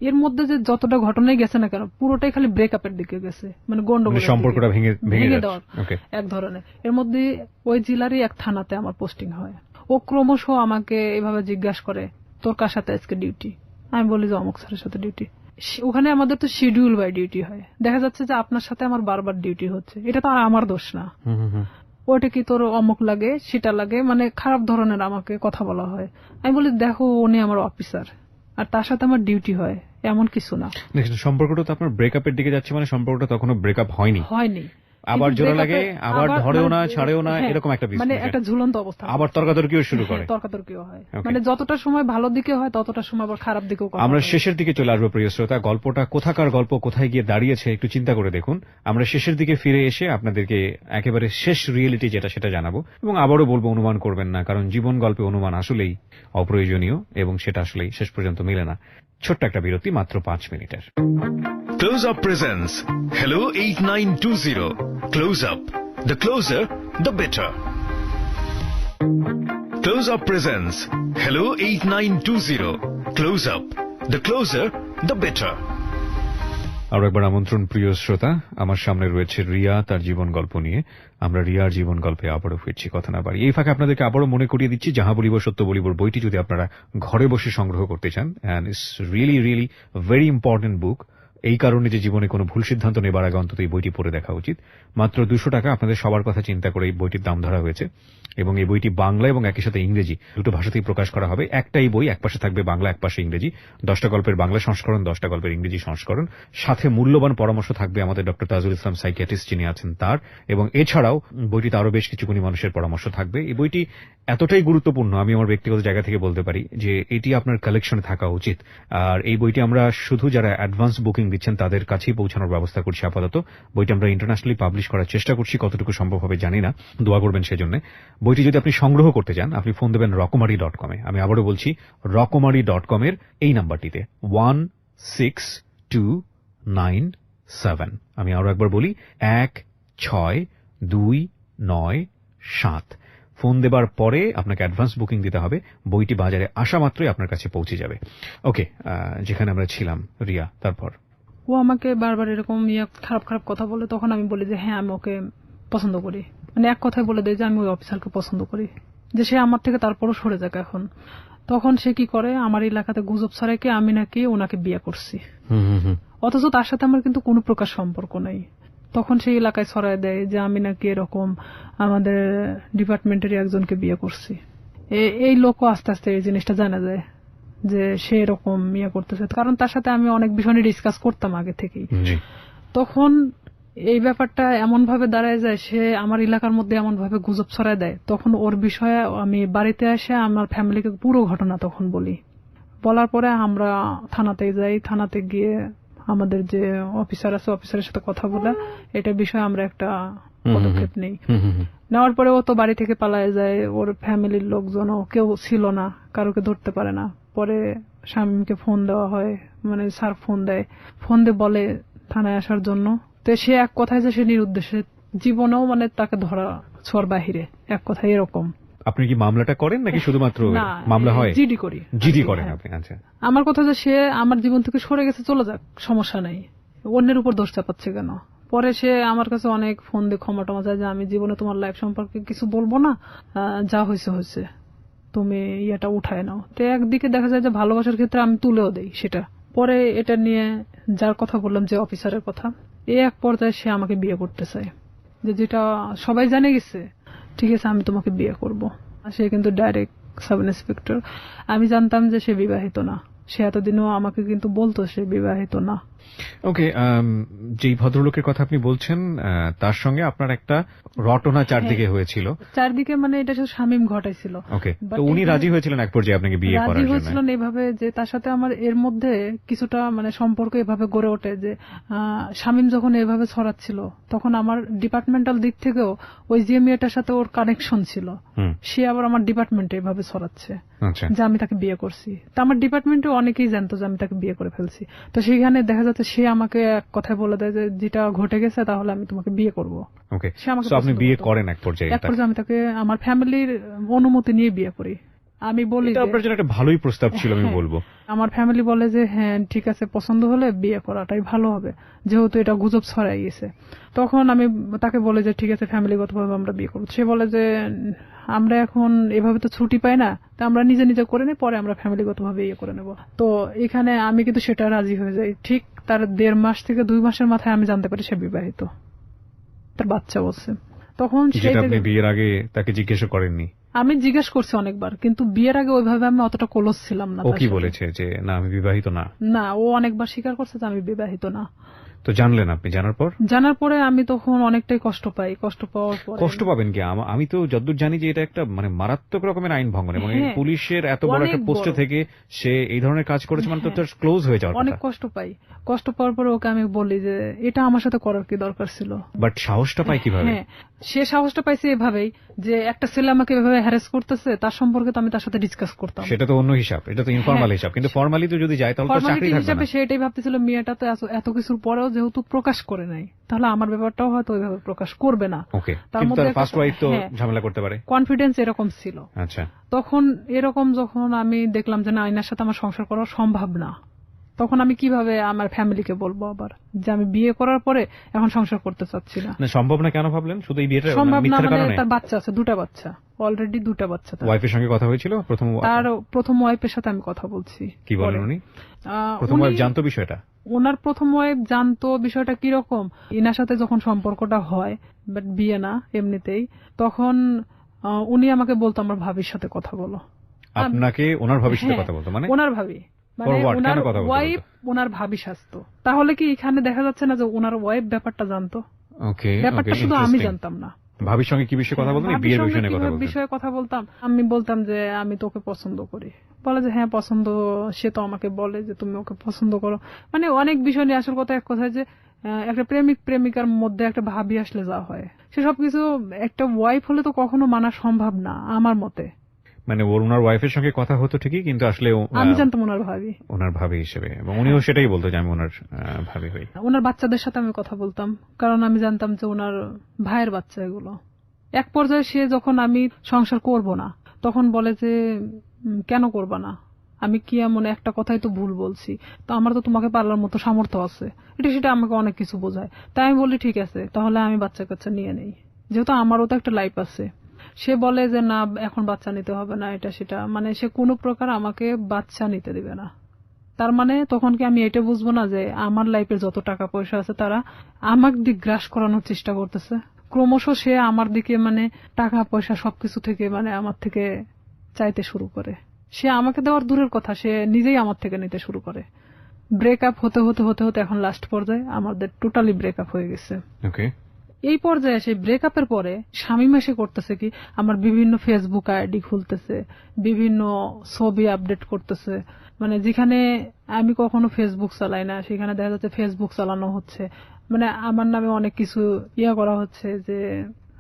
এর মধ্যে যে যতটা ঘটনাই গেছে না কেন পুরোটাই খালি ব্রেকআপের দিকে গেছে, মানে গন্ডগোল, সম্পর্কটা ভেঙে দেওয়ার এক ধরনের। এর মধ্যে ওই জেলারই এক থানাতে আমার পোস্টিং হয়। ও ক্রমশ আমাকে এভাবে জিজ্ঞাসা করে তোর কার সাথে আজকে ডিউটি। আমি বলি যে অমুক স্যারের সাথে ডিউটি। ওখানে আমাদের তো শিডিউল বাই ডিউটি হয়, দেখা যাচ্ছে যে আপনার সাথে আমার বারবার ডিউটি হচ্ছে, এটা তো আর আমার দোষ না। ওটা কি তোর অমুক লাগে সেটা লাগে, মানে খারাপ ধরনের আমাকে কথা বলা হয়। আমি বলি দেখো উনি আমার অফিসার আর তার সাথে আমার ডিউটি হয়, এমন কিছু না। সম্পর্কটা তো আপনার ব্রেকআপের দিকে যাচ্ছে, মানে সম্পর্কটা তখনও ব্রেকআপ হয়নি, আবার জোরে লাগে, আবার ধরেও না ছাড়েও না, এরকম একটা মানে একটা ঝুলন্ত অবস্থা, আবার তর্কাতর্কিও শুরু করে। তর্কাতর্কিও হয়, মানে যতটা সময় ভালো দিকে হয় ততটা সময় আবার খারাপ দিকেও। আমরা শেষের দিকে চলে আসবো প্রিয় শ্রোতা। গল্পটা কোথাকার গল্প, কোথায় গিয়ে দাঁড়িয়েছে একটু চিন্তা করে দেখুন। আমরা শেষের দিকে ফিরে এসে আপনাদেরকে একেবারে শেষ রিয়েলিটি যেটা সেটা জানাবো, এবং আবারও বলবো অনুমান করবেন না, কারণ জীবন গল্পে অনুমান আসলেই অপ্রয়োজনীয় এবং সেটা আসলেই শেষ পর্যন্ত মেলে না। ছোট্ট একটা বিরতি, মাত্র 5 মিনিটের। Close Up presents Hello 8920. Close Up. The closer, the better. Close Up presents Hello 8920. Close Up. The closer, the better. আরো একবার আমন্ত্রণ প্রিয় শ্রোতা, আমার সামনে রয়েছে রিয়া, তার জীবন গল্প নিয়ে। আমরা রিয়ার জীবন গল্পে আবারও ফিরছি, কথা না বাড়ি। এই ফাঁকে আপনাদেরকে আবারও মনে করিয়ে দিচ্ছি, যাহা বলিব সত্য বলিব বইটি যদি আপনারা ঘরে বসে সংগ্রহ করতে চান, and it's really very important book এই কারণে যে জীবনে কোনো ভুল সিদ্ধান্ত নেবার আগে অন্তত এই বইটি পড়ে দেখা উচিত। মাত্র 200 টাকা, আপনাদের সবার কথা চিন্তা করে এই বইটির দাম ধরা হয়েছে এবং এই বইটি বাংলা এবং একই সাথে ইংরেজি দুটো ভাষাতেই প্রকাশ করা হবে। একটাই বই, এক পাশে থাকবে বাংলা, এক পাশে ইংরেজি। 10টা গল্পের বাংলা সংস্করণ, 10টা গল্পের ইংরেজি সংস্করণ, সাথে মূল্যবান পরামর্শ থাকবে আমাদের ডক্টর তাজুল ইসলাম সাইকিয়াট্রিস্ট যিনি আছেন তার, এবং এছাড়াও বইটিতে আরো বেশ কিছু গুণী মানুষের পরামর্শ থাকবে। এই বইটি এতটাই গুরুত্বপূর্ণ, আমি আমার ব্যক্তিগত জায়গা থেকে বলতে পারি যে এটি আপনার কালেকশনে থাকা উচিত। আর এই বইটি আমরা শুধু যারা অ্যাডভান্স বুকিং দিচ্ছেন তাদের কাছেই পৌঁছানোর ব্যবস্থা করছি আপাতত। বইটি আমরা ইন্টারন্যাশনালি পাবলিশ করার চেষ্টা করছি, কতটুকু সম্ভব হবে জানি না, দোয়া করবেন সেজন্য। বইটি যদি আপনি সংগ্রহ করতে চান, আপনি ফোন দেবেন রকমারি.com এ। আমি আবারও বলছি, রকমারি.com এর এই নাম্বারটিতে 16297। আমি আরো একবার বলি, 16297। ফোন দেবার পরে আপনাকে অ্যাডভান্স বুকিং দিতে হবে। বইটি বাজারে আসা মাত্রই আপনার কাছে পৌঁছে যাবে। ওকে, যেখানে আমরা ছিলাম, রিয়া, তারপর? ও আমাকে বারবার এরকম খারাপ খারাপ কথা বলে, তখন আমি বলি যে হ্যাঁ আমি ওকে পছন্দ করি, মানে এক কথায় বলে দেয় যে আমি ওই অফিসারকে পছন্দ করি, যে সে আমার থেকে তারপরও সরে যাক এখন। তখন সে কি করে, আমার এলাকাতে গুজব ছড়াইকে আমি নাকি ওনাকে বিয়ে করছি, অথচ তার সাথে আমার কিন্তু কোনো প্রকার সম্পর্ক নাই। তখন সেই এলাকায় ছড়ায় দেয় যে আমি নাকি এরকম আমাদের ডিপার্টমেন্টের একজনকে বিয়ে করছি। এই লোকও আস্তে আস্তে এই জিনিসটা জানা যায় যে সে এরকম করতেছে, কারণ তার সাথে আমি অনেক বিষয় নিয়ে ডিসকাস করতাম আগে থেকেই। তখন এই ব্যাপারটা এমন ভাবে দাঁড়ায় যায়, সে আমার এলাকার মধ্যে এমন ভাবে গুজব ছড়ায় দেয়। তখন ওর বিষয়ে আমি বাড়িতে এসে আমার ফ্যামিলিকে পুরো ঘটনা তখন বলি। বলার পরে আমরা থানাতে যাই, থানাতে গিয়ে আমাদের যে অফিসার আছে অফিসারের সাথে কথা বলে এটা বিষয়ে আমরা একটা পদক্ষেপ নেই। নেওয়ার পরে ও তো বাড়ি থেকে পালায় যায়, ওর ফ্যামিলির লোকজনও কেউ ছিল না, কারোকে ধরতে পারে না। পরে স্বামীকে ফোন দেওয়া হয়, মানে স্যার ফোন দেয়, ফোন দিয়ে বলে থানায় আসার জন্য। তো সে এক কথায় যে সে নিরুদ্দেশে, জীবনেও মানে তাকে ধরা ছোঁয়ার বাহিরে, এক কথায় এরকম। আপনি কি মামলাটা করেন নাকি শুধুমাত্র মামলা হয়? জিডি করি। জিডি করেন আপনি? আচ্ছা। আমার কথা যে সে আমার জীবন থেকে সরে গেছে, চলে যাক, সমস্যা নাই, অন্যের উপর দোষ চাপাচ্ছে কেন? পরে সে আমার কাছে অনেক ফোন দিয়ে ক্ষমা টমা চায় যে আমি জীবনে তোমার লাইফ সম্পর্কে কিছু বলবো না, যা হয়েছে হয়েছে, তুমি ইয়েটা উঠায় নাও। তো একদিকে দেখা যায় যে ভালোবাসার ক্ষেত্রে আমি তুলেও দেই সেটা। পরে এটা নিয়ে যার কথা বললাম, যে অফিসারের কথা, এক পর্যায়ে সে আমাকে বিয়ে করতে চায়, যেটা সবাই জানে গেছে, ঠিক আছে আমি তোমাকে বিয়ে করব। সে কিন্তু ডাইরেক্ট সাব ইন্সপেক্টর। আমি জানতাম যে সে বিবাহিত না, সে এতদিনও আমাকে কিন্তু বলতো সে বিবাহিত না। ওকে, যেই ভদ্রলোকের কথা আপনি বলছেন তার সঙ্গে আপনার একটা রটনা চারদিকে হয়েছিল। চারদিকে মানে এটা শামীম ঘটাইছিল। ওকে, তো উনি রাজি হয়েছিলেন এক পর্যায়ে আপনাকে বিয়ে করার জন্য? রাজি হয়েছিলেন এইভাবে যে তার সাথে আমার এর মধ্যে কিছুটা মানে সম্পর্ক এভাবে গড়ে ওঠে যে শামীম যখন এভাবে ছড়াচ্ছিল তখন আমার ডিপার্টমেন্টাল দিক থেকেও ওই যে মেয়েটার সাথে ওর কানেকশন ছিল, সে আবার আমার ডিপার্টমেন্টে এভাবে ছড়াচ্ছে যে আমি তাকে বিয়ে করছি। তা আমার ডিপার্টমেন্টে অনেকেই জানতো যে আমি তাকে বিয়ে করে ফেলছি। তো সেইখানে দেখা যাচ্ছে সে আমাকে এক কথায় বলে দেয় যে যেটা ঘটে গেছে তাহলে আমি তোমাকে বিয়ে করবো। ওকে, সো আপনি বিয়ে করেন এক পর্যায়ে? এক পর্যায়ে আমি তাকে আমার ফ্যামিলির অনুমতি নিয়ে বিয়ে করি। আমি বলি এটা আপনার জন্য একটা ভালোই প্রস্তাব ছিল আমি বলবো। আমার ফ্যামিলি বলে যে হ্যাঁ ঠিক আছে, পছন্দ হলে বিয়ে করাটাই ভালো হবে, যেহেতু এটা গুজব ছড়াই গেছে। তখন আমি তাকে বলে যে ঠিক আছে ফ্যামিলিগতভাবে আমরা বিয়ে করবো। সে বলে যে আমরা এখন এভাবে তো ছুটি পাই না, তো আমরা নিজে নিজে করে নিই, পরে আমরা ফ্যামিলিগতভাবে ইয়ে করে নেব। তো এখানে আমি কিন্তু সেটা রাজি হয়ে যাই। ঠিক তার 1.5 মাস থেকে 2 মাসের মাথায় আমি জানতে পারি সে বিবাহিত, তার বাচ্চা বলছে। তখন আপনি বিয়ের আগে তাকে জিজ্ঞাসা করেননি? আমি জিজ্ঞেস করছি অনেকবার, কিন্তু বিয়ের আগে ওইভাবে আমি অতটা ক্লোজ ছিলাম না। ও কি বলেছে যে না আমি বিবাহিত না? না, ও অনেকবার স্বীকার করছে যে আমি বিবাহিত না। তো জানলেন আপনি? জানার পরে আমি তখন অনেকটাই কষ্ট পাই। কষ্ট পাওয়ার পরে কষ্ট পাবেন কি? আমি তো যতদূর জানি যে এটা একটা মানে মারাত্মক রকমের আইন ভঙ্গন, এবং পুলিশের এত বড় একটা পোস্টে থেকে সে এই ধরনের কাজ করেছে মানে তো তার ক্লোজ হয়ে যাওয়ার কথা। অনেক কষ্ট পাই। কষ্ট পাওয়ার পরে ওকে আমি বলি যে এটা আমার সাথে করার কি দরকার ছিল। বাট সাহসটা পাই কিভাবে? সে সাহসটা পাইছে এভাবেই যে একটা ছেলে আমাকে এভাবে হ্যারাস করতেছে, তার সম্পর্কে তো আমি তার সাথে ডিসকাস করতাম। সেটা তো অন্য হিসাব, এটা তো ইনফর্মাল হিসাব। কিন্তু ফর্মালি তো যদি যায় তাহলে তো চাকরি থাকবে না। সে এটাই ভাবতেছিল মেয়েটা তো এত কিছুর পরেও যেহেতু প্রকাশ করে নাই, তাহলে আমার ব্যাপারটাও হয়তো ওইভাবে প্রকাশ করবে না। ওকে, কিন্তু তার ফার্স্ট ওয়াইফ তো ঝামেলা করতে পারে, কনফিডেন্স এরকম ছিল। আচ্ছা, তখন এরকম যখন আমি দেখলাম যে না, আইনার সাথে আমার সংসার করা সম্ভব না, তখন আমি কিভাবে আমার ফ্যামিলিকে বলবো আবার যে আমি বিয়ে করার পরে এখন সংসার করতে চাচ্ছি না। সম্ভব না কেন ভাবলেন? শুধু এই বিয়েটা সম্ভব না মানে তার বাচ্চা আছে, 2টা বাচ্চা, অলরেডি 2টা বাচ্চা। ওয়াইফের সঙ্গে কথা হয়েছিল? প্রথম ওয়াইফের সাথে আমি কথা বলছি। কি বলেন উনি? প্রথম ওয়াইফ জানতো বিষয়টা? ওনার প্রথম ওয়াইফ জানতো বিষয়টা কিরকম, ইনার সাথে যখন সম্পর্কটা হয়, বাট বিয়ে না এমনিতেই, তখন উনি আমাকে বলতো আমার ভাবির সাথে কথা বলো। আপনাকে ওনার ভাবির সাথে হ্যাঁ, কথা বলতো? মানে ওনার ভাবি, মানে For what? ওনার কেন কথা বলতে ওয়াইফ বলতো? ওনার ভাবি সাজতো। তাহলে কি এখানে দেখা যাচ্ছে না যে ওনার ওয়াইফ ব্যাপারটা জানতো? ওকে, ব্যাপারটা শুধু আমি জানতাম না। ভাবির সঙ্গে কি বিষয়ে কথা বলতেন? ভাবির বিয়ের সঙ্গে বিষয়ে নিয়ে কথা কিভাবে বলতেন? বিষয়ে কথা বলতাম, আমি বলতাম যে আমি তোকে পছন্দ করি। বলে যে হ্যাঁ পছন্দ, সে তো আমাকে বলে যে তুমি ওকে পছন্দ করো। মানে অনেক বিষয় নিয়ে, আসল কথা এক কথায় যে একটা প্রেমিক প্রেমিকার মধ্যে একটা ভাবি আসলে যা হয়, সে সবকিছু একটা ওয়াইফ হলে তো কখনো মানা সম্ভব না আমার মতে। মানে ওনার ওয়াইফের সঙ্গে কথা হতো ঠিকই, কিন্তু আসলে আমি জানতাম ওনার ভাবি, ওনার ভাবি হিসেবে, এবং উনিও সেটাই বলতো যে আমি ওনার ভাবি হই। ওনার বাচ্চাদের সাথে আমি কথা বলতাম, কারণ আমি জানতাম যে ওনার ভাইয়ের বাচ্চা এগুলো। এক পর্যায়ে সে যখন আমি সংসার করব না, তখন বলে যে কেন করবা না, আমি কি এমন একটা কথাই তো ভুল বলছি, তো আমার তো তোমাকে পালার মতো সামর্থ্য আছে, এটা সেটা আমাকে অনেক কিছু বোঝায়। তাই আমি বলি ঠিক আছে, তাহলে আমি বাচ্চা কাচ্চা নিয়ে নেই, যেহেতু আমারও তো একটা লাইফ আছে। সে বলে যে না এখন বাচ্চা নিতে হবে না, এটা সেটা, মানে সে কোনো প্রকার আমাকে বাচ্চা নিতে দিবে না। তার মানে তখন কি আমি এটা বুঝবো না যে আমার লাইফের যত টাকা পয়সা আছে তারা আমার দিক গ্রাস করানোর চেষ্টা করতেছে? ক্রমশ সে আমার দিকে মানে টাকা পয়সা সবকিছু থেকে মানে আমার থেকে চাইতে শুরু করে। সে আমাকে দেওয়ার দূরের কথা, সে নিজেই আমার থেকে নিতে শুরু করে। ব্রেকআপ হতে হতে হতে হতে এখন লাস্ট পর্যায়ে আমাদের টোটালি ব্রেকআপ হয়ে গেছে। ওকে, এই পর্যায়ে সেই ব্রেকআপের পরে স্বামী মাসে করতেছে কি, আমার বিভিন্ন ফেসবুক আইডি খুলতেছে, বিভিন্ন ছবি আপডেট করতেছে, মানে যেখানে আমি কখনো ফেসবুক চালাই না সেখানে দেখা যাচ্ছে ফেসবুক চালানো হচ্ছে। মানে আমার নামে অনেক কিছু করা হচ্ছে যে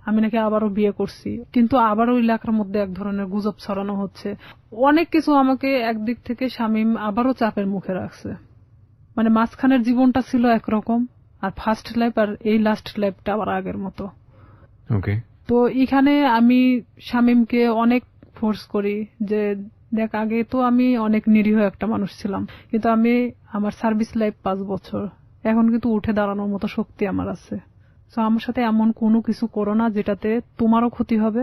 আমি নাকি আবারও বিয়ে করছি, কিন্তু আবারও এলাকার মধ্যে এক ধরনের গুজব ছড়ানো হচ্ছে। অনেক কিছু আমাকে একদিক থেকে শামীম আবারও চাপের মুখে রাখছে। মানে মাঝখানের জীবনটা ছিল একরকম, আর ফার্স্ট লাইফ আর এই লাস্ট লাইফটা আবার আগের মতো। ওকে। তো এখানে আমি শামীমকে অনেক ফোর্স করি যে দেখ, আগে তো আমি অনেক নিরীহ একটা মানুষ ছিলাম, কিন্তু আমি আমার সার্ভিস লাইফ 5 বছর, এখন কিন্তু উঠে দাঁড়ানোর মতো শক্তি আমার আছে। তো আমার সাথে এমন কোনো কিছু করো না যেটাতে তোমারও ক্ষতি হবে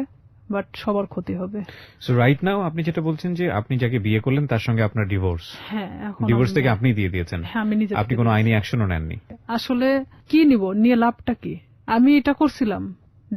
বাট সবার ক্ষতি হবে। সো রাইট নাও আপনি যেটা বলছেন যে আপনি যাকে বিয়ে করলেন তার সঙ্গে আপনার ডিভোর্স, হ্যাঁ, এখন ডিভোর্স থেকে আপনি দিয়ে দিয়েছেন। হ্যাঁ, আমি নিজে আপনি কোনো আইনি অ্যাকশনও নেননি? আসলে কি নিব, নিয়ে লাভটা কি? আমি এটা করছিলাম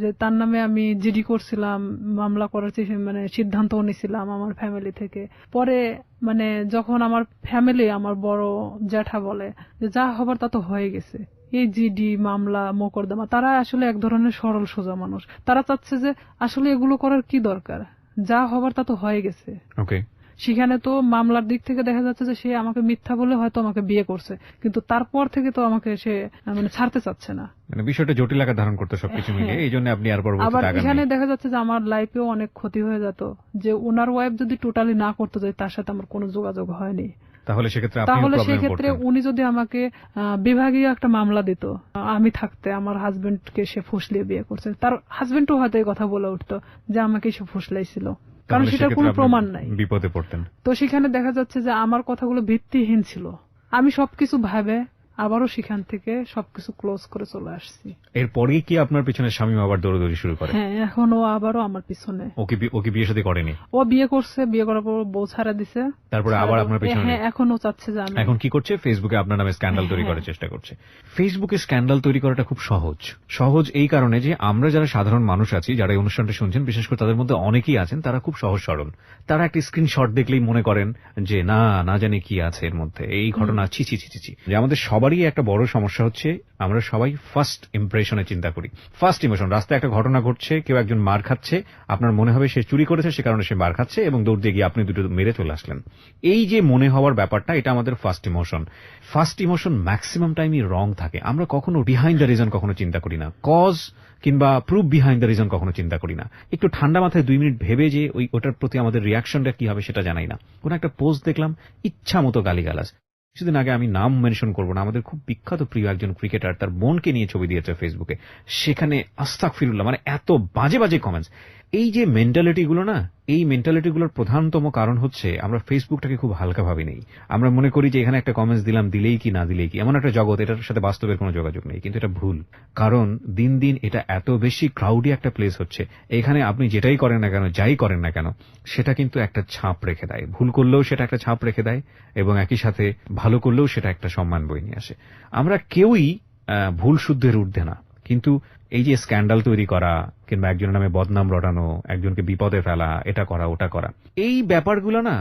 যে তার নামে আমি জিডি করছিলাম, মামলা করার মানে সিদ্ধান্তও নিছিলাম আমার ফ্যামিলি থেকে। পরে মানে যখন আমার ফ্যামিলি, আমার বড় জ্যাঠা বলে যে যা হবার তা তো হয়ে গেছে, এই জিডি মামলা মোকদ্দমা, তারা আসলে এক ধরনের সরল সোজা মানুষ, তারা চাচ্ছে যে আসলে এগুলো করার কি দরকার, যা হবার তা তো হয়ে গেছে। ওকে। সেখানে তো মামলার দিক থেকে দেখা যাচ্ছে যে সে আমাকে মিথ্যা বলে হয়তো আমাকে বিয়ে করছে, কিন্তু তারপর থেকে তো আমাকে সে মানে ছাড়তে চাচ্ছে না। মানে বিষয়টা জটিল আকার ধারণ করতে সবকিছু মিলে, এই জন্য আপনি আর আবার পরবর্তীতে আগান এখানে নাই। দেখা যাচ্ছে যে আমার লাইফেও অনেক ক্ষতি হয়ে যেত, যে ওনার ওয়াইফ যদি টোটালি না করতে যায়, তার সাথে আমার কোনো যোগাযোগ হয়নি, তাহলে সেক্ষেত্রে আপনি তাহলে প্রবলেমে সেক্ষেত্রে পড়তেন। উনি যদি আমাকে বিভাগীয় একটা মামলা দিত, আমি থাকতে আমার হাজবেন্ডকে সে ফুসলিয়ে বিয়ে করছে, তার হাজবেন্ডও হয়তো এই কথা বলে উঠতো যে আমাকে সে ফুসলাইছিল, কারণ তাহলে সেটার সেক্ষেত্রে কোনো আপনি প্রমাণ নাই। বিপদে পড়তেন। তো সেখানে দেখা যাচ্ছে যে আমার কথাগুলো ভিত্তিহীন ছিল, আমি সবকিছু ভাবে আবারও সেখান থেকে সবকিছু ক্লোজ করে চলে আসছি। এরপরেই কি আপনার পিছনে শামীম আবার দৌড়াদৌড়ি শুরু করে? হ্যাঁ, এখন ও আবারও আমার পিছনে। ওকে বিয়ে শাদী করেনি? ও বিয়ে করছে, বিয়ে করার পর বউ ছাড়া দিছে, তারপরে আবার আপনার পিছনে? হ্যাঁ, এখন ও চাচ্ছে যে আমি। এখন কি করছে? ফেসবুকে আপনার নামে স্ক্যান্ডাল তৈরি করার চেষ্টা করছে। ফেসবুকে স্ক্যান্ডাল তৈরি করাটা খুব সহজ এই কারণে যে আমরা যারা সাধারণ মানুষ আছি, যারা এই অনুষ্ঠানটা শুনছেন, বিশেষ করে তাদের মধ্যে অনেকেই আছেন তারা খুব সহজ সরল। তারা একটা স্ক্রিনশট দেখলেই মনে করেন যে না জানি কি আছে এর মধ্যে, এই ঘটনা ছি ছি ছি ছি। যে আমাদের সবারই একটা বড় সমস্যা হচ্ছে, আমরা সবাই ফার্স্ট ইমপ্রেশনে চিন্তা করি। ফার্স্ট ইমোশন, রাস্তায় একটা ঘটনা ঘটছে, কেউ একজন মার খাচ্ছে, আপনার মনে হবে সে চুরি করেছে, সে কারণে সে মার খাচ্ছে, এবং দৌড় দিয়ে গিয়ে আপনি দুটো মেরে চলে আসলেন। এই যে মনে হওয়ার ব্যাপারটা, এটা আমাদের ফার্স্ট ইমোশন ম্যাক্সিমাম টাইমই রং থাকে। আমরা কখনো বিহাইন্ড দ্য রিজন কখনো চিন্তা করি না, কজ কিংবা প্রুফ বিহাইন্ড দ্য রিজন কখনো চিন্তা করি না। একটু ঠান্ডা মাথায় 2 মিনিট ভেবে যে ওটার প্রতি আমাদের রিয়াকশনটা কি হবে সেটা জানাই না। কোন একটা পোস্ট দেখলাম, ইচ্ছা মতো গালিগালাজ। কিছুদিন আগে, আমি নাম মেনশন করবো না, আমাদের খুব বিখ্যাত প্রিয় একজন ক্রিকেটার তার বোনকে নিয়ে ছবি দিয়েছে ফেসবুকে, সেখানে আস্তাগফিরুল্লাহ, মানে এত বাজে কমেন্টস। এই যে মেন্টালিটি গুলো না, এই মেন্টালিটি গুলোর প্রধানতম কারণ হচ্ছে আমরা ফেসবুকটাকে খুব হালকা ভাবে নেই। আমরা মনে করি যে এখানে একটা কমেন্টস দিলাম, দিলেই কি না দিলেই কি, এমন একটা জগৎ, এটার সাথে বাস্তবের কোনো যোগাযোগ নেই। কিন্তু এটা ভুল, কারণ দিন দিন এটা এত বেশি ক্রাউডি একটা প্লেস হচ্ছে, এখানে আপনি যেটাই করেন না কেন, যাই করেন না কেন, সেটা কিন্তু একটা ছাপ রেখে দেয়। ভুল করলেও সেটা একটা ছাপ রেখে দেয়, এবং একই সাথে ভালো করলেও সেটা একটা সম্মান বয়ে নিয়ে আসে। আমরা কেউই ভুল শুদ্ধের ঊর্ধ্বে না, কিন্তু এই যে স্ক্যান্ডাল তৈরি করা কিংবা একজনের নামে বদনাম রটানো, একজনকে বিপদে ফেলা, এটা করা ওটা করা, এই ব্যাপারগুলো না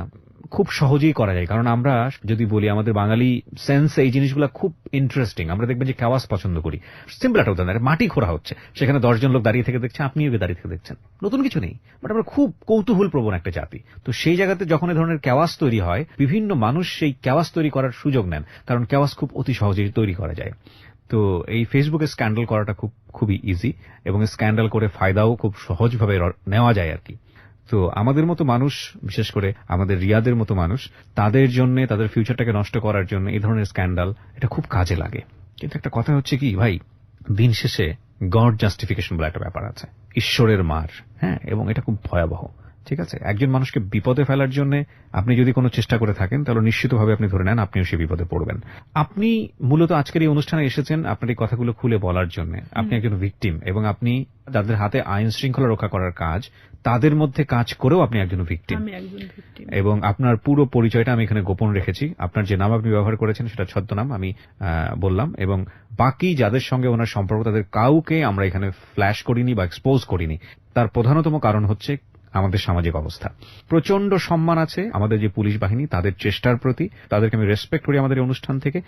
খুব সহজেই করা যায়। কারণ আমরা যদি বলি, আমাদের বাঙালি সেন্স এই জিনিসগুলো খুব ইন্টারেস্টিং। আমরা দেখবেন যে কেওয়াস পছন্দ করি। সিম্পল একটা উদাহরণ, মাটি খোঁড়া হচ্ছে, সেখানে 10 জন লোক দাঁড়িয়ে থেকে দেখছে, আপনিও দাঁড়িয়ে থেকে দেখছেন, নতুন কিছু নেই, বাট আমরা খুব কৌতূহল প্রবণ একটা জাতি। তো সেই জায়গাতে যখন এই ধরনের কেওয়াস তৈরি হয়, বিভিন্ন মানুষ সেই কেওয়াস তৈরি করার সুযোগ নেন, কারণ কেওয়াস খুব অতি সহজেই তৈরি করা যায়। তো এই ফেসবুকে স্ক্যান্ডাল করাটা খুবই ইজি, এবং স্ক্যান্ডাল করে ফায়দাও খুব সহজভাবে নেওয়া যায় আর কি। তো আমাদের মতো মানুষ, বিশেষ করে আমাদের রিয়াদের মতো মানুষ, তাদের জন্য, তাদের ফিউচারটাকে নষ্ট করার জন্য এই ধরনের স্ক্যান্ডাল এটা খুব কাজে লাগে। কিন্তু একটা কথা হচ্ছে কি ভাই, দিন শেষে গড জাস্টিফিকেশন বলে একটা ব্যাপার আছে, ঈশ্বরের মার, হ্যাঁ, এবং এটা খুব ভয়াবহ। ঠিক আছে, একজন মানুষকে বিপদে ফেলার জন্য আপনি যদি কোনো চেষ্টা করে থাকেন, তাহলে নিশ্চিতভাবে আপনি ধরে নেন আপনিও সে বিপদে পড়বেন। আপনি মূলত আজকের এই অনুষ্ঠানে এসেছেন আপনার এই কথাগুলো খুলে বলার জন্য। আপনি একজন ভিকটিম, এবং আপনি যাদের হাতে আইন শৃঙ্খলা রক্ষা করার কাজ, তাদের মধ্যে কাজ করেও আপনি একজন ভিকটিম। এবং আপনার পুরো পরিচয়টা আমি এখানে গোপন রেখেছি। আপনার যে নাম আপনি ব্যবহার করেছেন সেটা ছদ্মনাম আমি বললাম, এবং বাকি যাদের সঙ্গে ওনার সম্পর্ক, তাদের কাউকে আমরা এখানে ফ্ল্যাশ করিনি বা এক্সপোজ করিনি। তার প্রধানতম কারণ হচ্ছে আমাদের সামাজিক অবস্থা। প্রচন্ড সম্মান আছে আমাদের যে পুলিশ বাহিনী, তাদের চেষ্টার প্রতি, তাদেরকে আমি রেসপেক্ট করি আমাদের এই অনুষ্ঠান থেকে।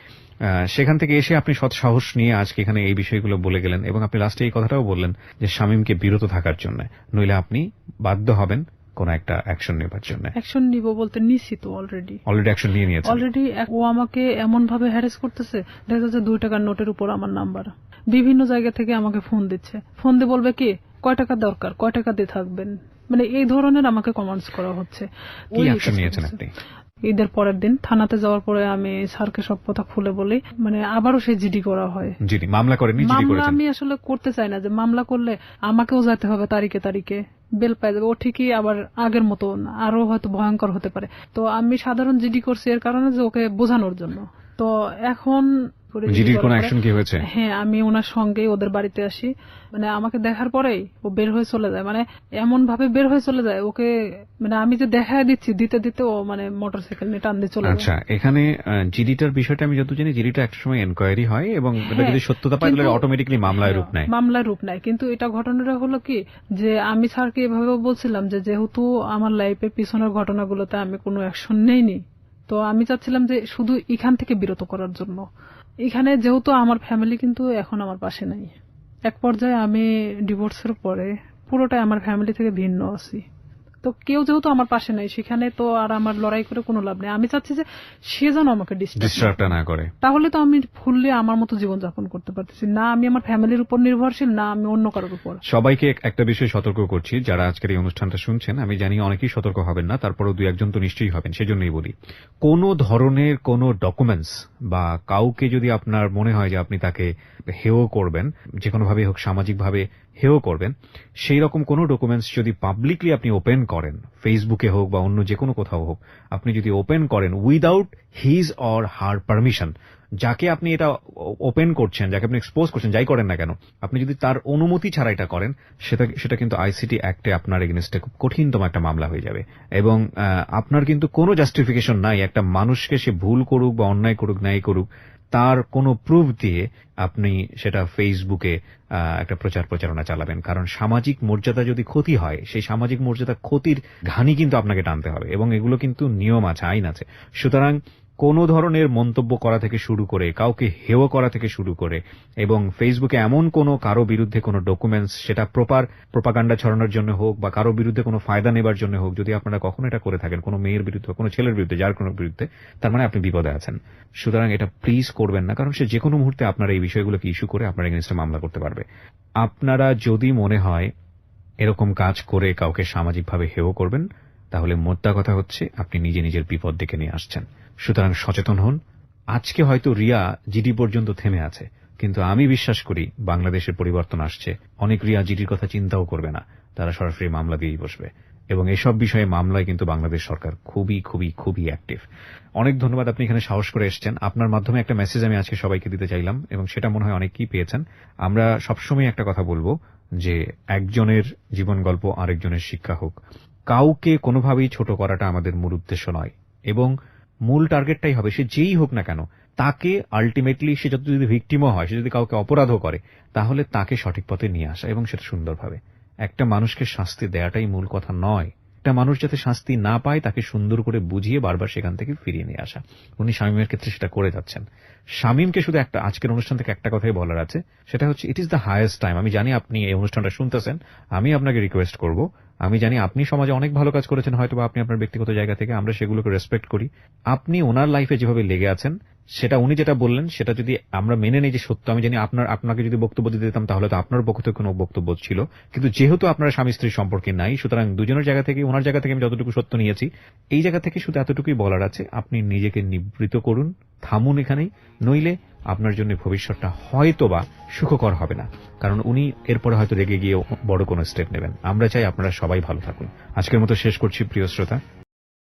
সেখান থেকে এসে আপনি সৎ সাহস নিয়ে আজকে এখানে এই বিষয়গুলো বলে গেলেন, এবং আপনি লাস্টে এই কথাটাও বললেন যে শামীমকে বিরত থাকার জন্য, নইলে আপনি বাধ্য হবেন কোন একটা অ্যাকশন নেবার জন্য। অ্যাকশন নিব বলতে নিছি তো, অলরেডি অ্যাকশন নিয়ে নিয়েছে। অলরেডি ও আমাকে এমন ভাবে হ্যারাস করতেছে, দেখা যাচ্ছে 2 টাকার নোটের উপর আমার নাম্বার, বিভিন্ন জায়গা থেকে আমাকে ফোন দিচ্ছে। ফোন দিয়ে বলবে কি, কয় টাকা দরকার, কয় টাকা দিয়ে থাকবেন, মানে এই ধরনের আমাকে কমেন্টস করা হচ্ছে। কি অ্যাকশন নিয়েছেন আপনি? ঈদের পরের দিন থানাতে যাওয়ার পরে আমি স্যারকে সব কথা খুলে বলি, মানে আবারও সেই জিডি করা হয়। জিডি মামলা করেননি? জিডি মামলা করেছেন? আমি আসলে করতে চাই না, যে মামলা করলে আমাকেও যেতে হবে তারিখে তারিখে, বেল পাই যাবে। ও ঠিকই আবার আগের মতো আরো হয়তো ভয়ঙ্কর হতে পারে। তো আমি সাধারণ জিডি করছি এর কারণে যে ওকে বোঝানোর জন্য। তো এখন জিডির কোন অ্যাকশন কি হয়েছে? হ্যাঁ, আমি ওনার সঙ্গে ওদের বাড়িতে আসি, মানে আমাকে দেখার পরেই ও বের হয়ে চলে যায়, মানে এমন ভাবে বের হয়ে চলে যায়, ওকে মানে আমি যে দেখা দিচ্ছি দিতে দিতে ও মানে মোটরসাইকেল নিয়ে টান দিয়ে চলে যায়। আচ্ছা, এখানে জিডিটার বিষয়টা আমি যত জানি, জিডিটা একটা সময় এনকোয়ারি হয়, এবং এটা যদি সত্যতা পায় তাহলে অটোমেটিক্যালি মামলায় রূপ নেয়। মামলায় রূপ নেয়। কিন্তু এটা ঘটনাটা হলো কি, যে আমি স্যারকে এভাবে বলছিলাম যে যেহেতু আমার লাইফের পিছনের ঘটনাগুলোতে আমি কোনো অ্যাকশন নেইনি, তো আমি চাচ্ছিলাম যে শুধু এখান থেকে বিরত করার জন্য। এখানে যেহেতু আমার ফ্যামিলি কিন্তু এখন আমার পাশে নাই, এক পর্যায়ে আমি ডিভোর্সের পরে পুরোটাই আমার ফ্যামিলি থেকে ভিন্ন আছি। তো কেউ যেহেতু আমার পাশে নাই, সেখানে তো আর আমার লড়াই করে কোনো লাভ নেই। আমি চাচ্ছি যে সে যেন আমাকে ডিস্টার্ব না করে, তাহলে তো আমি ফুললি আমার মতো জীবনযাপন করতে পারতেছি না। আমি আমার ফ্যামিলির উপর নির্ভরশীল না, আমি অন্য কারোর উপর। সবাইকে একটা বিষয় সতর্ক করছি, যারা আজকের এই অনুষ্ঠানটা শুনছেন, আমি জানি অনেকেই সতর্ক হবেন না, তারপরেও 2-1 তো নিশ্চয়ই হবেন। সেজন্যই বলি, কোন ধরনের কোন ডকুমেন্টস বা কাউকে যদি আপনার মনে হয় যে আপনি তাকে হেয় করবেন, যে কোনোভাবে হোক, সামাজিকভাবে হেয় করবেন, সেই রকম কোন ডকুমেন্টস যদি পাবলিকলি আপনি ওপেন করেন, ফেসবুকে হোক বা অন্য যে কোনো কোথাও হোক, আপনি যদি ওপেন করেন without his or her permission, যাকে আপনি এটা ওপেন করছেন, যাকে আপনি এক্সপোজ করছেন, যাই করেন না কেন, আপনি যদি তার অনুমতি ছাড়া এটা করেন, সেটা কিন্তু আইসিটি অ্যাক্টে আপনার এগেইনস্টে খুব কঠিনতম একটা মামলা হয়ে যাবে। এবং আপনার কিন্তু কোনো জাস্টিফিকেশন নাই একটা মানুষকে, সে ভুল করুক বা অন্যায় করুক, ন্যায় করুক, তার কোনো প্রুফ দিয়ে আপনি সেটা ফেসবুকে একটা প্রচারণা চালাবেন। কারণ সামাজিক মর্যাদা যদি ক্ষতি হয়, সেই সামাজিক মর্যাদা ক্ষতির ঘানি কিন্তু আপনাকে টানতে হবে, এবং এগুলো কিন্তু নিয়ম আছে, আইন আছে। সুতরাং কোনো ধরনের মন্তব্য করা থেকে শুরু করে, কাউকে হেয় করা থেকে শুরু করে, এবং ফেসবুকে এমন কোনো কারো বিরুদ্ধে কোনো ডকুমেন্টস, সেটা প্রোপাগান্ডা ছড়ানোর জন্য হোক বা কারো বিরুদ্ধে কোনো ফায়দা নেবার জন্য হোক, যদি আপনারা কখনো এটা করে থাকেন কোনো মেয়ের বিরুদ্ধে, কোনো ছেলের বিরুদ্ধে, যার কোনো বিরুদ্ধে, তার মানে আপনি বিপদে আছেন। সুতরাং এটা প্লিজ করবেন না, কারণ সে যে কোনো মুহূর্তে আপনার এই বিষয়গুলোকে ইস্যু করে আপনার এগেইনস্টে মামলা করতে পারবে। আপনারা যদি মনে হয় এরকম কাজ করে কাউকে সামাজিকভাবে হেয় করবেন, তাহলে মোদ্দা কথা হচ্ছে আপনি নিজে নিজের বিপদ ডেকে নিয়ে আসছেন। সুতরাং সচেতন হন। আজকে হয়তো রিয়া জিডি পর্যন্ত থেমে আছে, কিন্তু আমি বিশ্বাস করি বাংলাদেশের পরিবর্তন আসছে, অনেক রিয়া জিডির কথা চিন্তাও করবে না, তারা সরাসরি মামলা দিয়েই বসবে, এবং এসব বিষয়ে মামলায় কিন্তু বাংলাদেশ সরকার খুবই খুবই খুবই অ্যাক্টিভ। অনেক ধন্যবাদ, আপনি এখানে সাহস করে এসেছেন। আপনার মাধ্যমে একটা মেসেজ আমি আজকে সবাইকে দিতে চাইলাম, এবং সেটা মনে হয় অনেকেই পেয়েছেন। আমরা সবসময় একটা কথা বলবো যে একজনের জীবন গল্প আরেকজনের শিক্ষা হোক। কাউকে কোনোভাবেই ছোট করাটা আমাদের মূল উদ্দেশ্য নয়, এবং মূল টার্গেটটাই হবে সে যেই হোক না কেন, তাকে আলটিমেটলি সে যদি ভিকটিমও হয়, সে যদি কাউকে অপরাধও করে, তাহলে তাকে সঠিক পথে নিয়ে আসা এবং সেটা সুন্দরভাবে। একটা মানুষকে শাস্তি দেওয়াটাই মূল কথা নয়, একটা মানুষ যাতে শাস্তি না পায় তাকে সুন্দর করে বুঝিয়ে বারবার সেখান থেকে ফিরিয়ে নিয়ে আসা। উনি শামীমের ক্ষেত্রে সেটা করে যাচ্ছেন। শামীমকে শুধু একটা আজকের অনুষ্ঠান থেকে একটা কথাই বলার আছে, সেটা হচ্ছে it is the highest time. আমি জানি আপনি এই অনুষ্ঠানটা শুনতেছেন, আমি আপনাকে রিকোয়েস্ট করব, আমি জানি আপনি সমাজে অনেক ভালো কাজ করেছেন, হয়তো বা আপনি আপনার ব্যক্তিগত জায়গা থেকে, আমরা সেগুলোকে রেসপেক্ট করি। আপনি ওনার লাইফে যেভাবে লেগে আছেন, সেটা উনি যেটা বললেন সেটা যদি আমরা মেনে নেই যে সত্য, আমি জানি আপনাকে যদি বক্তব্য দিতে দিতাম তাহলে তো আপনার পক্ষ থেকে কোনো বক্তব্য ছিল, কিন্তু যেহেতু আপনারা স্বামী স্ত্রীর সম্পর্কে নাই, সুতরাং দুজনের জায়গা থেকে, ওনার জায়গা থেকে আমি যতটুকু সত্য নিয়েছি, এই জায়গা থেকে শুধু এতটুকুই বলার আছে, আপনি নিজেকে নিবৃত করুন, থামুন এখানেই, নইলে আপনার জন্য ভবিষ্যৎটা হয়তোবা সুখকর হবে না, কারণ উনি এরপরে হয়তো রেগে গিয়ে বড় কোনো স্টেপ নেবেন। আমরা চাই আপনারা সবাই ভালো থাকুন। আজকের মতো শেষ করছি প্রিয় শ্রোতা।